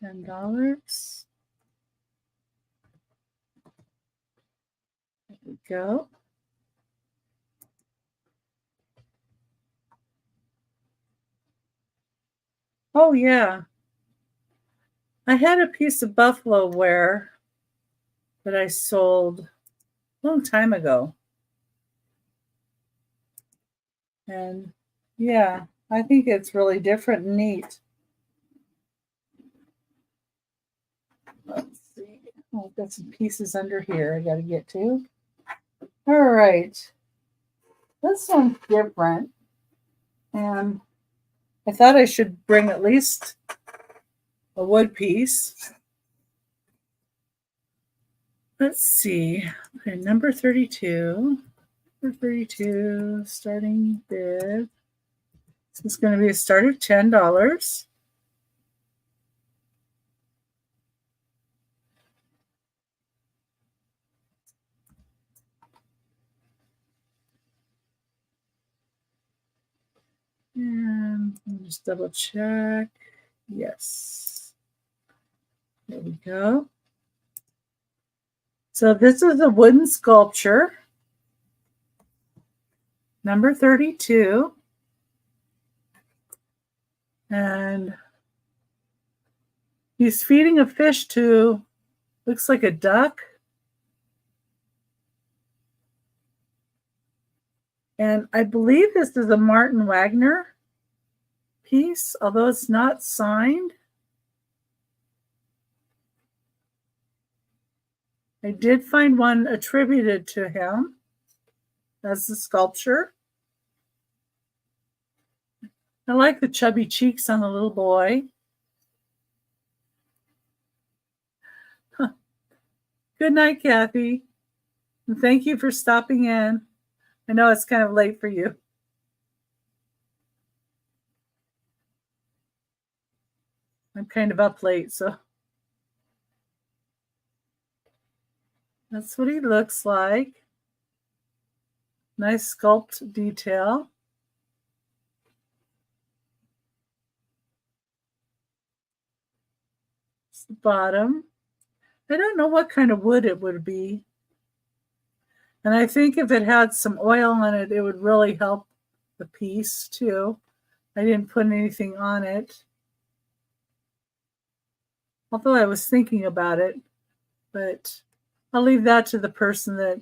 $10. There we go. Oh, yeah. I had a piece of buffalo wear that I sold a long time ago. And yeah, I think it's really different and neat. Let's see. Oh, I've got some pieces under here I got to get to. All right. This one's different. And I thought I should bring at least a wood piece. Let's see. Okay, number 32. Number 32, starting bid. This is going to be a start of $10. And let me just double check. Yes. There we go. So this is a wooden sculpture. Number 32. And he's feeding a fish to, looks like a duck. And I believe this is a Martin Wagner piece, although it's not signed. I did find one attributed to him as the sculpture. I like the chubby cheeks on the little boy. Huh. Good night, Kathy. And thank you for stopping in. I know it's kind of late for you. I'm kind of up late, so that's what he looks like. Nice sculpt detail. It's the bottom. I don't know what kind of wood it would be. And I think if it had some oil on it, it would really help the piece too. I didn't put anything on it. Although I was thinking about it, but I'll leave that to the person that,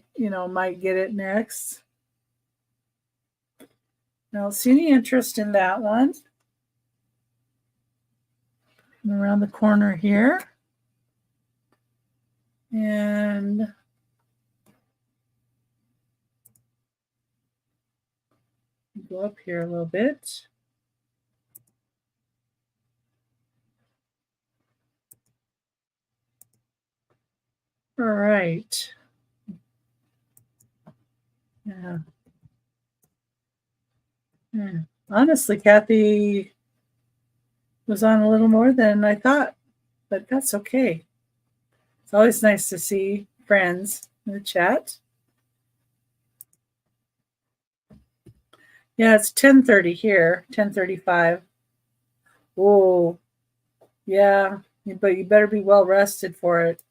might get it next. I don't see any interest in that one. Come around the corner here. And go up here a little bit. All right. Yeah. Honestly, Kathy was on a little more than I thought, but that's okay. It's always nice to see friends in the chat. Yeah, it's 10:30 here, 10:35. Oh, yeah, but you better be well rested for it.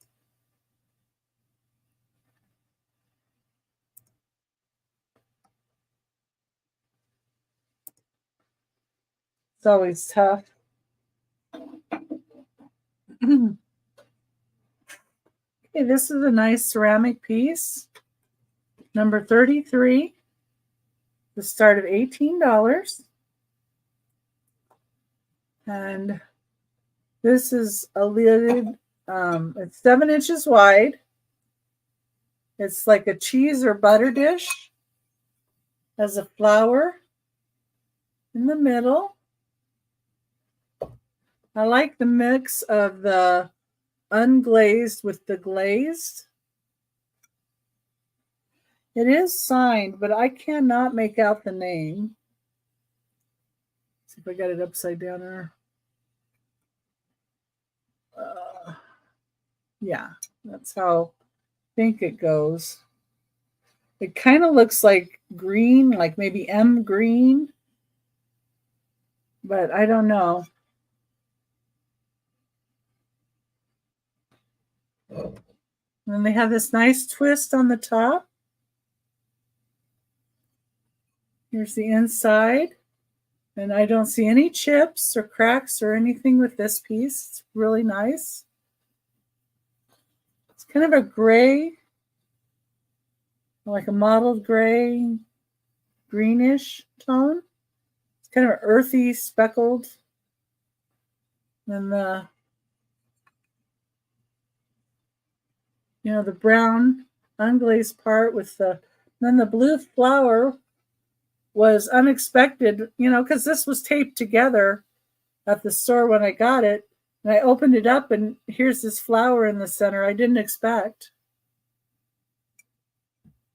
It's always tough. Okay, this is a nice ceramic piece. Number 33, the start of $18. And this is a lid, it's 7 inches wide. It's like a cheese or butter dish. Has a flower in the middle. I like the mix of the unglazed with the glazed. It is signed, but I cannot make out the name. Let's see if I got it upside down there. Yeah, that's how I think it goes. It kind of looks like green, like maybe M green, but I don't know. And they have this nice twist on the top. Here's the inside. And I don't see any chips or cracks or anything with this piece. It's really nice. It's kind of a gray, like a mottled gray, greenish tone. It's kind of an earthy, speckled. And the brown unglazed part with then the blue flower was unexpected, because this was taped together at the store when I got it. And I opened it up and here's this flower in the center I didn't expect.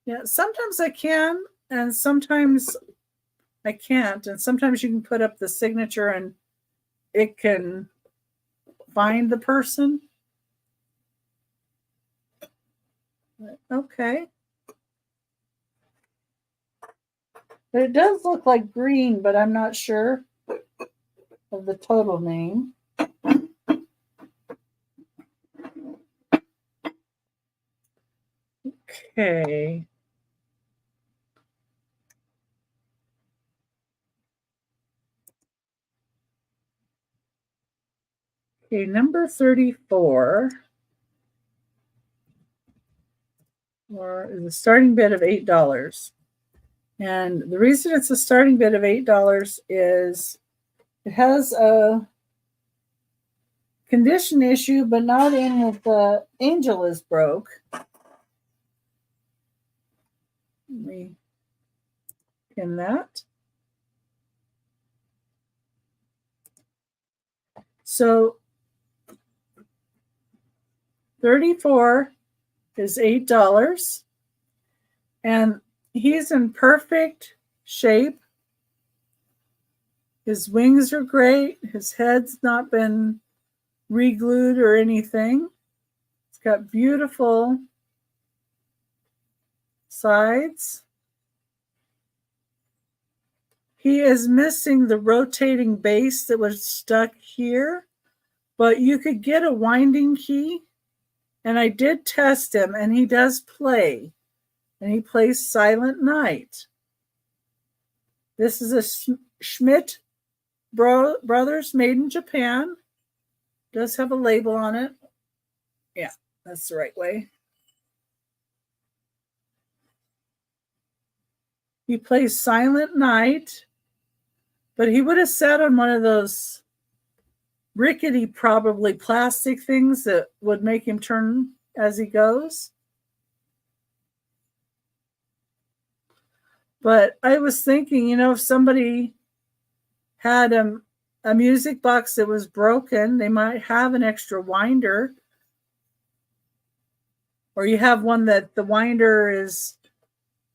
Yeah, sometimes I can and sometimes I can't. And sometimes you can put up the signature and it can find the person. Okay. But it does look like green, but I'm not sure of the total name. Okay. Okay, number 34 is a starting bid of $8. And the reason it's a starting bid of $8 is it has a condition issue, but not in that the angel is broke. Let me pin that. So 34 is $8. And he's in perfect shape. His wings are great. His head's not been re-glued or anything. It's got beautiful sides. He is missing the rotating base that was stuck here, but you could get a winding key, and I did test him, and he does play, and he plays Silent Night. This is a Schmidt Brothers made in Japan. Does have a label on it. Yeah, that's the right way. He plays Silent Night, but he would have sat on one of those rickety, probably plastic things that would make him turn as he goes. But I was thinking, if somebody had a music box that was broken, they might have an extra winder. Or you have one that the winder is,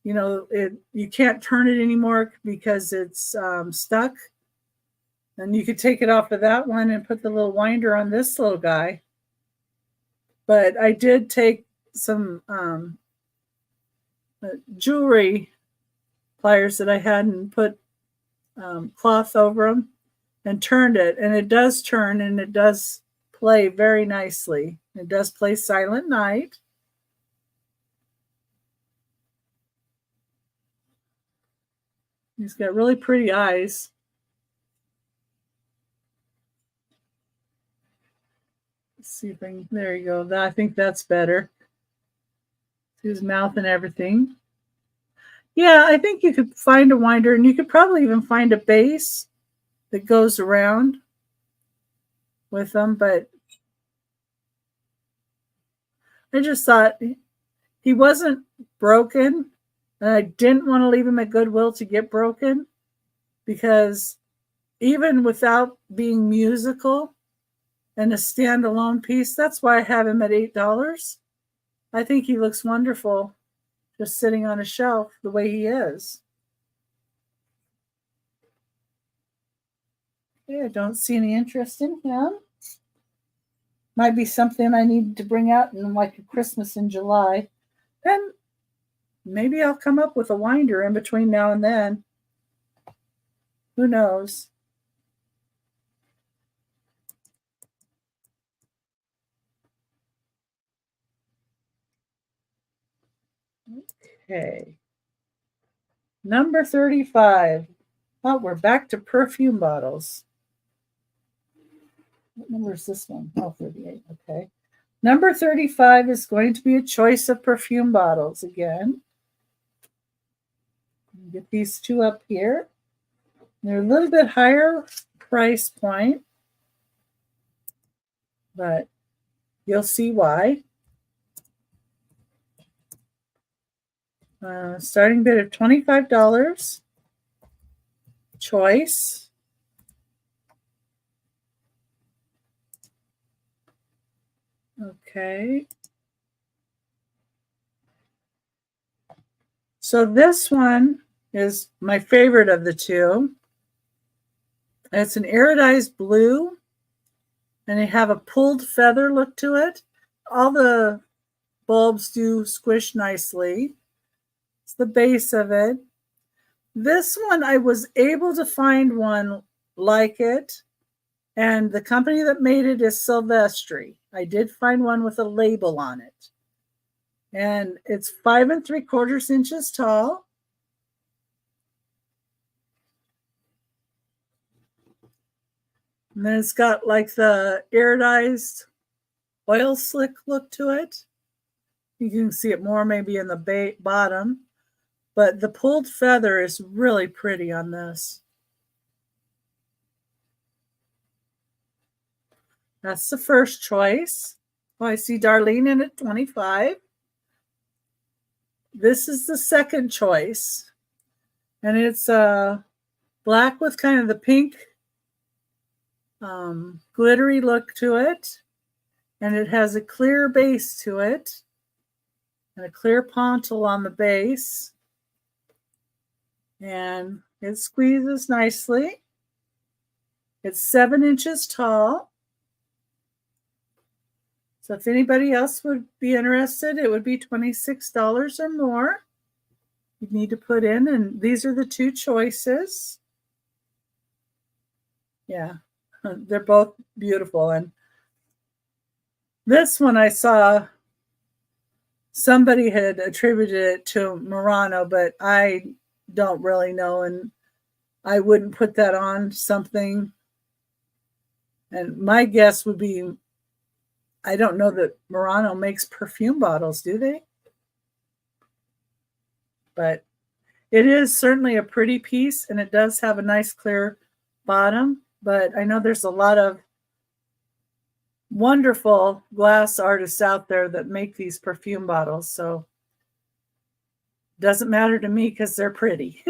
you can't turn it anymore because it's stuck. And you could take it off of that one and put the little winder on this little guy. But I did take some jewelry pliers that I had and put cloth over them and turned it. And it does turn and it does play very nicely. It does play Silent Night. He's got really pretty eyes. Let's see if I can, there you go. I think that's better. See his mouth and everything. Yeah, I think you could find a winder, and you could probably even find a base that goes around with them. But I just thought he wasn't broken, and I didn't want to leave him at Goodwill to get broken, because even without being musical and a standalone piece, that's why I have him at $8. I think he looks wonderful just sitting on a shelf the way he is. Yeah, I don't see any interest in him. Might be something I need to bring out in like a Christmas in July. Then maybe I'll come up with a winder in between now and then. Who knows? Okay. Number 35. Oh, we're back to perfume bottles. What number is this one? Oh, 38. Okay. Number 35 is going to be a choice of perfume bottles again. Get these two up here. They're a little bit higher price point, but you'll see why. Starting bid of $25. Choice. Okay. So this one is my favorite of the two. It's an iridized blue, and they have a pulled feather look to it. All the bulbs do squish nicely. It's the base of it. This one, I was able to find one like it, and the company that made it is Silvestri. I did find one with a label on it, and it's 5 3/4 inches tall. And then it's got like the iridized oil slick look to it. You can see it more maybe in the bottom, but the pulled feather is really pretty on this. That's the first choice. Oh, I see Darlene in at 25. This is the second choice, and it's black with kind of the pink glittery look to it, and it has a clear base to it and a clear pontil on the base, and it squeezes nicely. It's 7 inches tall. So if anybody else would be interested, it would be $26 or more. You need to put in, and these are the two choices. Yeah, they're both beautiful. And this one I saw somebody had attributed it to Murano, but I don't really know, and I wouldn't put that on something. And my guess would be, I don't know that Murano makes perfume bottles, do they? But it is certainly a pretty piece, and it does have a nice clear bottom. But I know there's a lot of wonderful glass artists out there that make these perfume bottles, so it doesn't matter to me because they're pretty.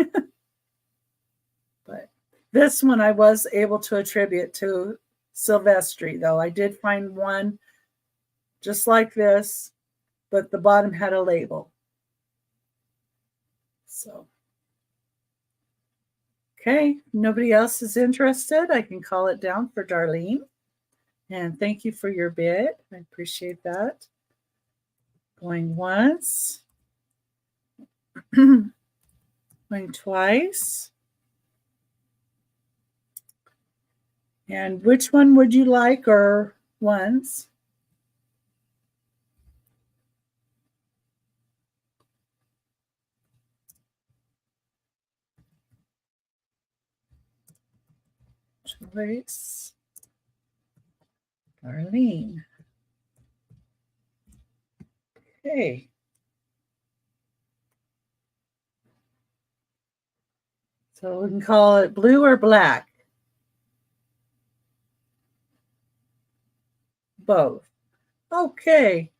But this one I was able to attribute to Silvestri, though. I did find one just like this, but the bottom had a label. So, okay, nobody else is interested. I can call it down for Darlene. And thank you for your bid. I appreciate that. Going once. Going twice. And which one would you like, or once? Choice. Darlene. Okay. So we can call it blue or black. Both. Okay.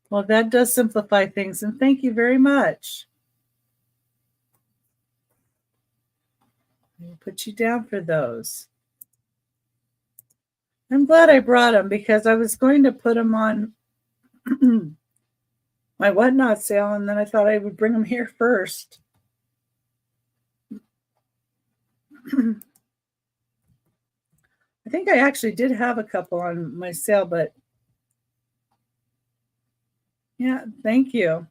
Well, that does simplify things, and thank you very much. I'll put you down for those. I'm glad I brought them because I was going to put them on my Whatnot sale, and then I thought I would bring them here first. I think I actually did have a couple on my sale, but yeah, thank you.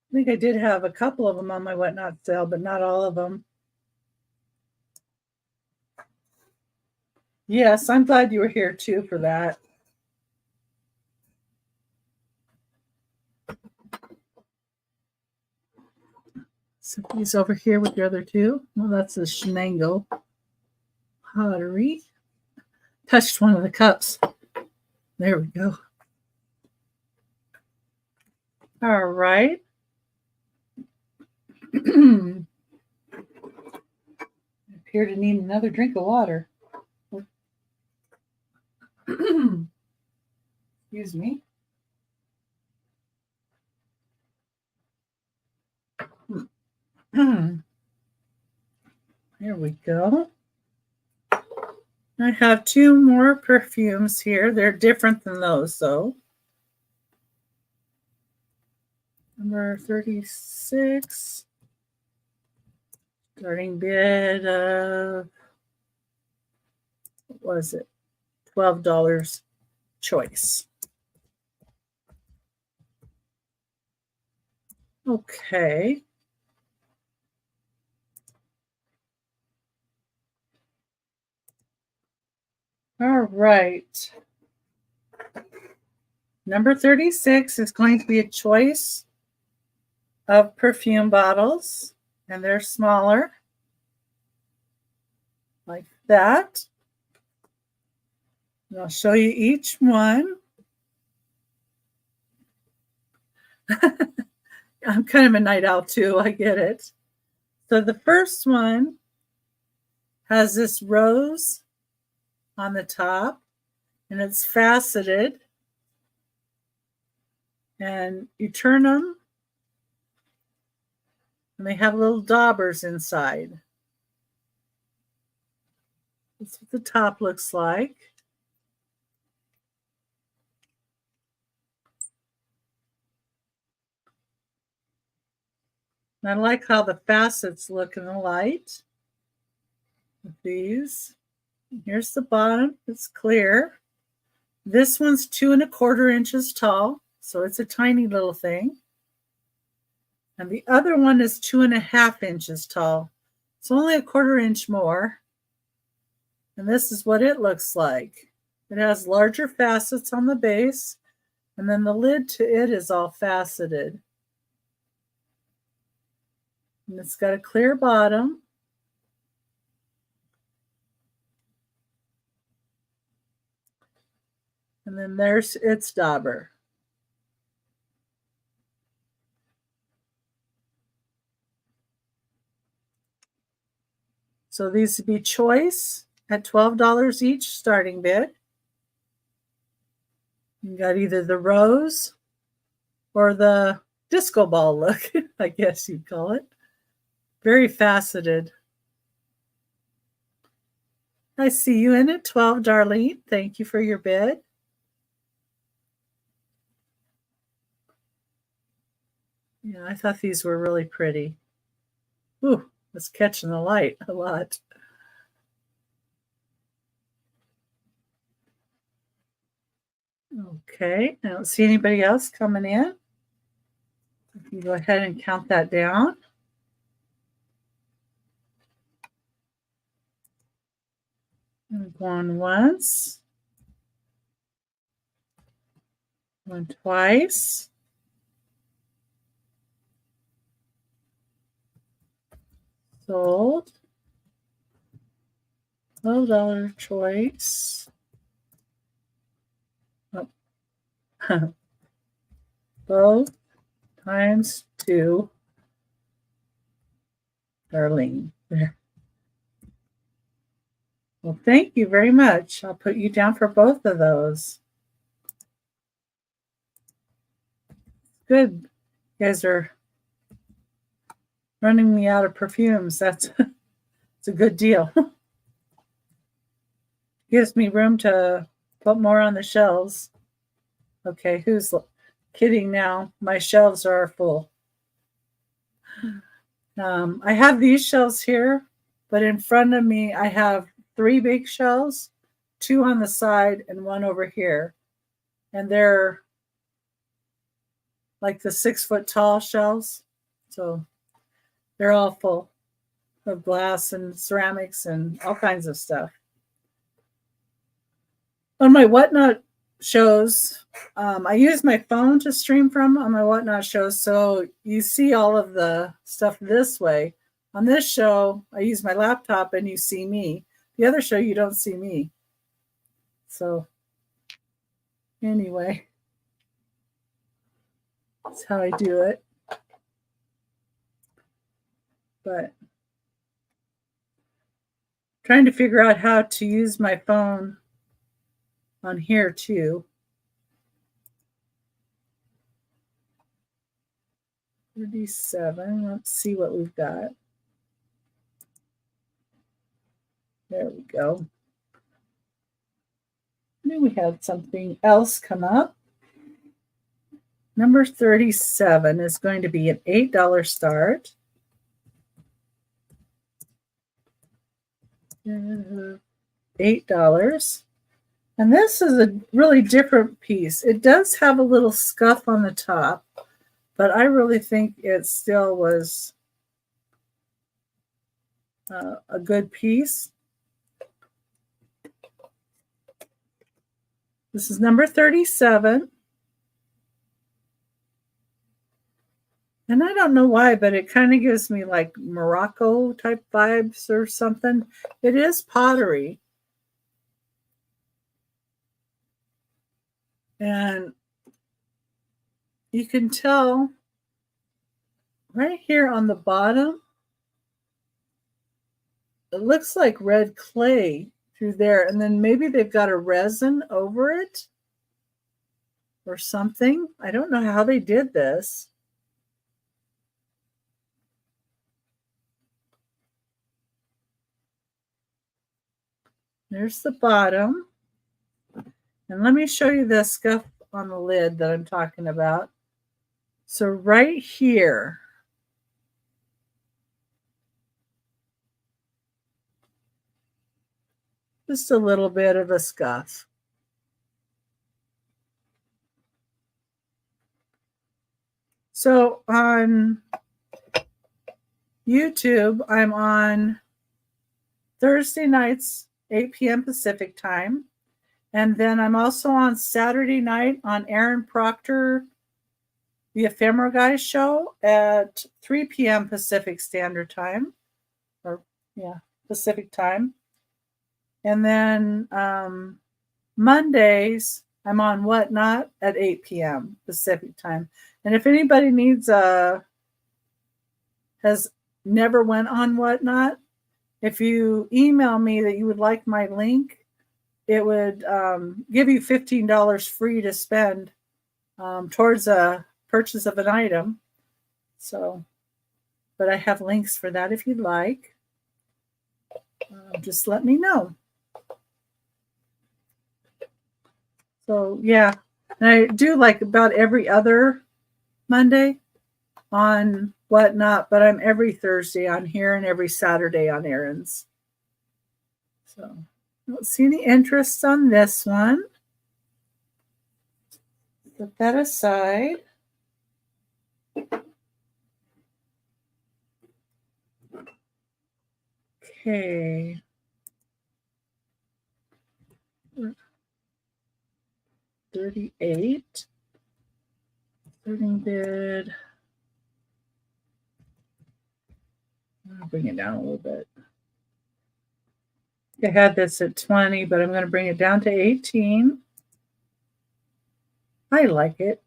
I think I did have a couple of them on my Whatnot sale, but not all of them. Yes, I'm glad you were here too for that. So he's over here with the other two. Well, that's a Shenango pottery. Touched one of the cups. There we go. All right. I appear to need another drink of water. Excuse me. Here we go. I have two more perfumes here. They're different than those, though. Number 36. Starting bid of, what was it? $12 choice. Okay. All right. Number 36 is going to be a choice of perfume bottles, and they're smaller, like that. And I'll show you each one. I'm kind of a night owl too, I get it. So the first one has this rose on the top, and it's faceted. And you turn them, and they have little daubers inside. That's what the top looks like. And I like how the facets look in the light with these. Here's the bottom. It's clear. This one's 2¼ inches tall, so it's a tiny little thing. And the other one is 2½ inches tall. It's only a 1/4 inch more. And this is what it looks like. It has larger facets on the base, and then the lid to it is all faceted. And it's got a clear bottom. And then there's its dauber. So these would be choice at $12 each starting bid. You got either the rose or the disco ball look, I guess you'd call it. Very faceted. I see you in at 12, Darlene. Thank you for your bid. Yeah, I thought these were really pretty. Ooh, it's catching the light a lot. Okay, I don't see anybody else coming in. You can go ahead and count that down. Going once. Going twice. Sold. $12 choice. Oh, Both times 2, Darlene. There. Well, thank you very much. I'll put you down for both of those. Good. You guys are running me out of perfumes. That's it's a good deal. Gives me room to put more on the shelves. Okay, who's kidding now? My shelves are full. I have these shelves here, but in front of me, I have 3 big shelves, 2 on the side and 1 over here. And they're like the 6-foot tall shelves. So they're all full of glass and ceramics and all kinds of stuff. On my Whatnot shows, I use my phone to stream from on my Whatnot shows, so you see all of the stuff this way. On this show, I use my laptop and you see me. The other show, you don't see me. So anyway, that's how I do it. But trying to figure out how to use my phone on here too. 37. Let's see what we've got. There we go. I knew we had something else come up. Number 37 is going to be an $8 start. $8. And this is a really different piece. It does have a little scuff on the top, but I really think it still was a good piece. This is number 37. And I don't know why, but it kind of gives me like Morocco type vibes or something. It is pottery. And you can tell right here on the bottom, it looks like red clay through there. And then maybe they've got a resin over it or something. I don't know how they did this. There's the bottom. And let me show you the scuff on the lid that I'm talking about. So right here, just a little bit of a scuff. So on YouTube, I'm on Thursday nights, 8 p.m. Pacific time. And then I'm also on Saturday night on Aaron Proctor, the Ephemera Guys show at 3 p.m. Pacific Standard Time. Pacific time. And then Mondays, I'm on Whatnot at 8 p.m. Pacific time. And if anybody needs has never went on Whatnot, if you email me that you would like my link, it would give you $15 free to spend towards a purchase of an item. So, but I have links for that if you'd like. Just let me know. So, yeah, and I do like about every other Monday on Whatnot, but I'm every Thursday on here and every Saturday on Aaron's. So, I don't see any interest on this one. Put that aside. Okay. $38. Starting bid. I'll bring it down a little bit. I had this at 20, but I'm going to bring it down to 18. I like it.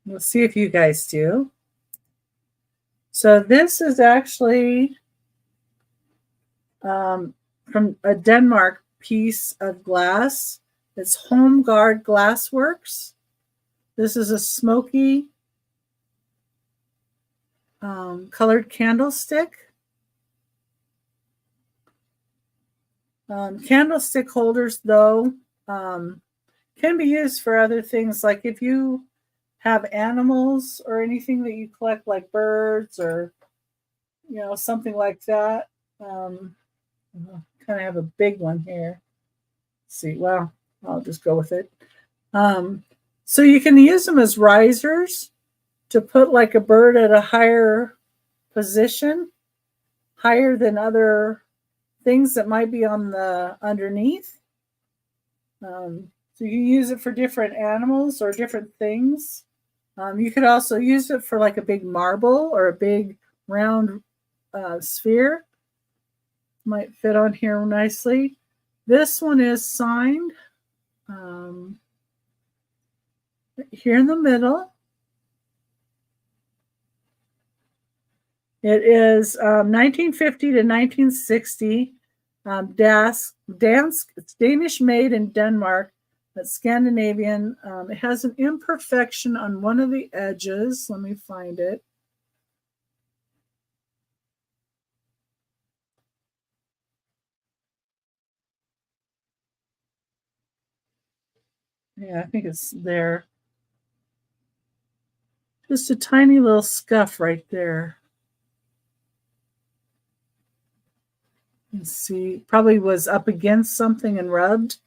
We'll see if you guys do. So this is actually from a Denmark piece of glass. It's HomeGuard Glassworks. This is a smoky colored candlestick. Candlestick holders, though, can be used for other things, like if you have animals or anything that you collect, like birds or something like that. Kind of have a big one here. Let's see, well, I'll just go with it. So you can use them as risers to put like a bird at a higher position, higher than other things that might be on the underneath. So you use it for different animals or different things. You could also use it for like a big marble or a big round sphere. Might fit on here nicely. This one is signed here in the middle. It is 1950 to 1960. It's Danish made in Denmark, but Scandinavian. It has an imperfection on one of the edges. Let me find it. Yeah, I think it's there. Just a tiny little scuff right there. Let's see, probably was up against something and rubbed.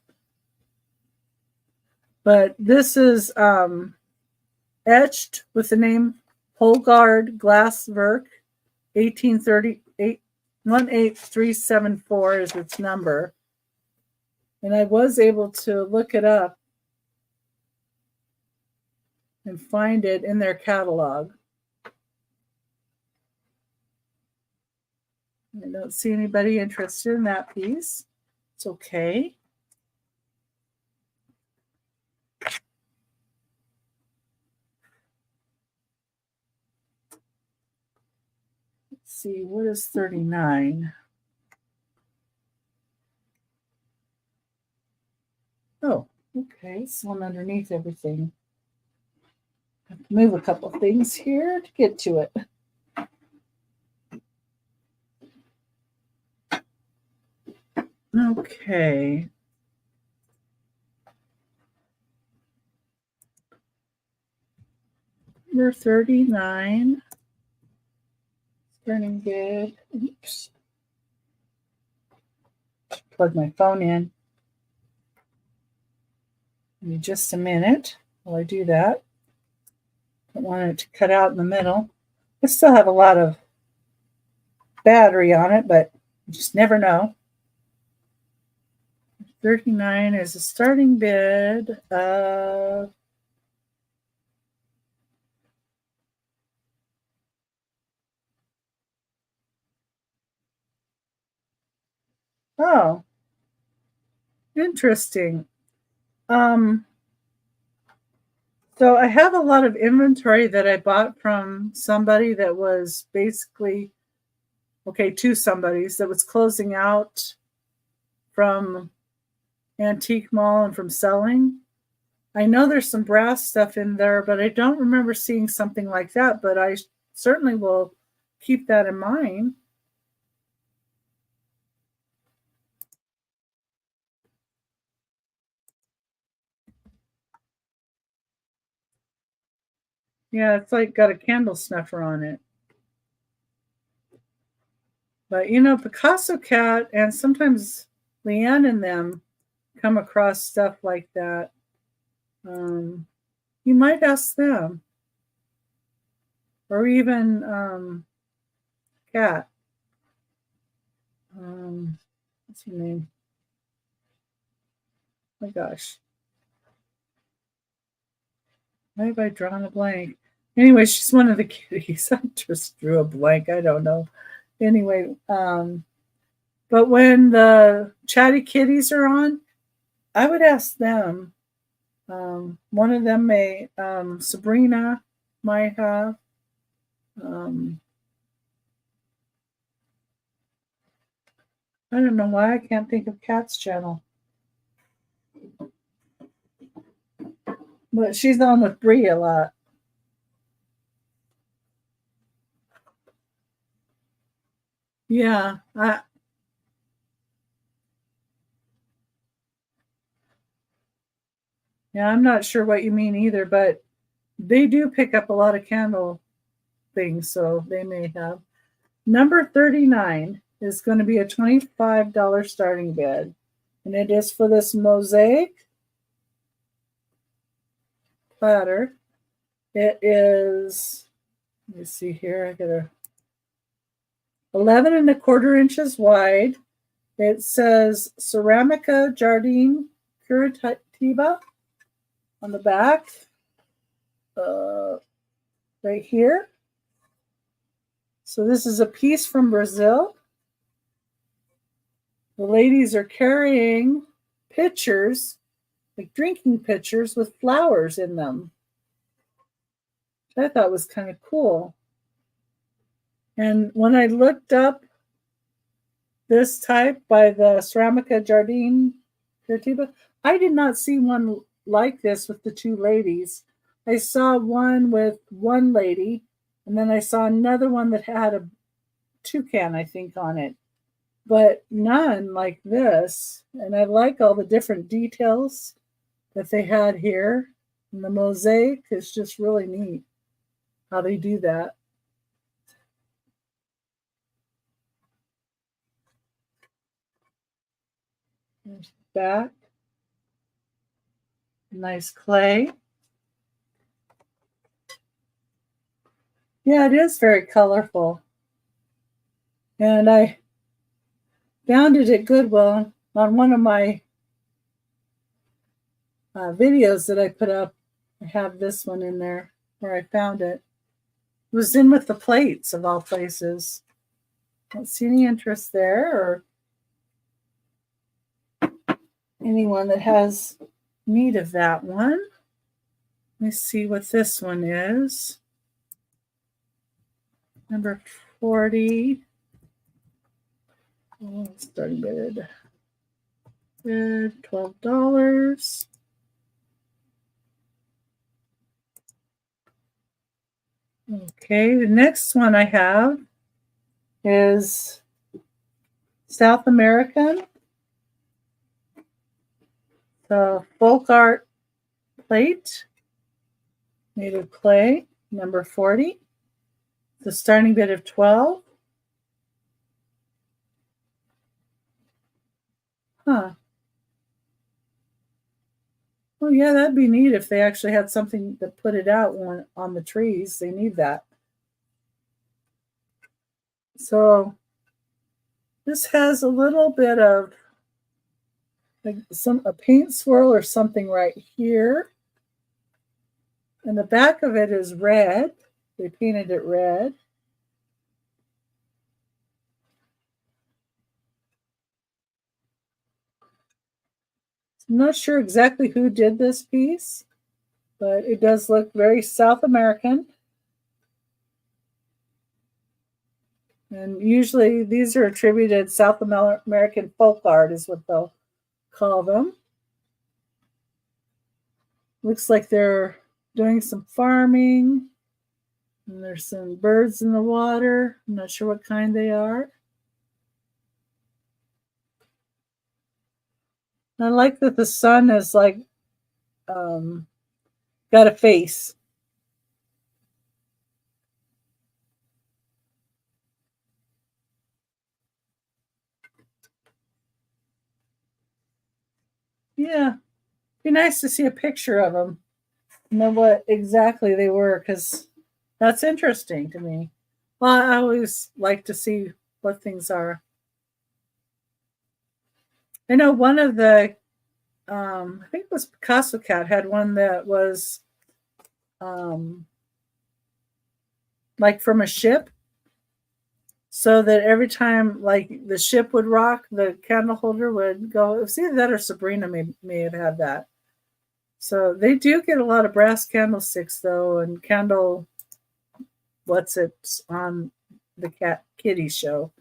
But this is etched with the name HomeGuard Glasswork, 1838, 18374 is its number. And I was able to look it up and find it in their catalog. I don't see anybody interested in that piece. It's okay. Let's see, what is 39? Oh, okay, it's one underneath everything. I have to move a couple things here to get to it. Okay. Number 39. Turning good. Oops. Plug my phone in. Give me just a minute while I do that. Don't want it to cut out in the middle. I still have a lot of battery on it, but you just never know. 39 is a starting bid of oh, interesting. So I have a lot of inventory that I bought from somebody that was basically, two somebodies that was closing out from Antique Mall and from selling. I know there's some brass stuff in there, but I don't remember seeing something like that, but I certainly will keep that in mind. Yeah, it's like got a candle snuffer on it. But Picasso Cat and sometimes Leanne and them come across stuff like that. You might ask them. Or even Cat. What's her name? Oh my gosh. Why have I drawn a blank? Anyway, she's one of the kitties. I just drew a blank. I don't know. Anyway, but when the chatty kitties are on, I would ask them One of them may, Sabrina might have. I don't know why I can't think of Kat's channel. But she's on with Bree a lot. Yeah, I'm not sure what you mean either, but they do pick up a lot of candle things, so they may have. Number 39 is going to be a $25 starting bid, and it is for this mosaic platter. It is, let me see here, I got a 11.25 inches wide. It says Ceramica Jardine Curitiba on the back, right here. So this is a piece from Brazil. The ladies are carrying pitchers, like drinking pitchers with flowers in them, which I thought was kind of cool. And when I looked up this type by the Ceramica Jardine Curitiba, I did not see one like this with the two ladies. I saw one with one lady, and then I saw another one that had a toucan, I think, on it, but none like this. And I like all the different details that they had here. And the mosaic is just really neat how they do that. There's the back. Nice clay. Yeah, it is very colorful. And I found it at Goodwill on one of my videos that I put up. I have this one in there where I found it. It was in with the plates of all places. Don't see any interest there or anyone that has need of that one. Let me see what this one is. Number 40. Oh, starting bid. $12. Okay, the next one I have is South American. The folk art plate made of clay, number 40. The starting bid of 12. Huh. Well, yeah, that'd be neat if they actually had something to put it out on the trees. They need that. So this has a little bit of like a paint swirl or something right here. And the back of it is red. They painted it red. I'm not sure exactly who did this piece, but it does look very South American. And usually these are attributed South American folk art is what they'll call them. Looks like they're doing some farming. And there's some birds in the water. I'm not sure what kind they are. I like that the sun is like got a face. Yeah, be nice to see a picture of them. Know what exactly they were, because that's interesting to me. Well, I always like to see what things are. I know one of the, I think it was Picasso Cat had one that was like from a ship, so that every time like the ship would rock, the candle holder would go. It was either that or Sabrina may have had that. So they do get a lot of brass candlesticks though, and candle what's it on the Cat Kitty show.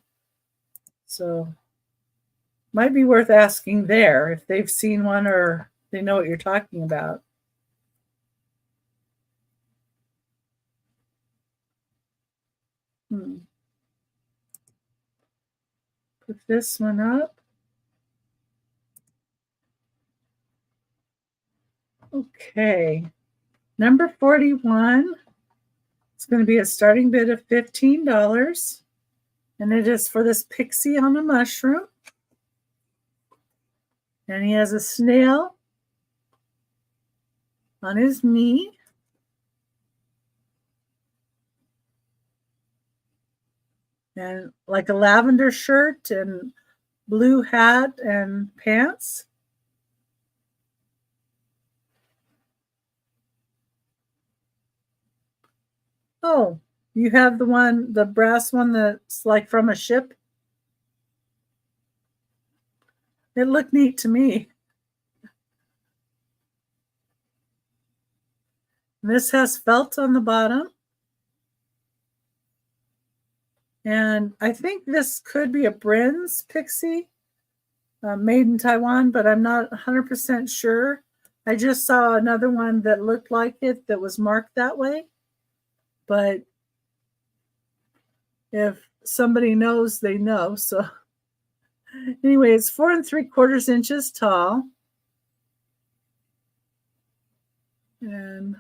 So might be worth asking there if they've seen one or they know what you're talking about. Put this one up. Okay. Number 41. It's going to be a starting bid of $15. And it is for this pixie on a mushroom. And he has a snail on his knee. And like a lavender shirt and blue hat and pants. Oh, you have the brass one that's like from a ship? It looked neat to me. This has felt on the bottom. And I think this could be a Brin's pixie made in Taiwan, but I'm not 100% sure. I just saw another one that looked like it that was marked that way. But if somebody knows, they know. So anyway, it's 4 3/4 inches tall. And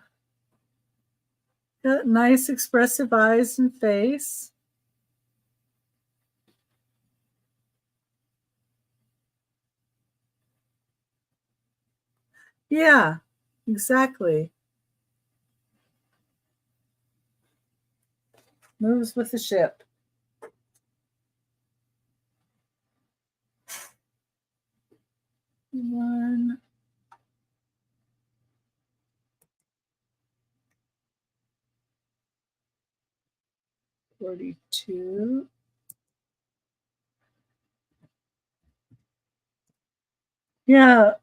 got nice expressive eyes and face. Yeah, exactly. Moves with the ship. One. $42. Yeah,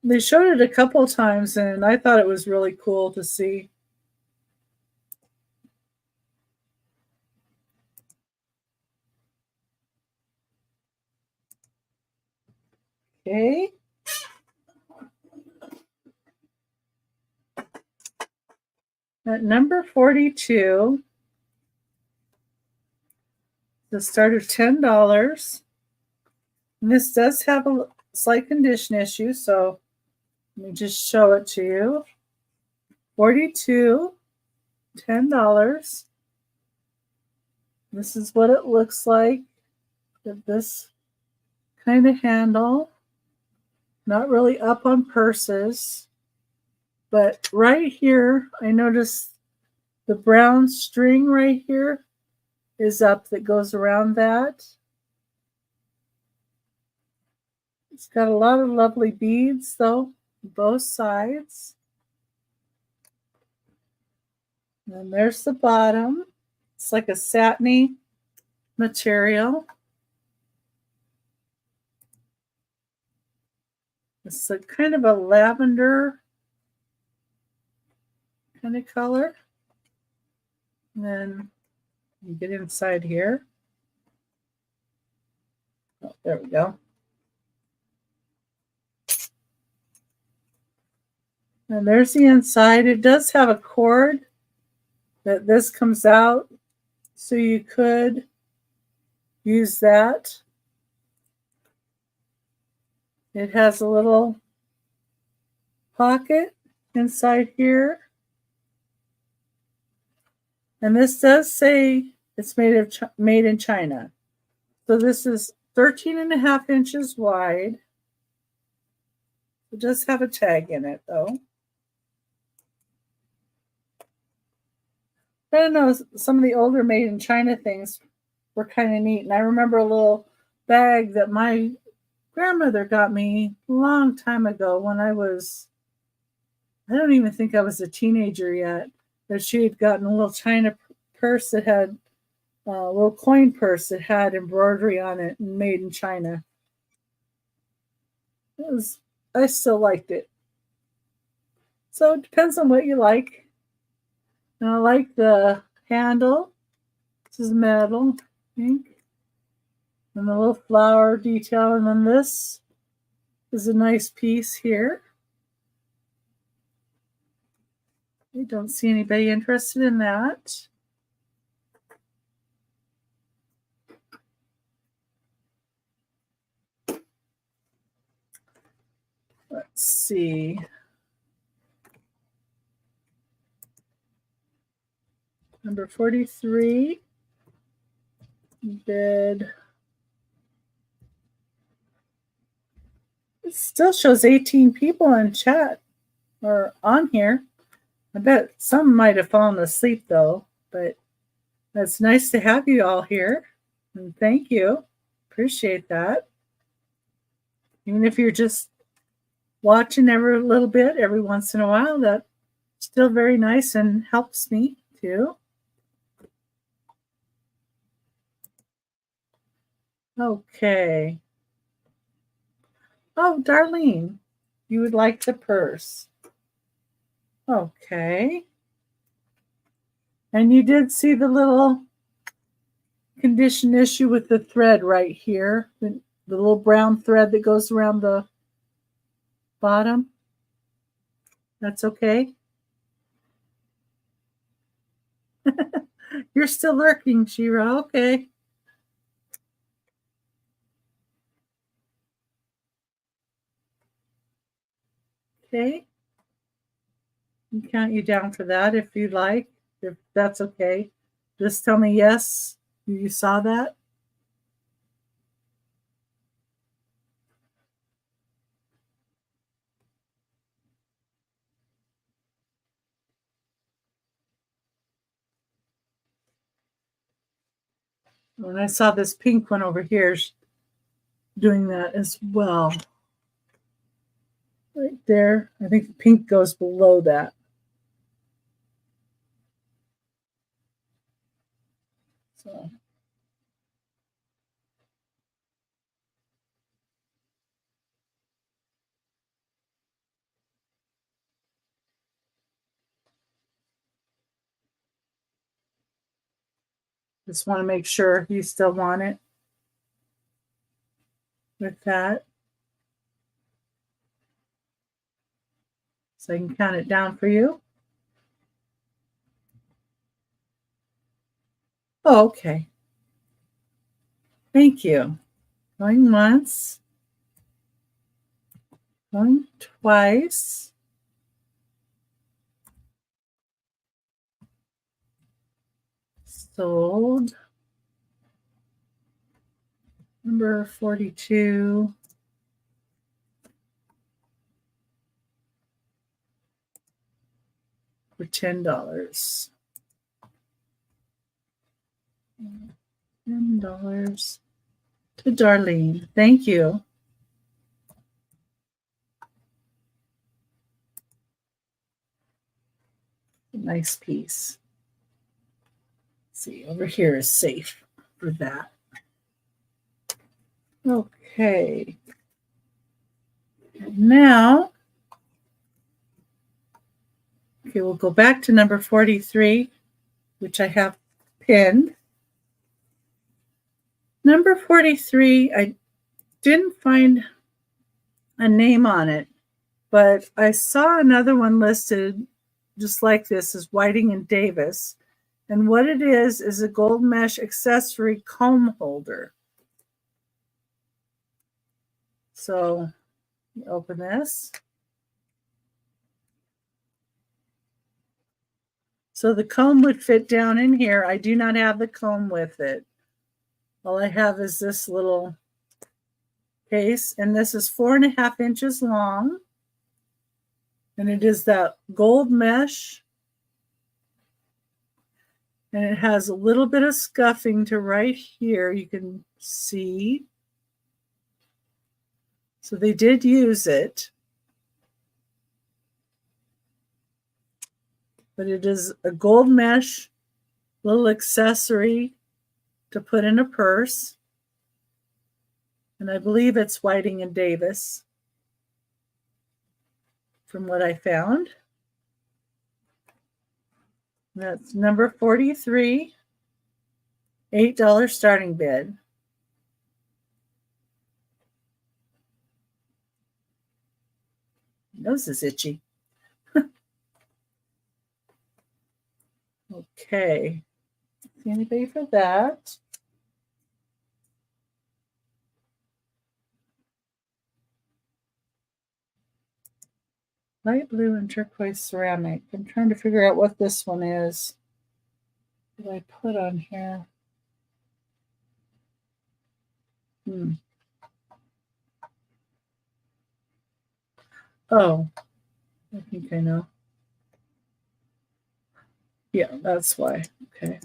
they showed it a couple times, and I thought it was really cool to see. Okay. At number 42, the start of $10. And this does have a slight condition issue, so let me just show it to you. 42, $10. This is what it looks like. This kind of handle. Not really up on purses. But right here, I noticed the brown string right here is up that goes around that. It's got a lot of lovely beads, though, both sides. And there's the bottom. It's like a satiny material. It's a kind of a lavender kind of color. And then you get inside here. Oh, there we go. And there's the inside. It does have a cord that this comes out, so you could use that. It has a little pocket inside here. And this does say it's made in China. So this is 13.5 inches wide. It does have a tag in it, though. I don't know, some of the older made in China things were kind of neat. And I remember a little bag that my grandmother got me a long time ago when I don't even think I was a teenager yet, that she had gotten a little China purse that had a little coin purse that had embroidery on it and made in China. I still liked it. So it depends on what you like. And I like the handle. This is metal, pink. And the little flower detail. And then this is a nice piece here. I don't see anybody interested in that. Let's see. Number 43. Bid. It still shows 18 people in chat or on here. I bet some might have fallen asleep though, but it's nice to have you all here. And thank you. Appreciate that. Even if you're just watching every little bit, every once in a while, that's still very nice and helps me too. Okay. Oh, Darlene, you would like the purse. Okay. And you did see the little condition issue with the thread right here, the little brown thread that goes around the bottom. That's okay. You're still lurking, Shira. Okay. Okay. I'll count you down for that if you'd like, if that's okay. Just tell me yes, you saw that. When I saw this pink one over here doing that as well. Right there. I think the pink goes below that. So just want to make sure you still want it with that. So I can count it down for you. Oh, okay. Thank you. Going once. Going twice. Sold. Number 42. For $10. $10 to Darlene. Thank you. Nice piece. Let's see, over here is safe for that. Okay. Now, okay, we'll go back to number 43, which I have pinned. Number 43, I didn't find a name on it, but I saw another one listed just like this as Whiting and Davis. And what it is a gold mesh accessory comb holder. So you open this. So the comb would fit down in here. I do not have the comb with it. All I have is this little case, and this is 4.5 inches long. And it is that gold mesh. And it has a little bit of scuffing to right here. You can see. So they did use it. But it is a gold mesh little accessory to put in a purse. And I believe it's Whiting and Davis from what I found. That's number 43, $8 starting bid. Nose is itchy. Okay. See anybody for that? Light blue and turquoise ceramic. I'm trying to figure out what this one is. What did I put on here? Oh, I think I know. Yeah, that's why. Okay.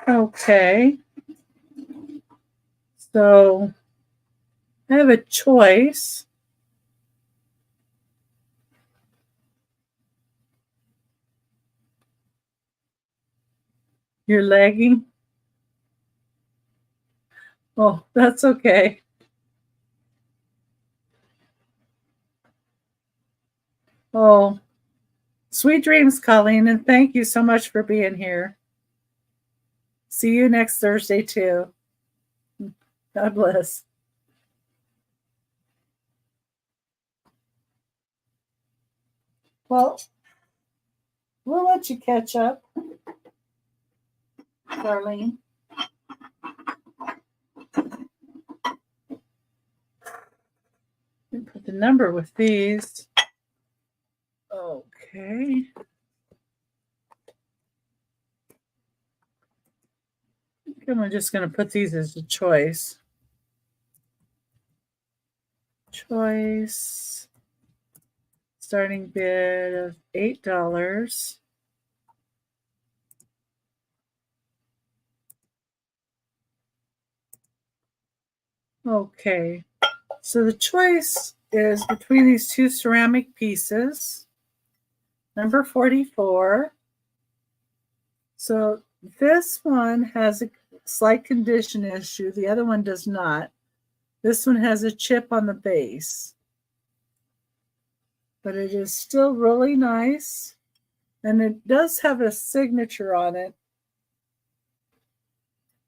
Okay. So I have a choice. You're lagging? Oh, that's okay. Oh, sweet dreams, Colleen, and thank you so much for being here. See you next Thursday, too. God bless. Well, we'll let you catch up, Darlene. Put the number with these. Okay. I'm just going to put these as a choice. Choice. Starting bid of $8. Okay. So the choice is between these two ceramic pieces. Number 44. So this one has a slight condition issue. The other one does not. This one has a chip on the base. But it is still really nice. And it does have a signature on it.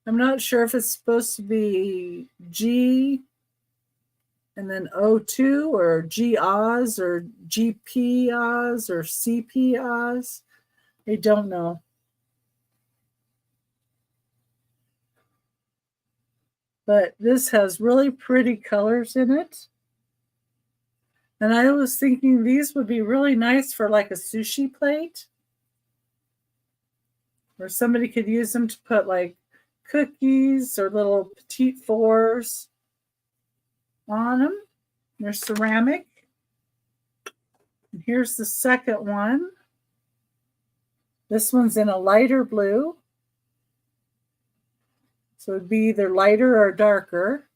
I'm not sure if it's supposed to be G and then O2 or G Oz or GP Oz or CP Oz. I don't know. But this has really pretty colors in it. And I was thinking these would be really nice for like a sushi plate. Or somebody could use them to put like cookies or little petite fours on them. They're ceramic. And here's the second one. This one's in a lighter blue. So it'd be either lighter or darker.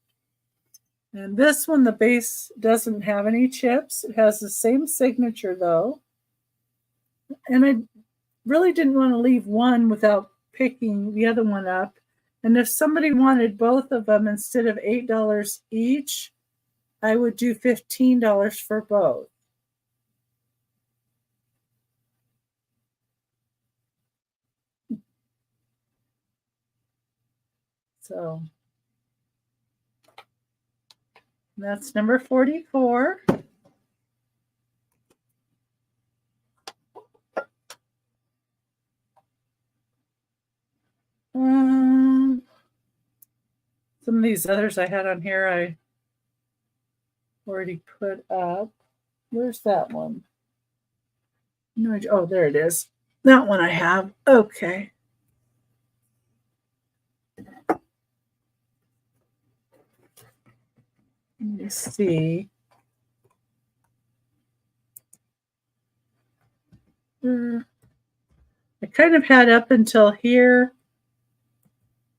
And this one, the base doesn't have any chips. It has the same signature though. And I really didn't want to leave one without picking the other one up. And if somebody wanted both of them instead of $8 each, I would do $15 for both. So that's number 44. Some of these others I had on here I already put up. Where's that one? No, oh, there it is. That one I have. Okay. Let me see. I kind of had up until here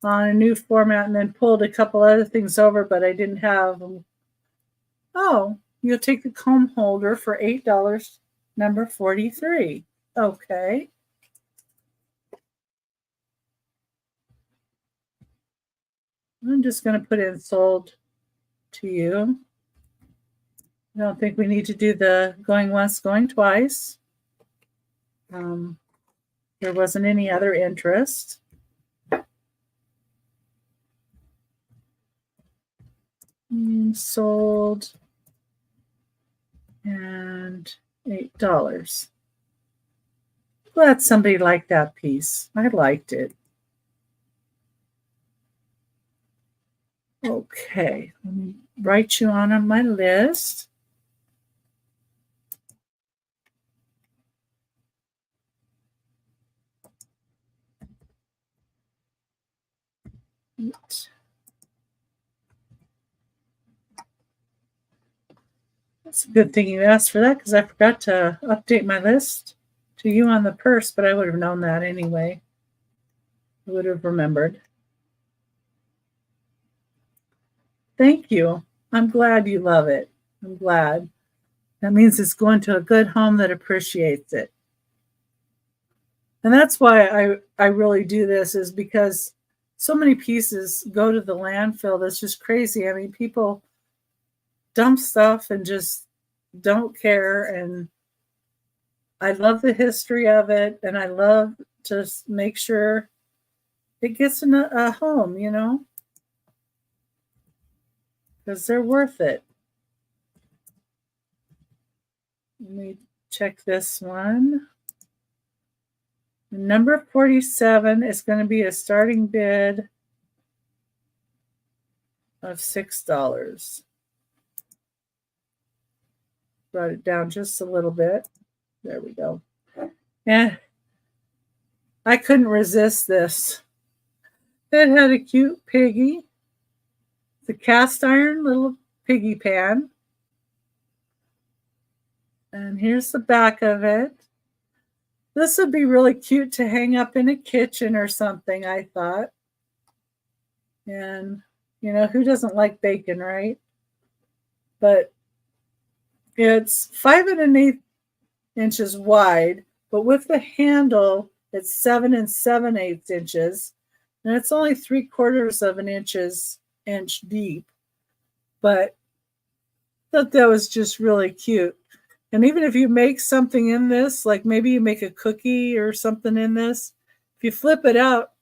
on a new format and then pulled a couple other things over, but I didn't have them. Oh, you'll take the comb holder for $8, number 43. Okay. I'm just going to put in sold to you. I don't think we need to do the going once, going twice. There wasn't any other interest. Sold and $8. Glad somebody liked that piece. I liked it. Okay, let me write you on my list. That's a good thing you asked for that because I forgot to update my list to you on the purse, but I would have known that anyway. I would have remembered. Thank you. I'm glad you love it. I'm glad. That means it's going to a good home that appreciates it. And that's why I really do this, is because so many pieces go to the landfill. That's just crazy. I mean, people dump stuff and just don't care. And I love the history of it. And I love to make sure it gets in a home, you know, because they're worth it. Let me check this one. Number 47 is going to be a starting bid of $6. Brought it down just a little bit. There we go. And I couldn't resist this. It had a cute piggy. It's a cast iron little piggy pan. And here's the back of it. This would be really cute to hang up in a kitchen or something, I thought. And, you know, who doesn't like bacon, right? But it's 5 1/8 inches wide, but with the handle, it's 7 7/8 inches. And it's only 3/4 of an inch deep. But I thought that was just really cute. And even if you make something in this, like maybe you make a cookie or something in this, if you flip it out.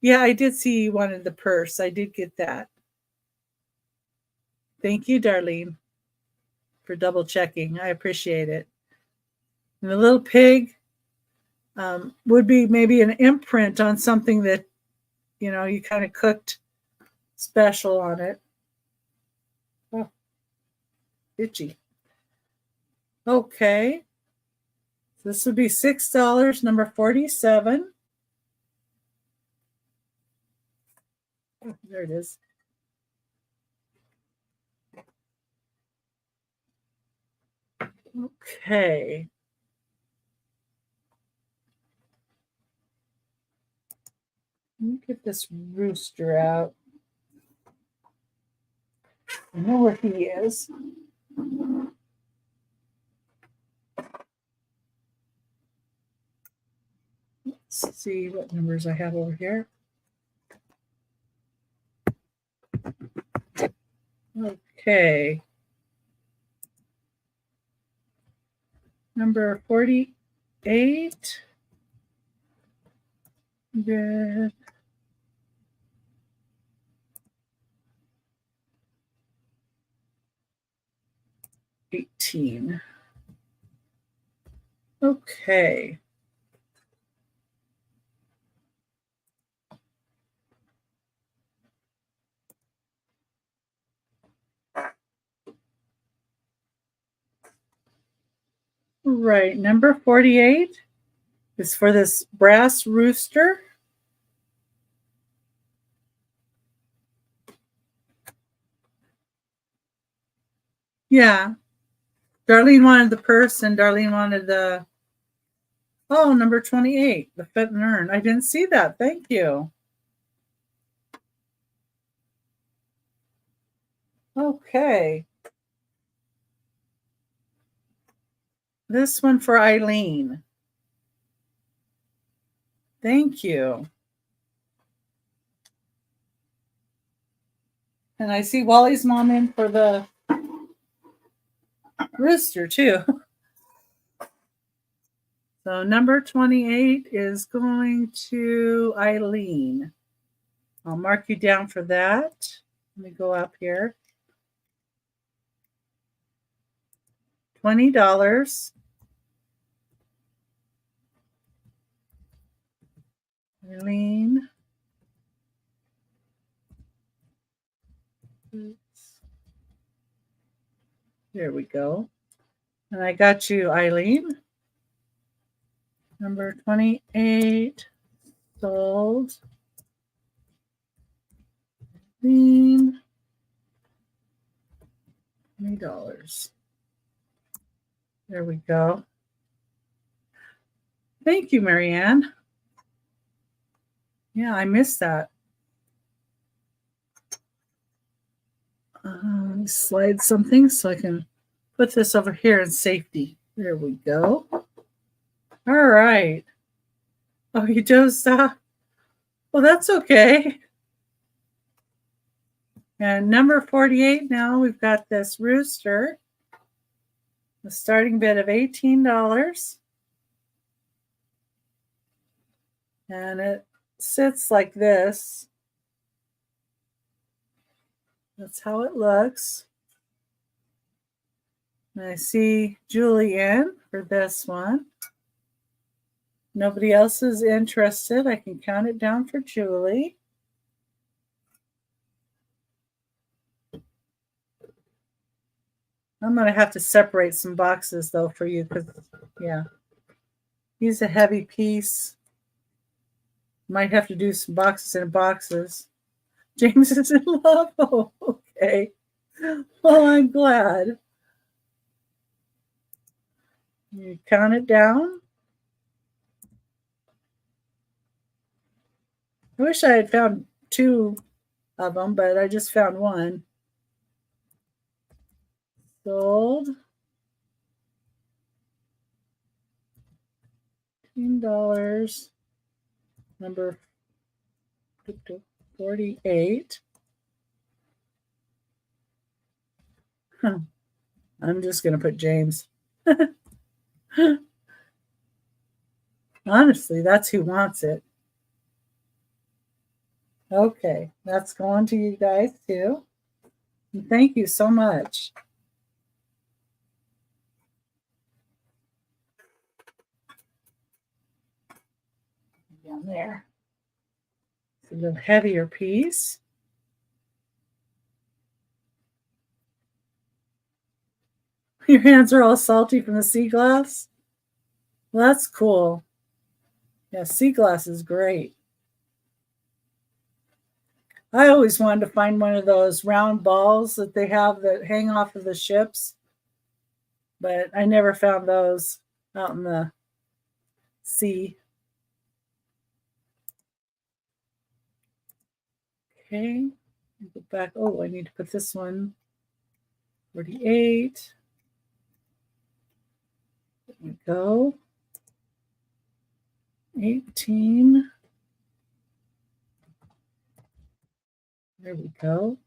Yeah, I did see you wanted the purse. I did get that. Thank you, Darlene, for double checking. I appreciate it. And the little pig would be maybe an imprint on something that, you know, you kind of cooked special on it. Oh, itchy. Okay. This would be $6, number 47. Oh, there it is. Okay. Let me get this rooster out. I know where he is. Let's see what numbers I have over here. Okay. Number 48. Good. 18. Okay. Right, number 48 is for this brass rooster. Yeah. Darlene wanted the purse and Darlene wanted the, oh, number 28, the fit and urn. I didn't see that. Thank you. Okay. This one for Eileen. Thank you. And I see Wally's mom in for the rooster too. So number 28 is going to Eileen. I'll mark you down for that. Let me go up here. $20. Eileen. There we go. And I got you, Eileen. Number 28 sold. Eileen. $20. There we go. Thank you, Marianne. Yeah, I missed that. Let me slide something so I can put this over here in safety. There we go. All right. Oh, you dozed off? Well, that's okay. And number 48 now, we've got this rooster. The starting bid of $18. And it sits like this. That's how it looks. And I see Julie in for this one. Nobody else is interested. I can count it down for Julie. I'm going to have to separate some boxes, though, for you because, yeah, he's a heavy piece. Might have to do some boxes and boxes. James is in love. Oh, okay. Well, I'm glad. You count it down. I wish I had found 2 of them, but I just found 1. Sold. $10. Number 48. I'm just going to put James. Honestly, that's who wants it. Okay, that's going to you guys too. And thank you so much. Down there. It's a little heavier piece. Your hands are all salty from the sea glass? Well, that's cool. Yeah, sea glass is great. I always wanted to find one of those round balls that they have that hang off of the ships, but I never found those out in the sea. Okay, go back. Oh, I need to put this one. 48. There we go. 18. There we go.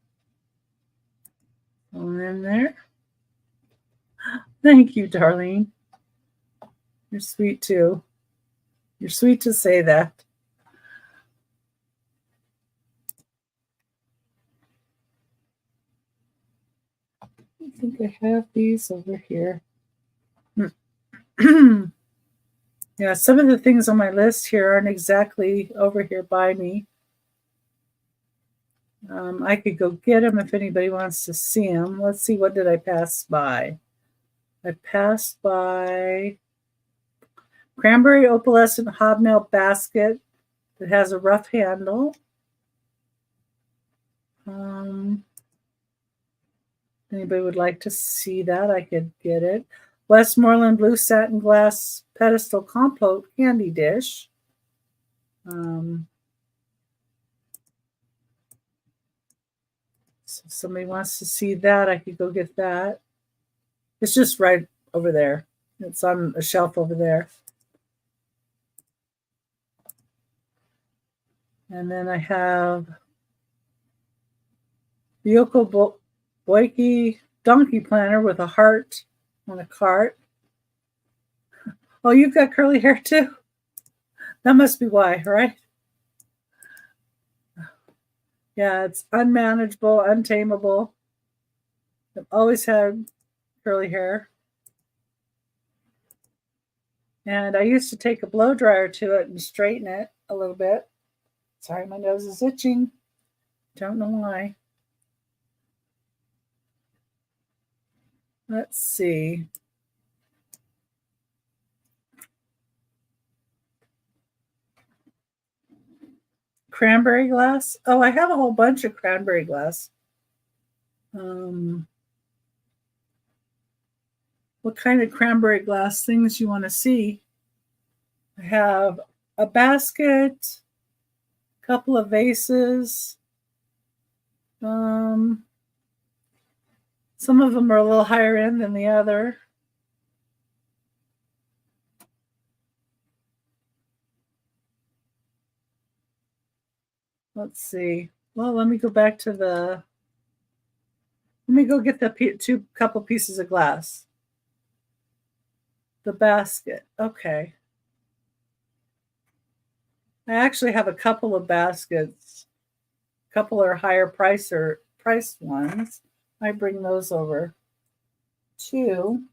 Going in there. Thank you, Darlene. You're sweet too. You're sweet to say that. I think I have these over here. Yeah, some of the things on my list here aren't exactly over here by me. I could go get them if anybody wants to see them. Let's see, what did I pass by? I passed by cranberry opalescent hobnail basket that has a rough handle. Anybody would like to see that, I could get it. Westmoreland blue satin glass pedestal compote candy dish. So if somebody wants to see that, I could go get that. It's just right over there. It's on a shelf over there. And then I have the Yoko Boiki donkey planner with a heart on a cart. Oh, you've got curly hair too? That must be why, right? Yeah, it's unmanageable, untamable. I've always had curly hair. And I used to take a blow dryer to it and straighten it a little bit. Sorry, my nose is itching. Don't know why. Let's see. Cranberry glass. Oh, I have a whole bunch of cranberry glass. What kind of cranberry glass things you want to see? I have a basket, a couple of vases. Some of them are a little higher end than the other. Let's see. Well, let me go back to the. Let me go get the couple pieces of glass. The basket. Okay. I actually have a couple of baskets. A couple are higher priced ones. I bring those over too,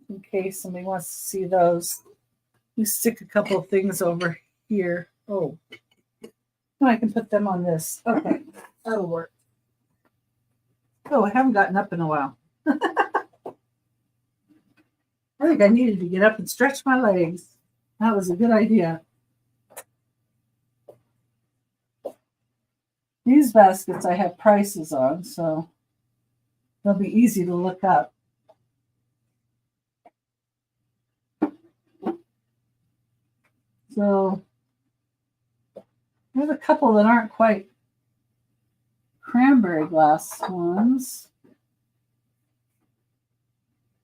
in case somebody wants to see those. You stick a couple of things over here. Oh, I can put them on this. Okay, that'll work. Oh, I haven't gotten up in a while. I think I needed to get up and stretch my legs. That was a good idea. These baskets I have prices on, so they'll be easy to look up. So there's a couple that aren't quite cranberry glass ones,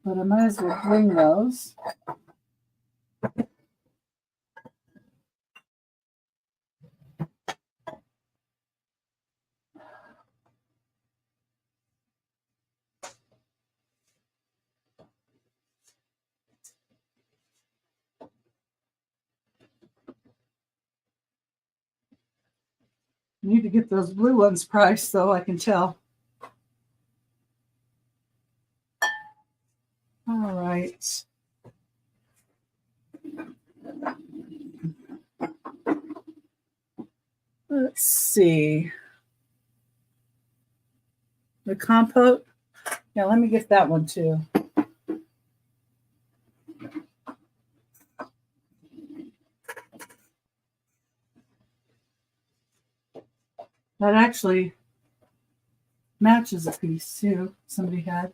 but I might as well bring those. I need to get those blue ones priced, though, I can tell. All right. Let's see. The compote. Yeah, let me get that one too. That actually matches a piece too. Somebody had.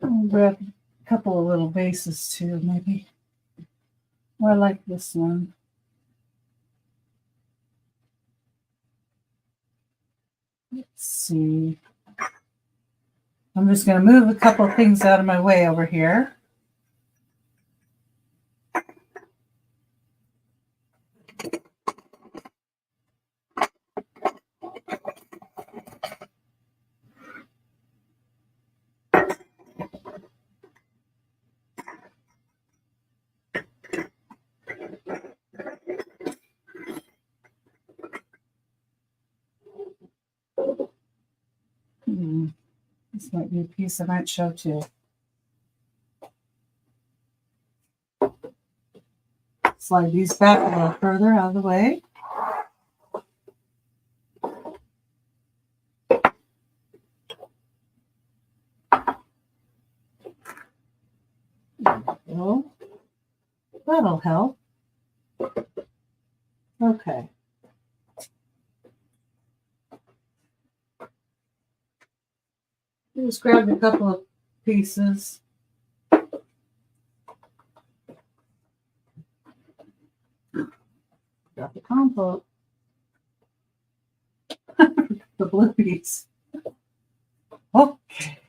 I'll grab a couple of little vases too, maybe. Oh, I like this one. Let's see. I'm just going to move a couple of things out of my way over here. This might be a piece I might show too. Slide these back a little further out of the way. Oh, that'll help. Okay. Just grabbed a couple of pieces. Got the compote. The blue piece. Okay.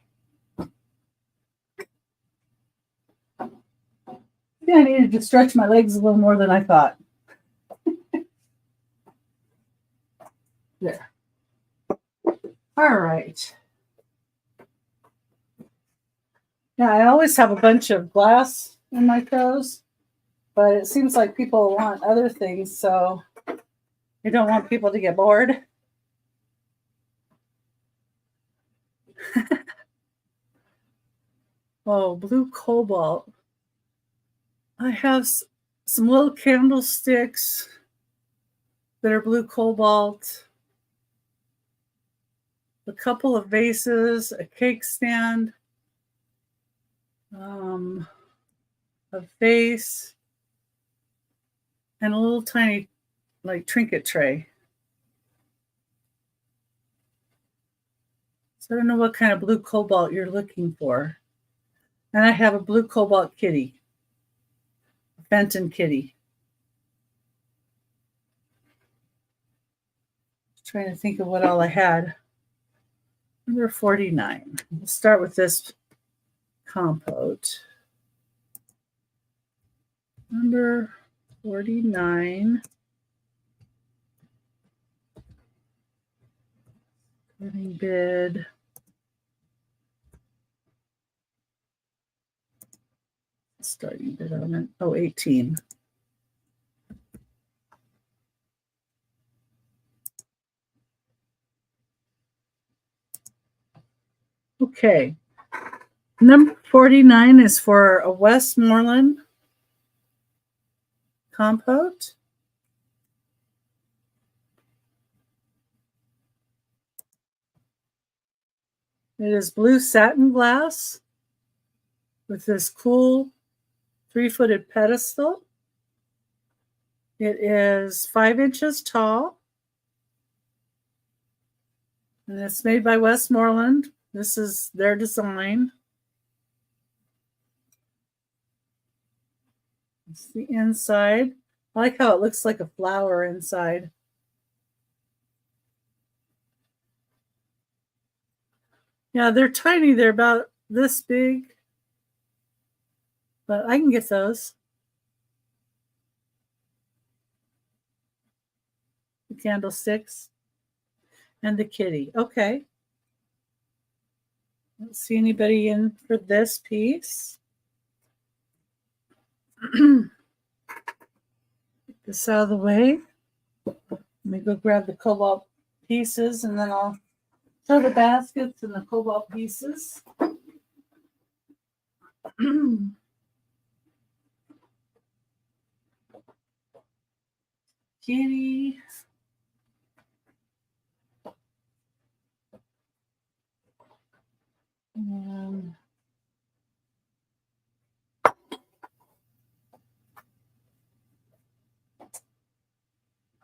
Yeah, I needed to stretch my legs a little more than I thought. There. All right. Yeah, I always have a bunch of glass in my toes, but it seems like people want other things, so I don't want people to get bored. Oh, blue cobalt. I have some little candlesticks that are blue cobalt, a couple of vases, a cake stand, a vase, and a little tiny like trinket tray. So I don't know what kind of blue cobalt you're looking for. And I have a blue cobalt kitty, a Fenton kitty. Trying to think of what all I had. Number 49. We'll start with this compote. Number 49. Starting bid. Starting bid on it. Oh, 18. Okay. Number 49 is for a Westmoreland compote. It is blue satin glass with this cool 3-footed pedestal. It is 5 inches tall. And it's made by Westmoreland. This is their design. It's the inside. I like how it looks like a flower inside. Yeah, they're tiny. They're about this big. But I can get those. The candlesticks and the kitty. Okay. Don't see anybody in for this piece. Get this out of the way. Let me go grab the cobalt pieces and then I'll show the baskets and the cobalt pieces. Kitty. And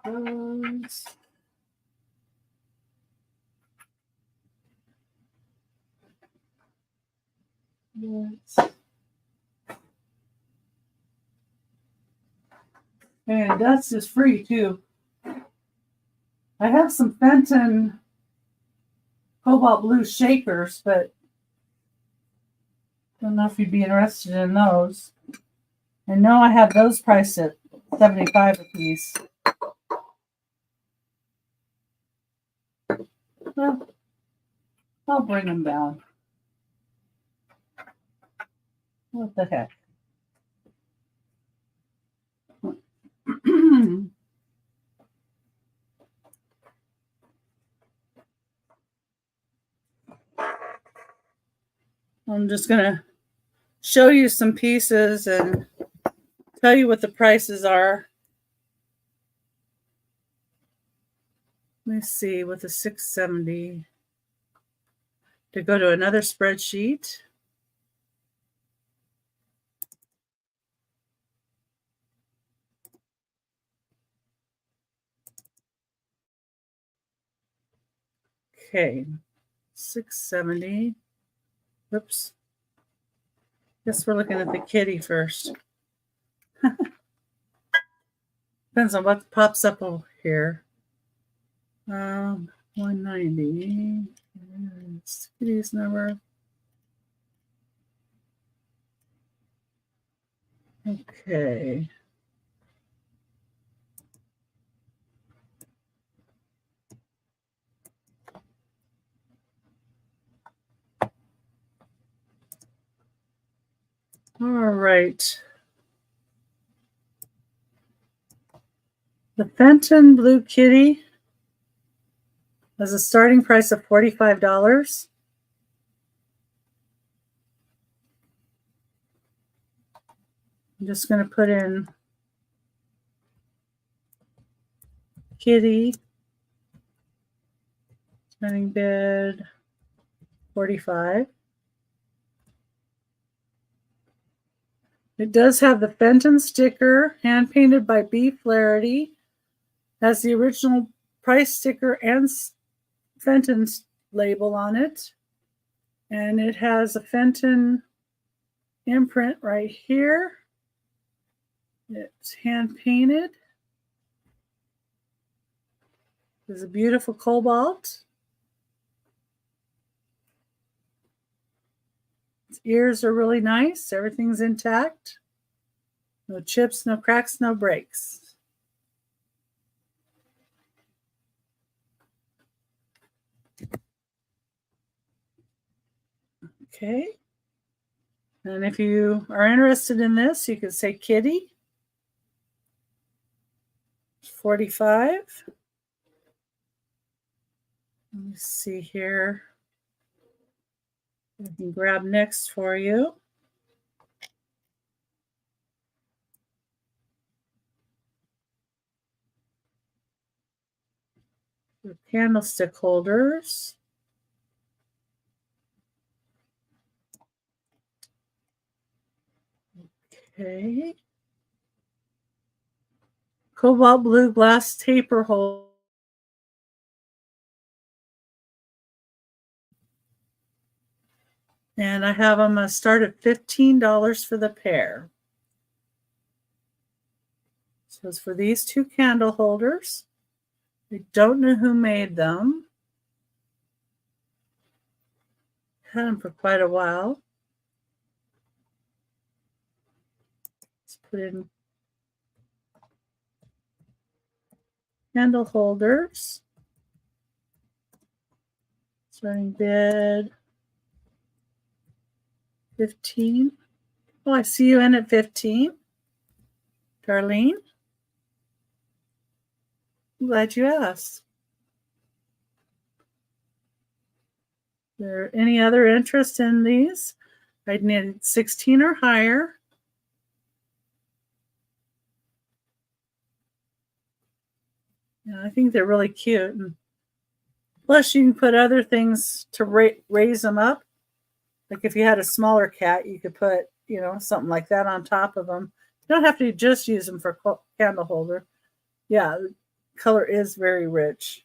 those. Yes. And dust is free too. I have some Fenton cobalt blue shakers, but don't know if you'd be interested in those. And no, I have those priced at $75 a piece. Well, I'll bring them down. What the heck? I'm just going to show you some pieces and tell you what the prices are. Let me see, with the 670. To go to another spreadsheet. Okay, 670. Oops. Guess we're looking at the kitty first. Depends on what pops up over here. 190. Kitty's number. Okay. All right. The Fenton Blue Kitty has a starting price of $45. I'm just going to put in kitty, turning bid, 45. It does have the Fenton sticker, hand painted by B. Flaherty. Has the original price sticker and Fenton label on it. And it has a Fenton imprint right here. It's hand painted. There's a beautiful cobalt. Its ears are really nice. Everything's intact. No chips, no cracks, no breaks. Okay. And if you are interested in this, you could say kitty. 45. Let me see here. I can grab next for you. The candlestick holders. Okay. Cobalt blue glass taper holder. And I have them start at $15 for the pair. So it's for these two candle holders. I don't know who made them. Had them for quite a while. Let's put in candle holders. Starting bid 15. Oh, I see you in at 15. Darlene. I'm glad you asked. Is there any other interest in these? I'd need 16 or higher. Yeah, I think they're really cute. And plus, you can put other things to raise them up. Like if you had a smaller cat, you could put, something like that on top of them. You don't have to just use them for candle holder. Yeah, the color is very rich.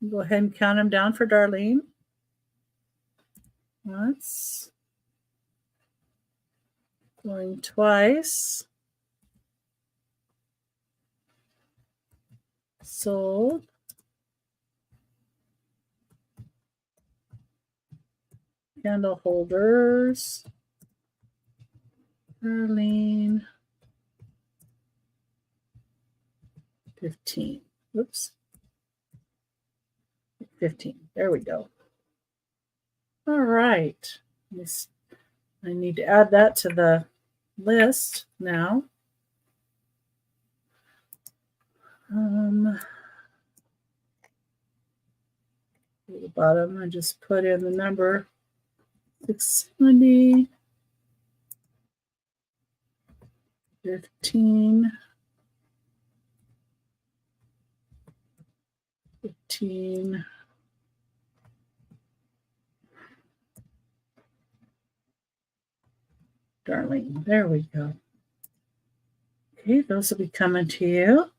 Go ahead and count them down for Darlene. Once. Going twice. Sold. Candle holders. Darlene. 15. Oops. 15. There we go. All right. I need to add that to the list now. At the bottom, I just put in the number 670, 15, 15. Darlene, there we go. Okay, those will be coming to you.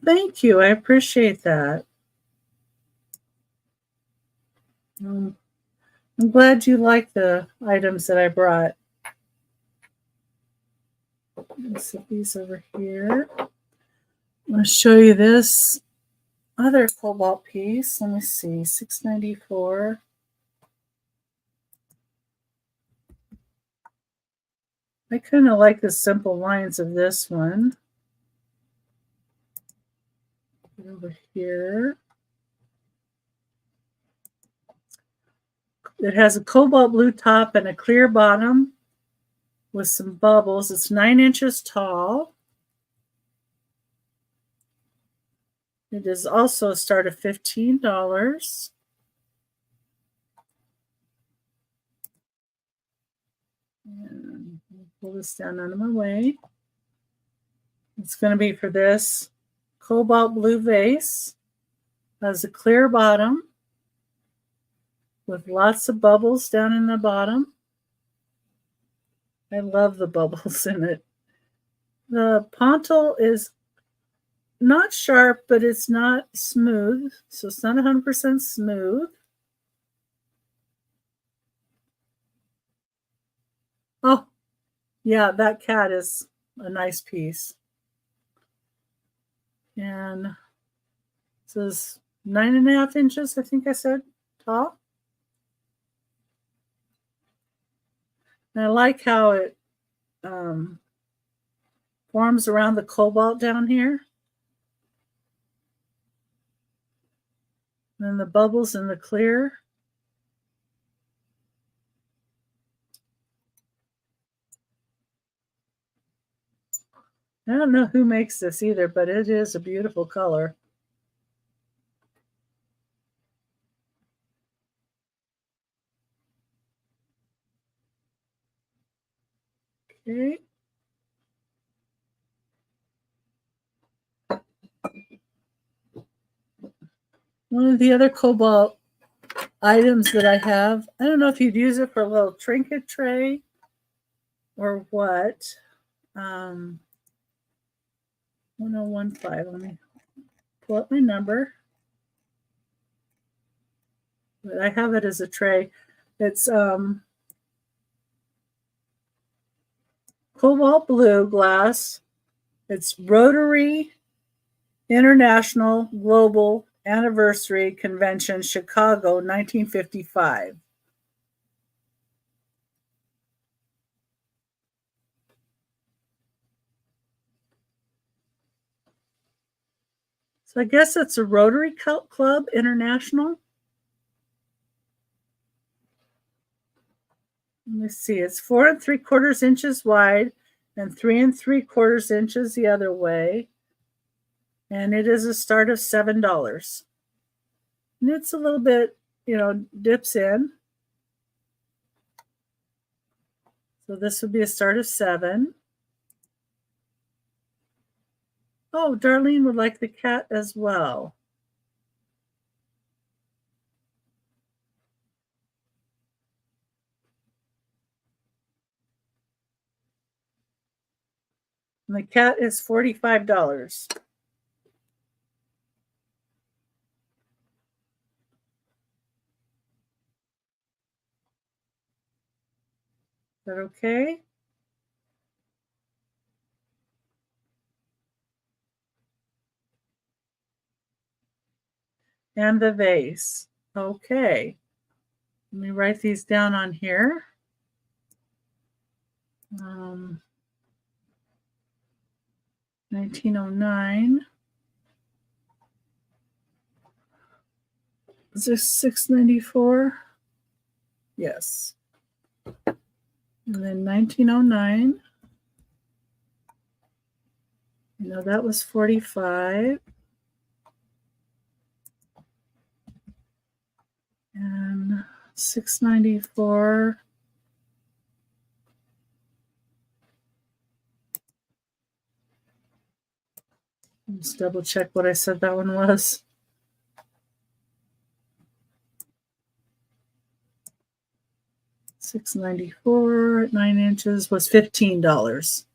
Thank you. I appreciate that. I'm glad you like the items that I brought. Let's set these over here. I'm going to show you this other cobalt piece. Let me see, $6.94. I kind of like the simple lines of this one. Over here. It has a cobalt blue top and a clear bottom with some bubbles. It's 9 inches tall. It is also a start of $15. And I'll pull this down out of my way. It's going to be for this cobalt blue vase. It has a clear bottom with lots of bubbles down in the bottom. I love the bubbles in it. The pontil is not sharp, but it's not smooth. So it's not 100% smooth. Oh, yeah, that cat is a nice piece. And it says 9.5 inches, I think I said, tall. And I like how it forms around the cobalt down here. And then the bubbles in the clear. I don't know who makes this either, but it is a beautiful color. Okay. One of the other cobalt items that I have, I don't know if you'd use it for a little trinket tray or what. 1015. Let me pull up my number. But I have it as a tray. It's cobalt blue glass. It's Rotary International Global Anniversary Convention, Chicago, 1955. So I guess it's a Rotary Club International. Let me see. It's 4 3/4 inches wide and 3 3/4 inches the other way. And it is a start of $7. And it's a little bit, dips in. So this would be a start of $7. Oh, Darlene would like the cat as well. And the cat is $45. Is that okay? And the vase. Okay. Let me write these down on here. 1909. Is this $6.94? Yes. And then 1909. That was $45. And $6.94. Let's double check what I said that one was. $6.94 at 9 inches was $15.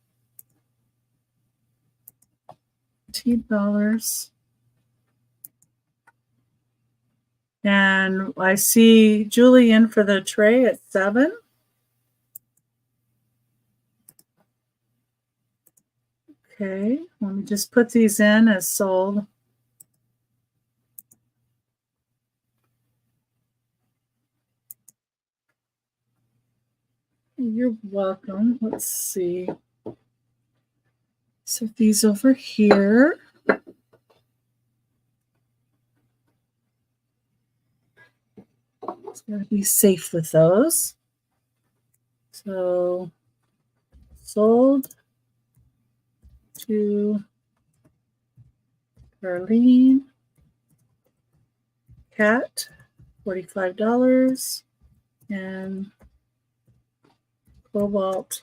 $15. And I see Julie in for the tray at 7. Okay, let me just put these in as sold. You're welcome. Let's see. So these over here. Gotta be safe with those. So sold to Darlene. Cat, $45. And Cobalt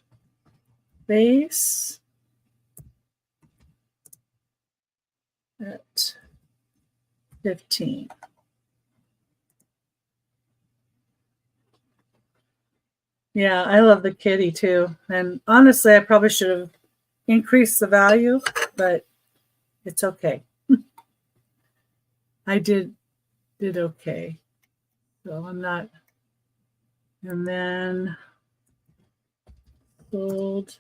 Base at 15. Yeah, I love the kitty too. And honestly, I probably should have increased the value, but it's okay. I did okay. So I'm not. And then sold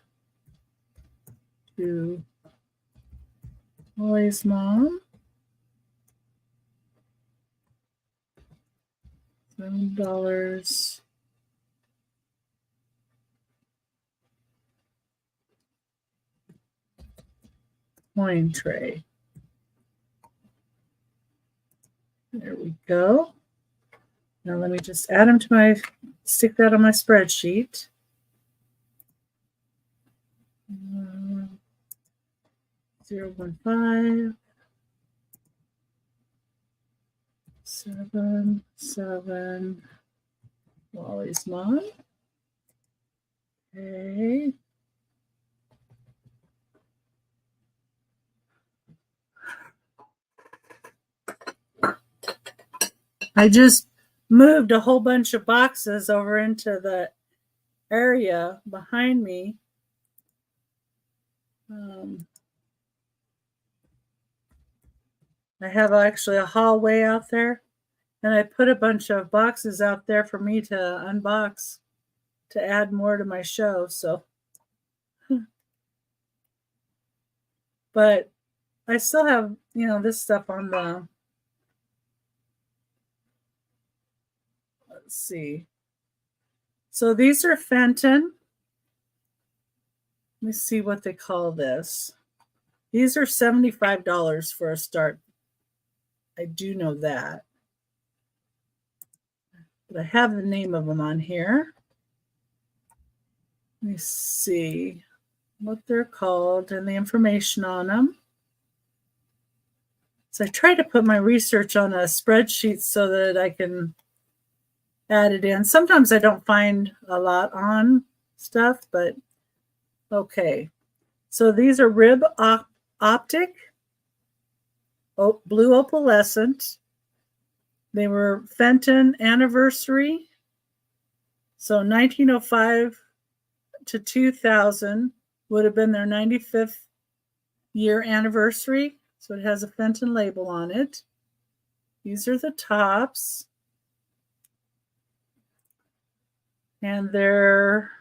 to Molly's mom. $7. Coin tray. There we go. Now let me just add them to stick that on my spreadsheet. 015 7 Wally's mom. Okay. I just moved a whole bunch of boxes over into the area behind me. I have actually a hallway out there, and I put a bunch of boxes out there for me to unbox to add more to my show. So, but I still have, this stuff on the, let's see. So these are Fenton. Let me see what they call this. These are $75 for a start. I do know that. But I have the name of them on here. Let me see what they're called and the information on them. So I try to put my research on a spreadsheet so that I can add it in. Sometimes I don't find a lot on stuff, but okay. So these are Rib Optic, Blue Opalescent. They were Fenton Anniversary. So 1905 to 2000 would have been their 95th year anniversary. So it has a Fenton label on it. These are the tops. And they're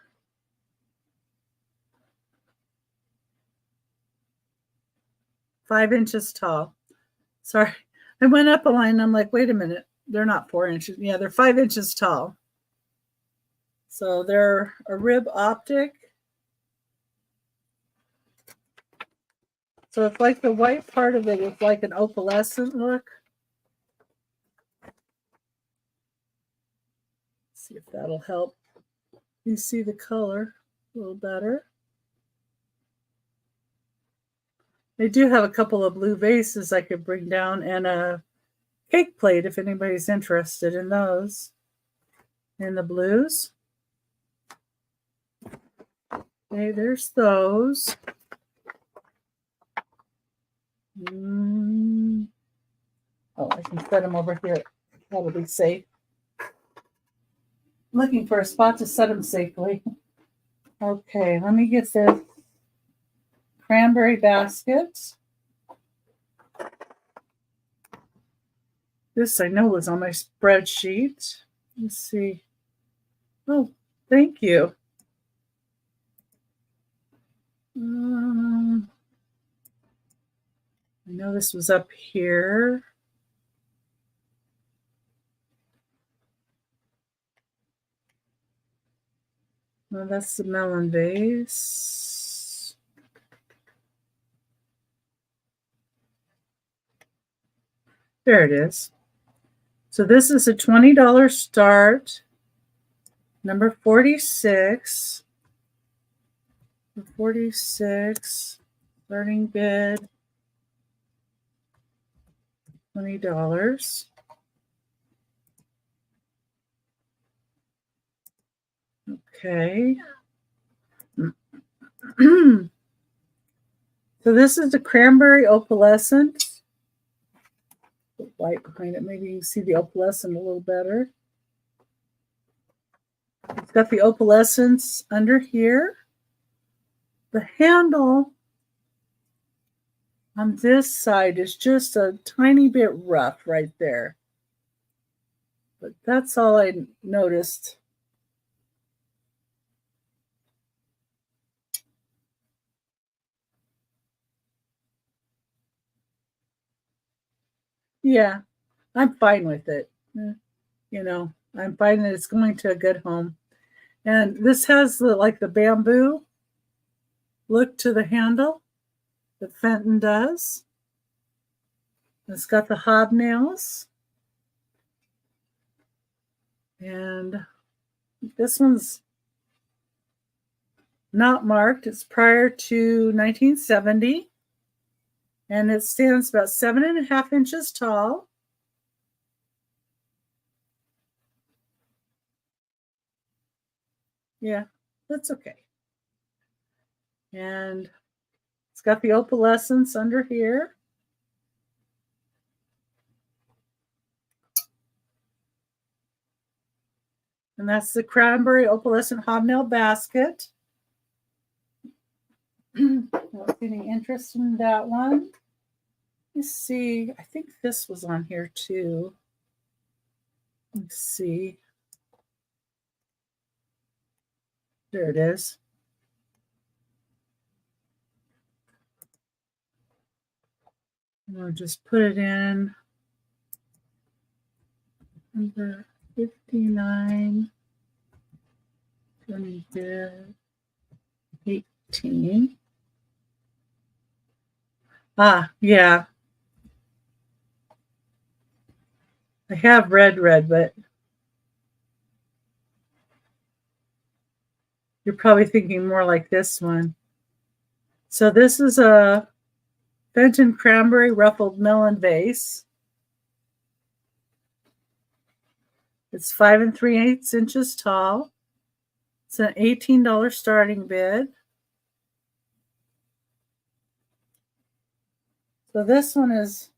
five inches tall. Sorry, I went up a line and I'm like, wait a minute, they're not 4 inches. Yeah, they're 5 inches tall. So they're a Rib Optic. So it's like the white part of it is like an opalescent look. Let's see if that'll help you see the color a little better. They do have a couple of blue vases I could bring down and a cake plate if anybody's interested in those. In the blues. Okay, there's those. Oh, I can set them over here. That'll be safe. Looking for a spot to set them safely. Okay, let me get the cranberry basket. This I know was on my spreadsheet. Let's see. Oh, thank you. I know this was up here. Well, that's the melon vase. There it is. So this is a $20 start, number 46. 46, starting bid, $20. Okay. So this is the cranberry opalescent. Put white behind it. Maybe you can see the opalescent a little better. It's got the opalescence under here. The handle on this side is just a tiny bit rough right there. But that's all I noticed. Yeah, I'm fine with it. You know, I'm fine that it's going to a good home. And this has the bamboo look to the handle that Fenton does. It's got the hobnails. And this one's not marked. It's prior to 1970. And it stands about 7.5 inches tall. Yeah, that's okay. And it's got the opalescence under here. And that's the cranberry opalescent hobnail basket. Any interest in that one? Let's see. I think this was on here too. Let's see. There it is. I'll just put it in. Number 59. 18. Ah, yeah. I have red, but you're probably thinking more like this one. So this is a Fenton cranberry ruffled melon vase. It's 5 3/8 inches tall. It's an $18 starting bid. So this one is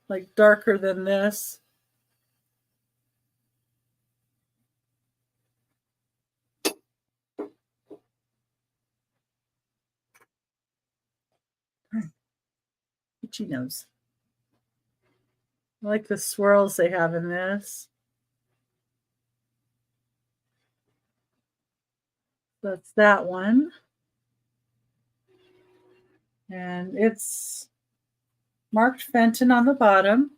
like darker than this. Itchy nose. I like the swirls they have in this. That's that one. And it's marked Fenton on the bottom.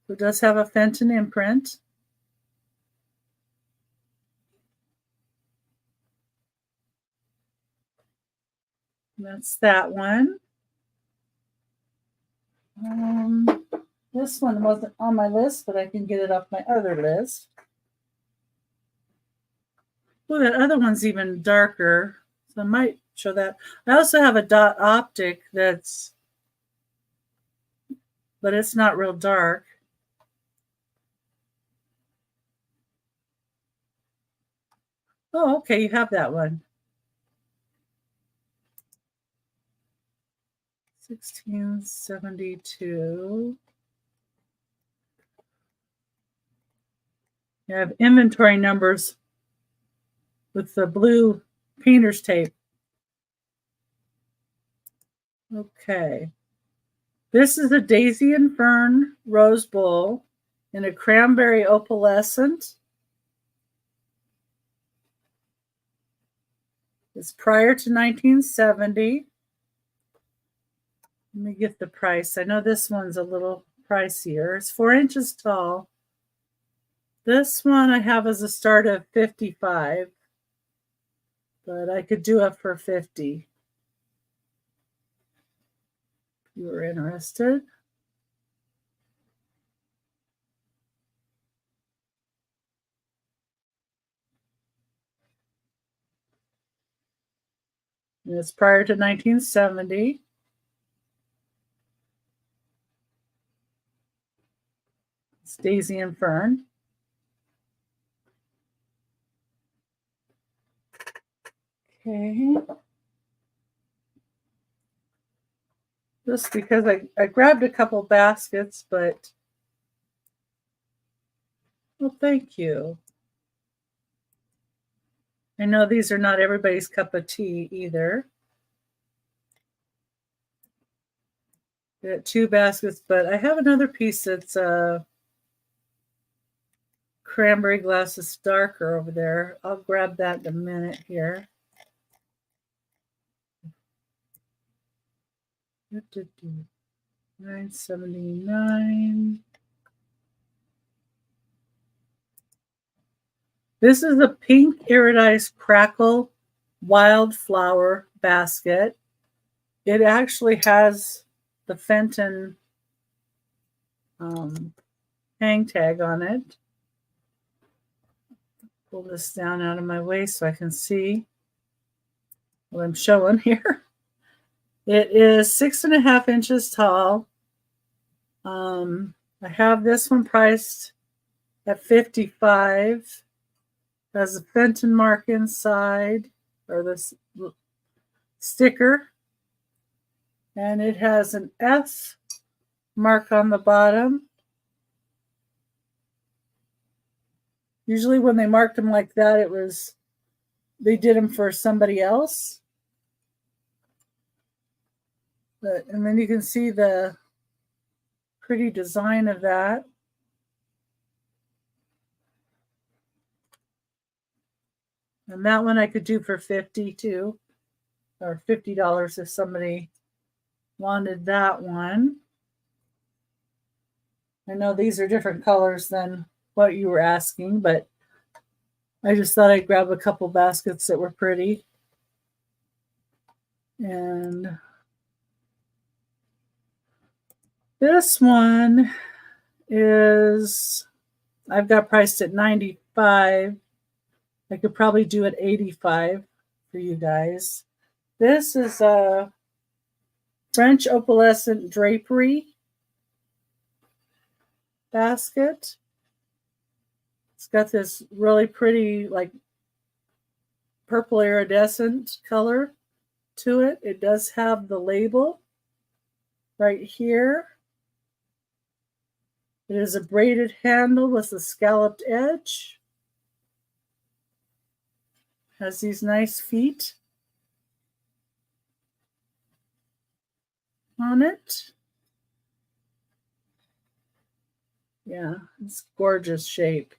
It does have a Fenton imprint. And that's that one. This one wasn't on my list, but I can get it off my other list. Oh, that other one's even darker. So I might show that. I also have a dot optic but it's not real dark. Oh, okay, you have that one. 1672. You have inventory numbers with the blue painter's tape. Okay. This is a Daisy and Fern rose bowl in a cranberry opalescent. It's prior to 1970. Let me get the price. I know this one's a little pricier. It's 4 inches tall. This one I have as a start of 55, but I could do it for 50 if you were interested. And it's prior to 1970. It's Daisy and Fern. Okay. Just because I grabbed a couple baskets, but well, thank you. I know these are not everybody's cup of tea either. Got 2 baskets, but I have another piece that's cranberry glass is darker over there. I'll grab that in a minute here. $9.79. This is a pink iridized crackle wildflower basket. It actually has the Fenton hang tag on it. Pull this down out of my way so I can see what I'm showing here. It is 6.5 inches tall. I have this one priced at $55. Has a Fenton mark inside, or this sticker, and it has an F mark on the bottom. Usually when they marked them like that, they did them for somebody else. And then you can see the pretty design of that. And that one I could do for $50 too, or $50 if somebody wanted that one. I know these are different colors than what you were asking, but I just thought I'd grab a couple baskets that were pretty. And this one is, I've got priced at $95. I could probably do it $85 for you guys. This is a French opalescent drapery basket. It's got this really pretty, like, purple iridescent color to it. It does have the label right here. It is a braided handle with a scalloped edge. Has these nice feet on it. Yeah, it's gorgeous shape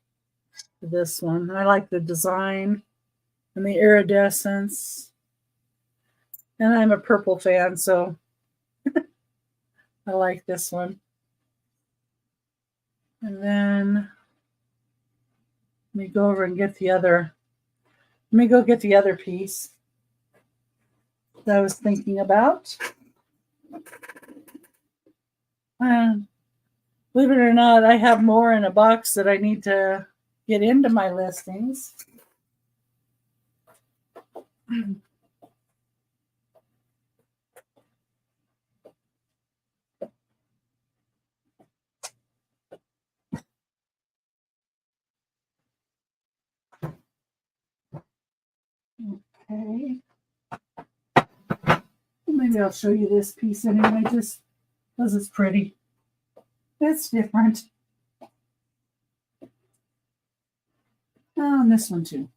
for this one. I like the design and the iridescence. And I'm a purple fan, so I like this one. And then let me go over and get the other. Let me go get the other piece that I was thinking about. Believe it or not, I have more in a box that I need to get into my listings. Okay. Maybe I'll show you this piece anyway, just because it's pretty. It's different. Oh, and this one too.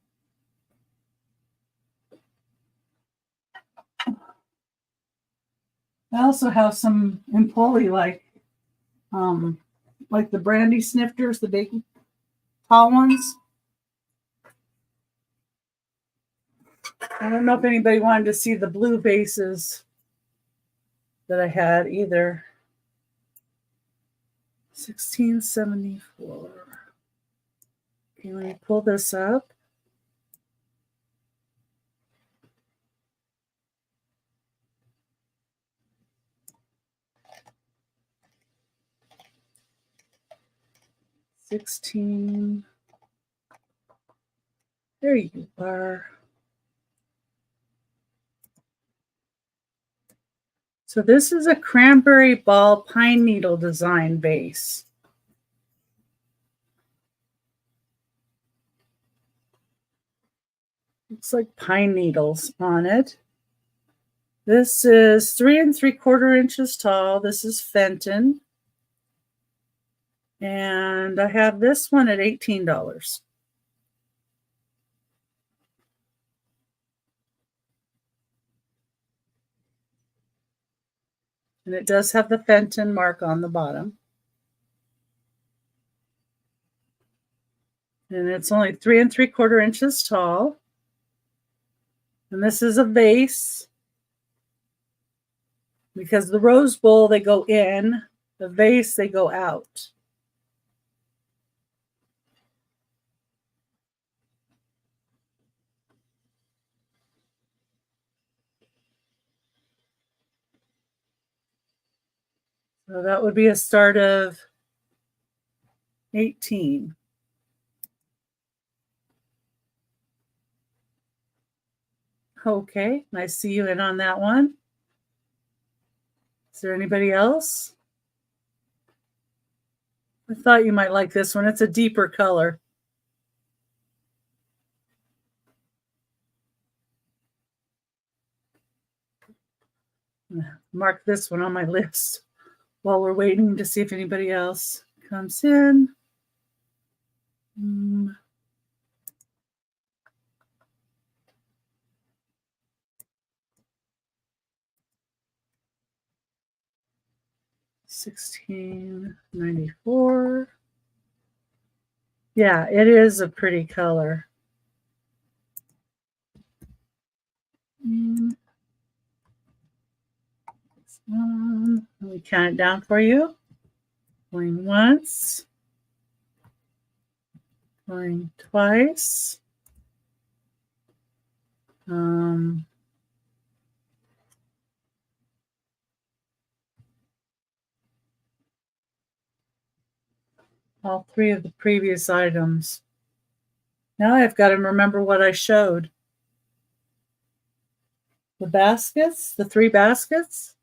I also have some Empoli like the brandy snifters, the big tall ones. I don't know if anybody wanted to see the blue vases that I had either. $16.74. Okay, let me pull this up. $16. There you are. So this is a cranberry ball pine needle design vase. Looks like pine needles on it. This is 3 3/4 inches tall. This is Fenton. And I have this one at $18. And it does have the Fenton mark on the bottom. And it's only 3 3/4 inches tall. And this is a vase. Because the rose bowl, they go in. The vase, they go out. So that would be a start of 18. Okay, I see you in on that one. Is there anybody else? I thought you might like this one. It's a deeper color. Mark this one on my list while we're waiting to see if anybody else comes in. $16.94. Yeah, it is a pretty color. Let me count it down for you. Going once. Going twice. All three of the previous items. Now I've got to remember what I showed. The baskets, the 3 baskets,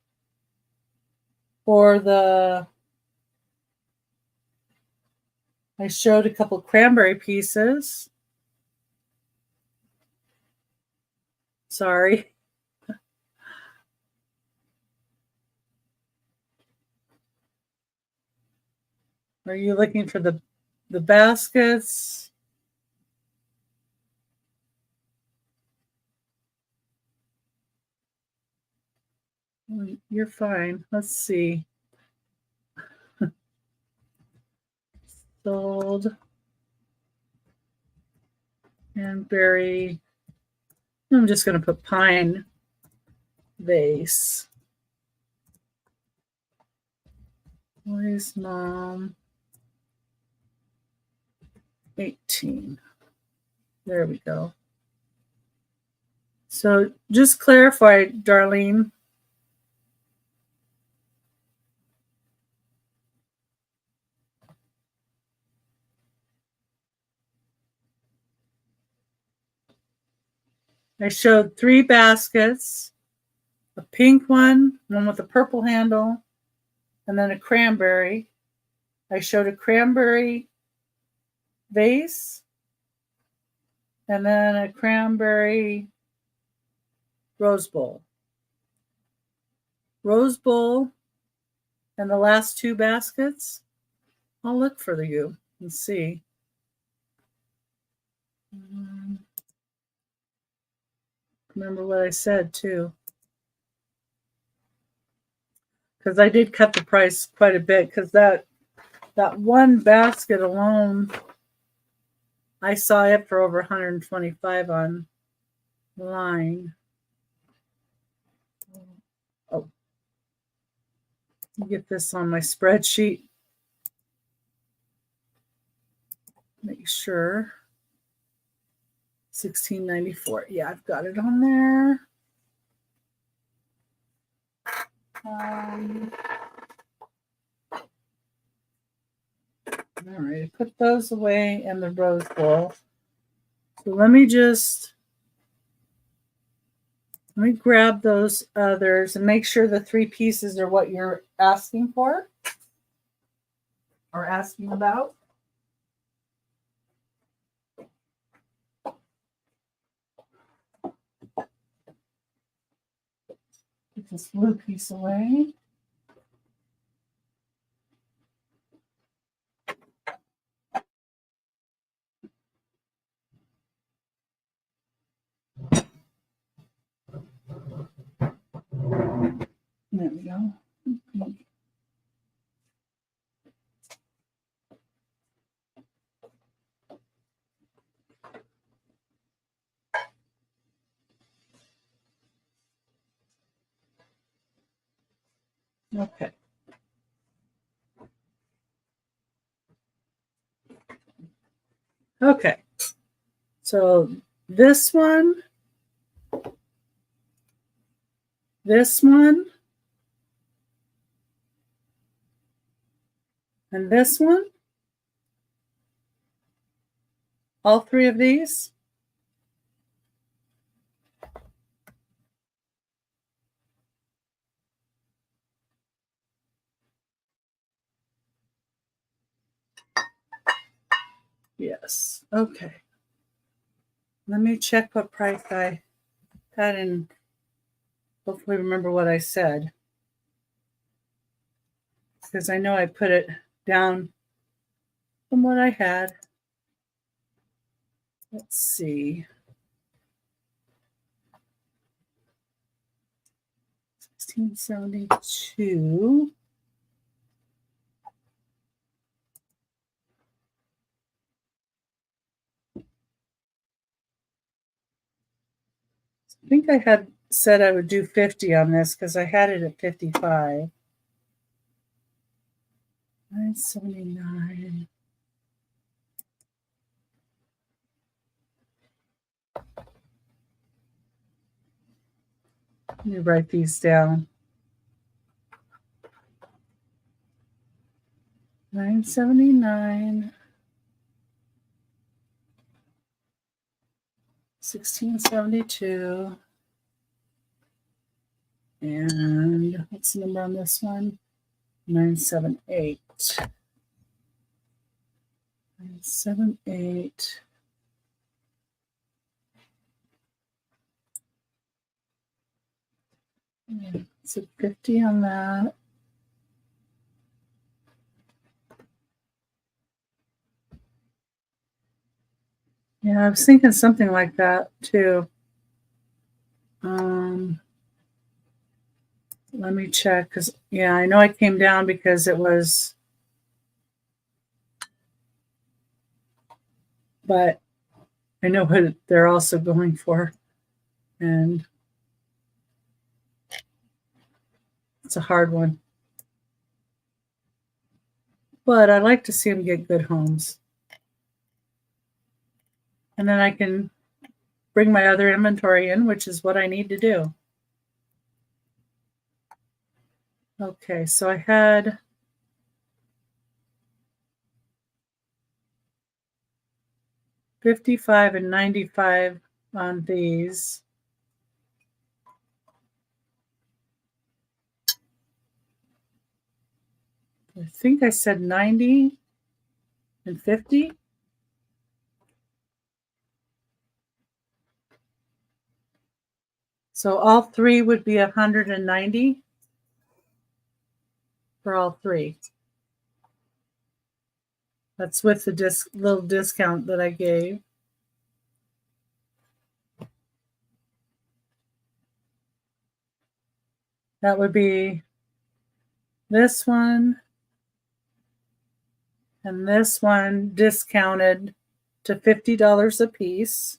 or I showed a couple cranberry pieces. Sorry. Are you looking for the baskets? You're fine. Let's see. Sold. Cranberry. I'm just going to put pine vase. Boys, mom. 18. There we go. So just clarify, Darlene. I showed 3 baskets, a pink one with a purple handle, and then a cranberry. I showed a cranberry vase, and then a cranberry rose bowl. Rose bowl and the last 2 baskets, I'll look for you and see. Remember what I said too. Because I did cut the price quite a bit, because that one basket alone, I saw it for over $125 online. Oh, get this on my spreadsheet. Make sure. $16.94. Yeah, I've got it on there. All right, put those away in the rose bowl. So let me just Let me grab those others and make sure the 3 pieces are what you're asking for or asking about. Get this blue piece away. There we go. Okay. Okay. So this one, and this one, all 3 of these. Yes. Okay. Let me check what price I had and hopefully remember what I said. Because I know I put it down from what I had. Let's see. 1672. I think I had said I would do 50 on this because I had it at 55. 979. Let me write these down. 979. 1672. And what's the number on this one? 978. 978. So 50 on that. Yeah, I was thinking something like that too. Let me check because yeah, I know I came down because it was, but I know what they're also going for, and it's a hard one. But I like to see them get good homes, and then I can bring my other inventory in, which is what I need to do. Okay, so I had 55 and 95 on these. I think I said 90 and 50. So all 3 would be 190 for all 3. That's with the little discount that I gave. That would be this one and this one discounted to $50 a piece.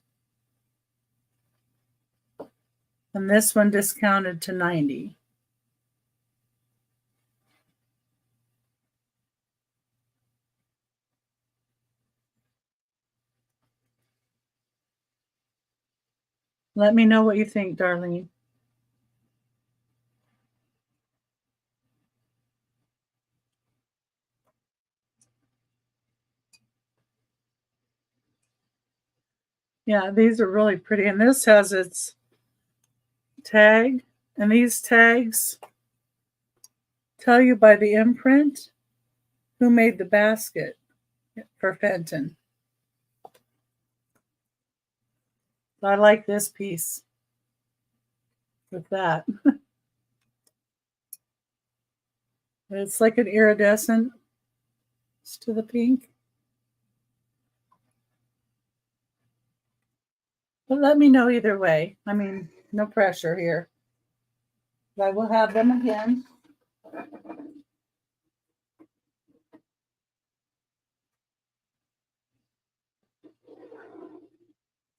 And this one discounted to $90. Let me know what you think, Darlene. Yeah, these are really pretty. And this has its tag, and these tags tell you by the imprint who made the basket for Fenton. I like this piece with that. It's like an iridescent to the pink. But let me know either way. I mean, no pressure here. I will have them again.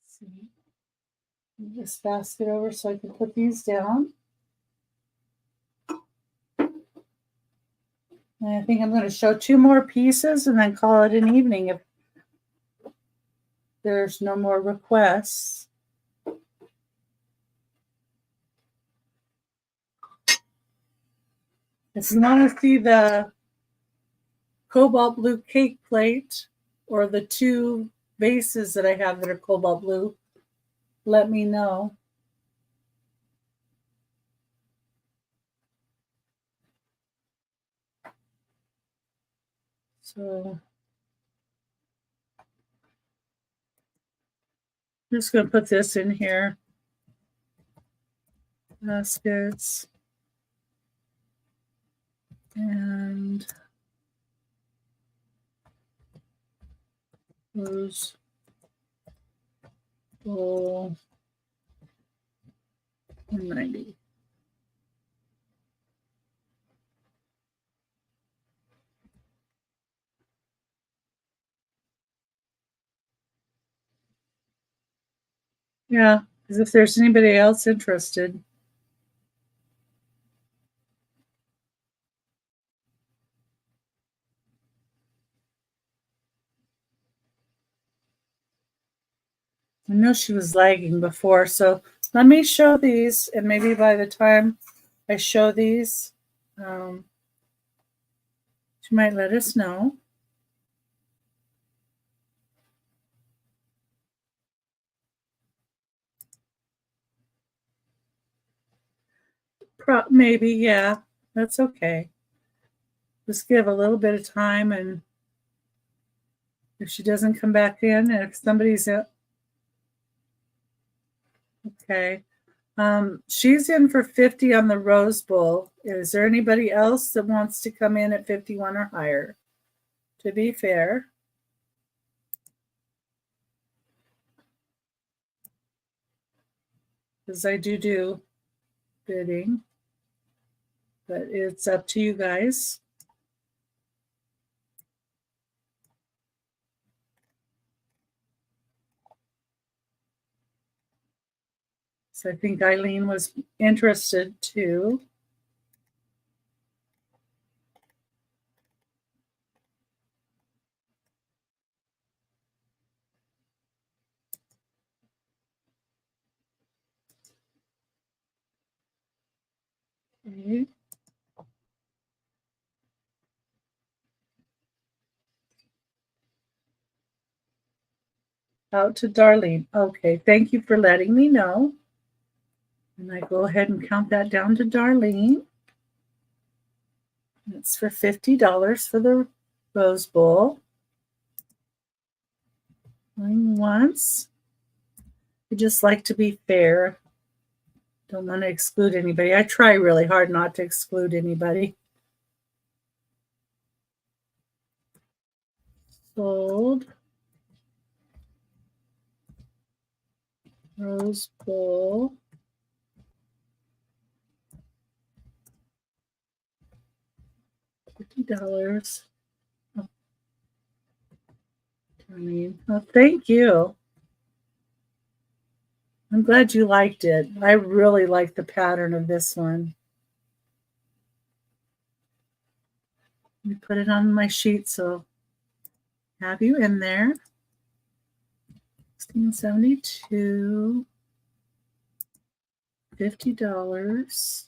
See, move this basket over so I can put these down. And I think I'm going to show 2 more pieces and then call it an evening if there's no more requests. If you want to see the cobalt blue cake plate or the 2 vases that I have that are cobalt blue, let me know. So I'm just going to put this in here. Baskets. And rose bowl 190. Yeah, because if there's anybody else interested. I know she was lagging before, so let me show these, and maybe by the time I show these, she might let us know. Maybe, yeah, that's okay. Just give a little bit of time, and if she doesn't come back in, and if somebody's in, okay. She's in for 50 on the Rose Bowl. Is there anybody else that wants to come in at 51 or higher? To be fair. Because I do bidding. But it's up to you guys. So I think Eileen was interested too. Okay. Out to Darlene. Okay, thank you for letting me know. And I go ahead and count that down to Darlene. It's for $50 for the Rose Bowl. Going once. I just like to be fair. Don't want to exclude anybody. I try really hard not to exclude anybody. Sold. Rose Bowl. $50. Oh, thank you. I'm glad you liked it. I really like the pattern of this one. Let me put it on my sheet so I have you in there. 1672. $50.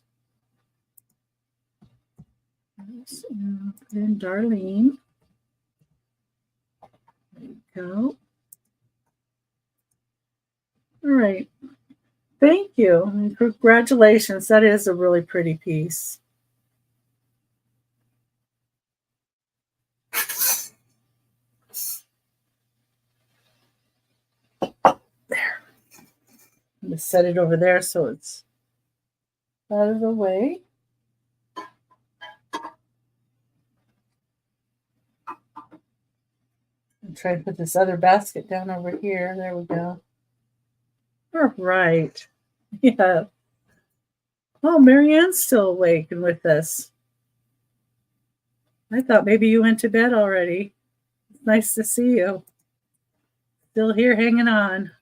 Then Darlene. There you go. All right. Thank you. And congratulations. That is a really pretty piece. There. I'm going to set it over there so it's out of the way. And try and put this other basket down over here. There we go. All right. Yeah. Oh, Marianne's still awake and with us. I thought maybe you went to bed already. It's nice to see you. Still here hanging on.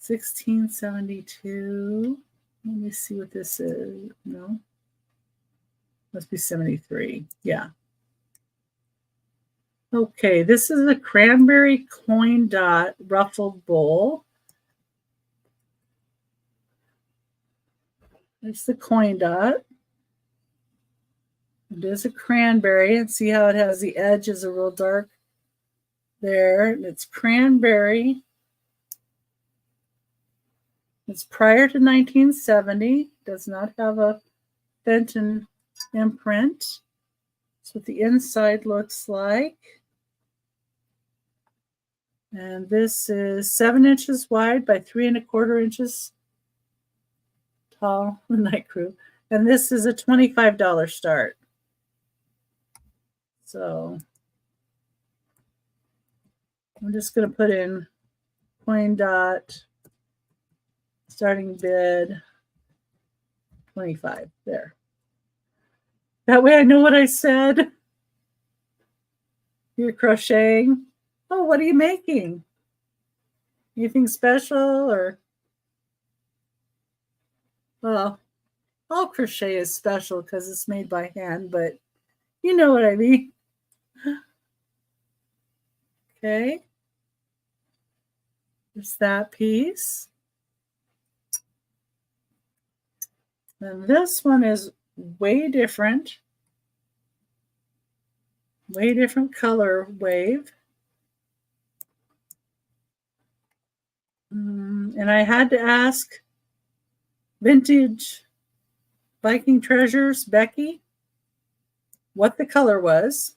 1672. Let me see what this is. No. Must be 73. Yeah. Okay, this is a cranberry coin dot ruffled bowl. It's the coin dot. It is a cranberry, and see how it has the edge is a real dark there. And it's cranberry. It's prior to 1970. Does not have a Fenton imprint. That's what the inside looks like. And this is 7 inches wide by 3¼ inches tall, the Night Crew. And this is a $25 start. So I'm just going to put in coin dot, starting bid, 25. There. That way I know what I said. You're crocheting. Oh, what are you making? Anything special or? Well, all crochet is special because it's made by hand, but you know what I mean. Okay. There's that piece. And this one is way different. Way different color wave. And I had to ask Vintage Viking Treasures, Becky, what the color was.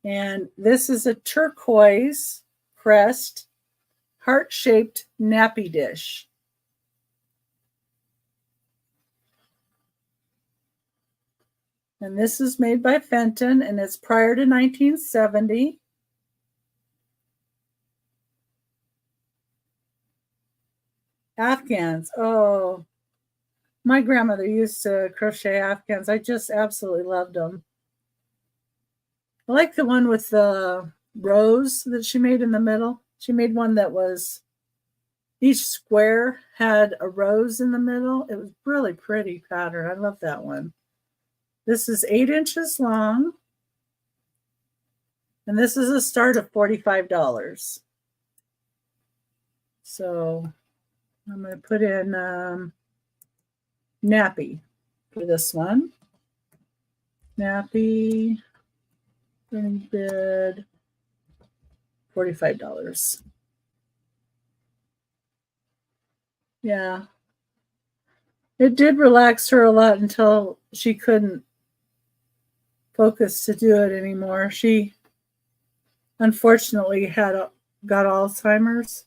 And this is a turquoise crest, heart-shaped nappy dish. And this is made by Fenton, and it's prior to 1970. Afghans. Oh, my grandmother used to crochet Afghans. I just absolutely loved them. I like the one with the rose that she made in the middle. She made one that was, each square had a rose in the middle. It was really pretty pattern. I love that one. This is 8 inches long. And this is a start of $45. So I'm going to put in nappy for this one. Nappy, bid, $45. Yeah. It did relax her a lot until she couldn't focus to do it anymore. She unfortunately got Alzheimer's.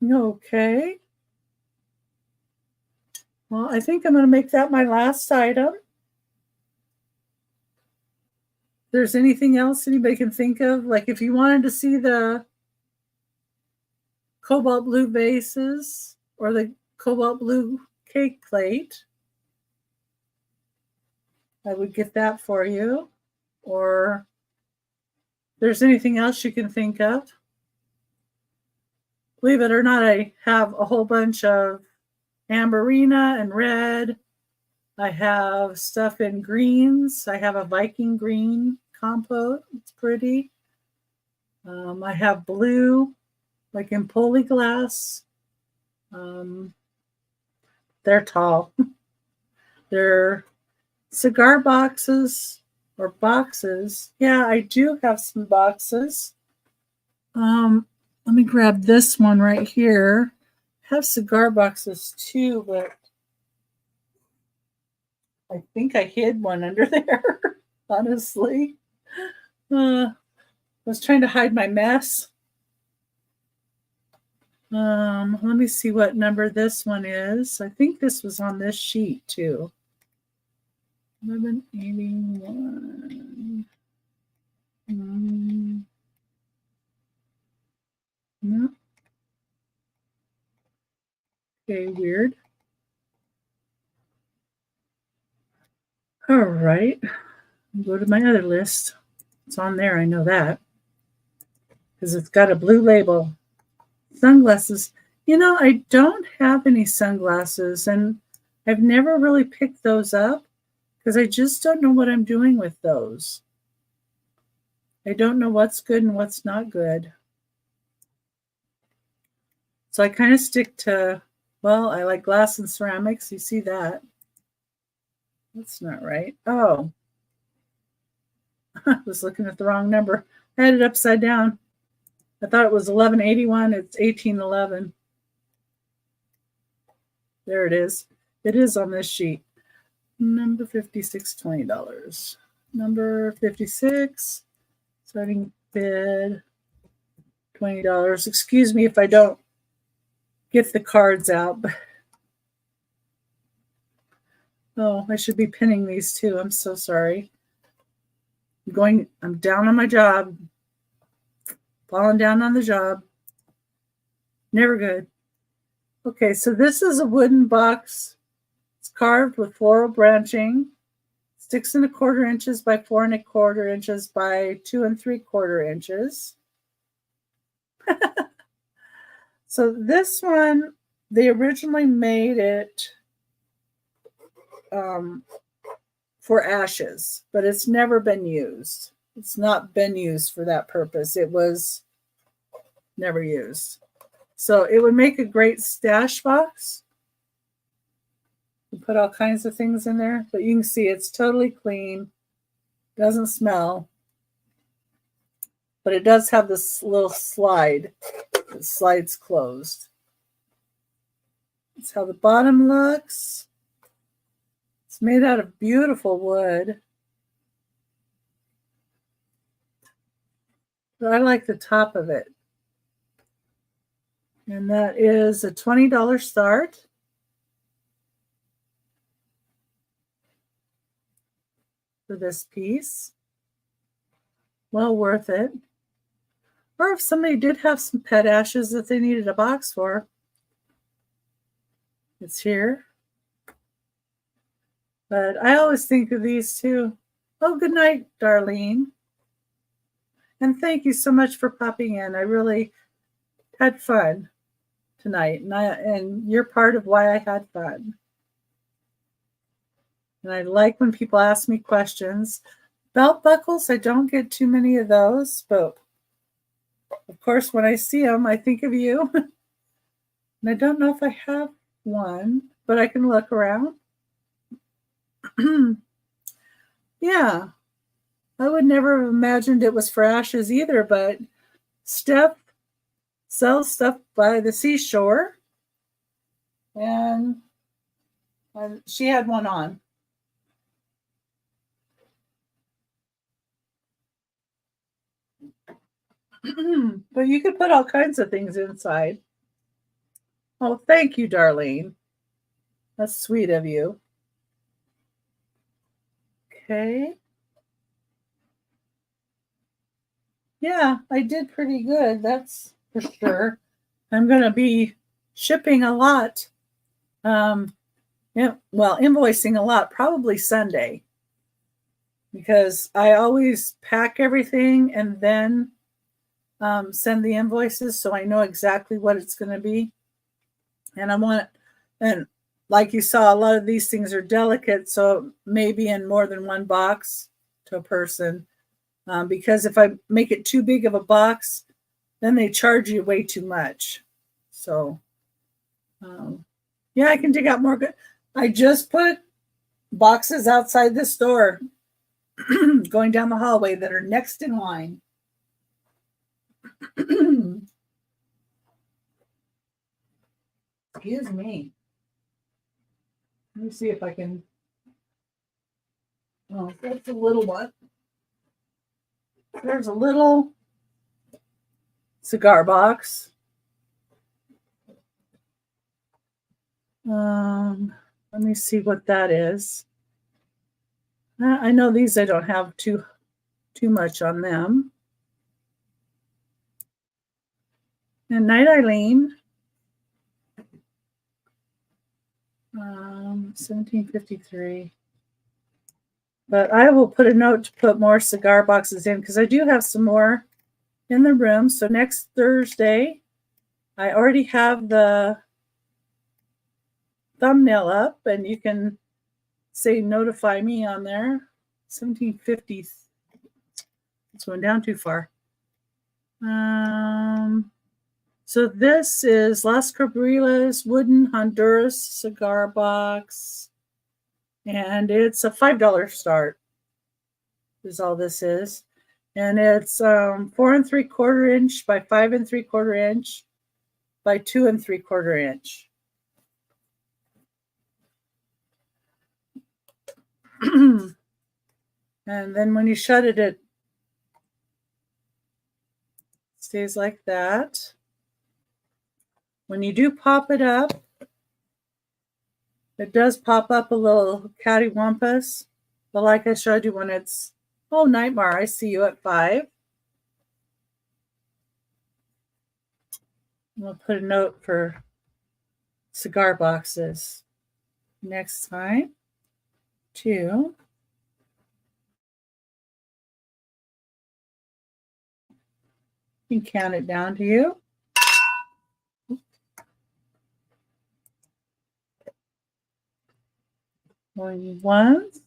Okay. Well, I think I'm going to make that my last item. If there's anything else anybody can think of, like if you wanted to see the cobalt blue vases or the cobalt blue cake plate, I would get that for you. Or if there's anything else you can think of. Believe it or not, I have a whole bunch of amberina and red. I have stuff in greens. I have a Viking green compote. It's pretty. I have blue, like in polyglass. They're tall. They're cigar boxes or boxes. Yeah, I do have some boxes. Let me grab this one right here. I have cigar boxes too, but I think I hid one under there, honestly. I was trying to hide my mess. Let me see what number this one is. I think this was on this sheet too. 1181. No. Okay, weird. All right. Go to my other list. It's on there. I know that because it's got a blue label. Sunglasses. You know, I don't have any sunglasses, and I've never really picked those up because I just don't know what I'm doing with those. I don't know what's good and what's not good. So I kind of stick to, well, I like glass and ceramics. You see that. That's not right. Oh, I was looking at the wrong number. I had it upside down. I thought it was 1181. It's 1811. There it is. It is on this sheet. Number 56, $20. Number 56, starting bid, $20. Excuse me if I don't get the cards out. Oh, I should be pinning these too. I'm so sorry. I'm down on my job. Falling down on the job. Never good. Okay, so this is a wooden box. It's carved with floral branching. 6 1/4 inches by 4 1/4 inches by 2 3/4 inches. So this one, they originally made it for ashes, but it's never been used. It's not been used for that purpose. It was never used. So it would make a great stash box. You put all kinds of things in there, but you can see it's totally clean. Doesn't smell. But it does have this little slide. It slides closed. That's how the bottom looks. It's made out of beautiful wood. But I like the top of it. And that is a $20 start. For this piece. Well worth it. Or if somebody did have some pet ashes that they needed a box for, it's here. But I always think of these too. Oh, good night, Darlene. And thank you so much for popping in. I really had fun tonight. And you're part of why I had fun. And I like when people ask me questions. Belt buckles, I don't get too many of those, but of course, when I see them, I think of you. And I don't know if I have one, but I can look around. Yeah, I would never have imagined it was for ashes either, but Steph sells stuff by the seashore, and she had one on. But you could put all kinds of things inside. Oh, thank you, Darlene. That's sweet of you. Okay. Yeah, I did pretty good. That's for sure. I'm going to be shipping a lot. Invoicing a lot, probably Sunday. Because I always pack everything and then send the invoices so I know exactly what it's going to be. And like you saw, a lot of these things are delicate, so maybe in more than one box to a person. Because if I make it too big of a box, then they charge you way too much. So, yeah, I can dig out more good. I just put boxes outside the store going down the hallway that are next in line. Excuse me. Let me see if I can. Oh, that's a little one. There's a little cigar box. Let me see what that is. I know these I don't have too much on them. And Night Eileen. 1753. But I will put a note to put more cigar boxes in because I do have some more in the room. So next Thursday, I already have the thumbnail up, and you can say notify me on there. 1750. It's going down too far. So this is Las Cabrilas wooden Honduras cigar box, and it's a $5 start. Is all this is, and it's 4 3/4 inch by 5 3/4 inch by 2 3/4 inch. And then when you shut it, it stays like that. When you do pop it up, it does pop up a little cattywampus. But like I showed you when it's, oh, Nightmare, I see you at 5. We'll put a note for cigar boxes next time, too. You can count it down to you. Going once.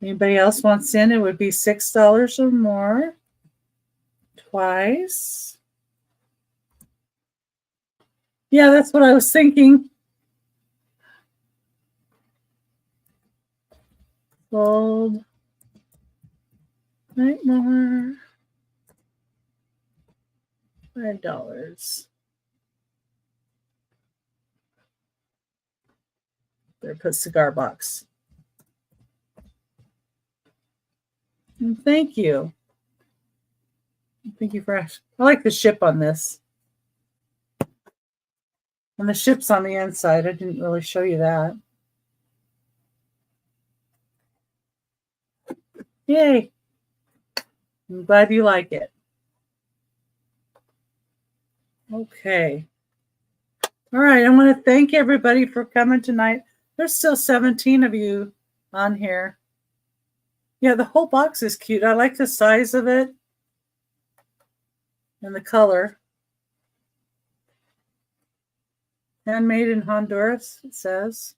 Anybody else wants in, it would be $6 or more. Twice. Yeah, that's what I was thinking. Gold. Nightmare. $5. There, put cigar box. And thank you. Thank you for asking. I like the ship on this. And the ship's on the inside. I didn't really show you that. Yay. I'm glad you like it. Okay. All right. I want to thank everybody for coming tonight. There's still 17 of you on here. Yeah, the whole box is cute. I like the size of it and the color. Handmade in Honduras, it says.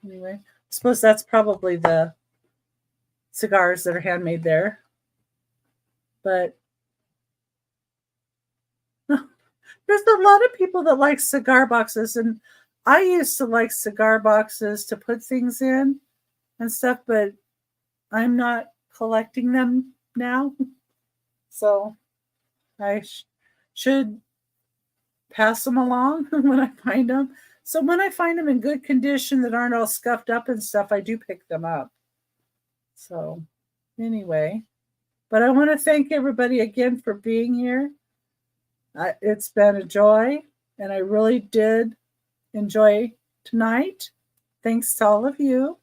Anyway, I suppose that's probably the cigars that are handmade there. But there's a lot of people that like cigar boxes, and I used to like cigar boxes to put things in and stuff, but I'm not collecting them now. So I should pass them along when I find them. So when I find them in good condition that aren't all scuffed up and stuff, I do pick them up. So anyway, but I want to thank everybody again for being here. It's been a joy, and I really did enjoy tonight. Thanks to all of you,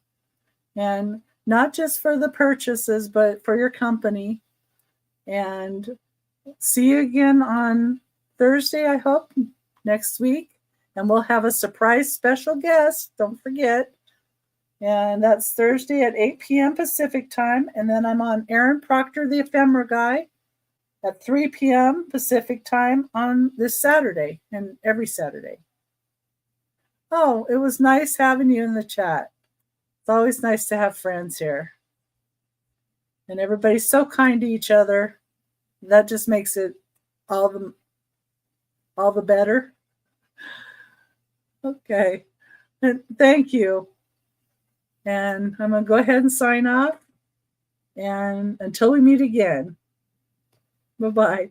and not just for the purchases, but for your company. And see you again on Thursday, I hope, next week. And we'll have a surprise special guest. Don't forget. And that's Thursday at 8 p.m. Pacific time. And then I'm on Aaron Proctor, the Ephemera Guy, at 3 p.m. Pacific time on this Saturday and every Saturday. Oh, it was nice having you in the chat. It's always nice to have friends here. And everybody's so kind to each other. That just makes it all the better. Okay. And thank you. And I'm going to go ahead and sign off. And until we meet again, bye-bye.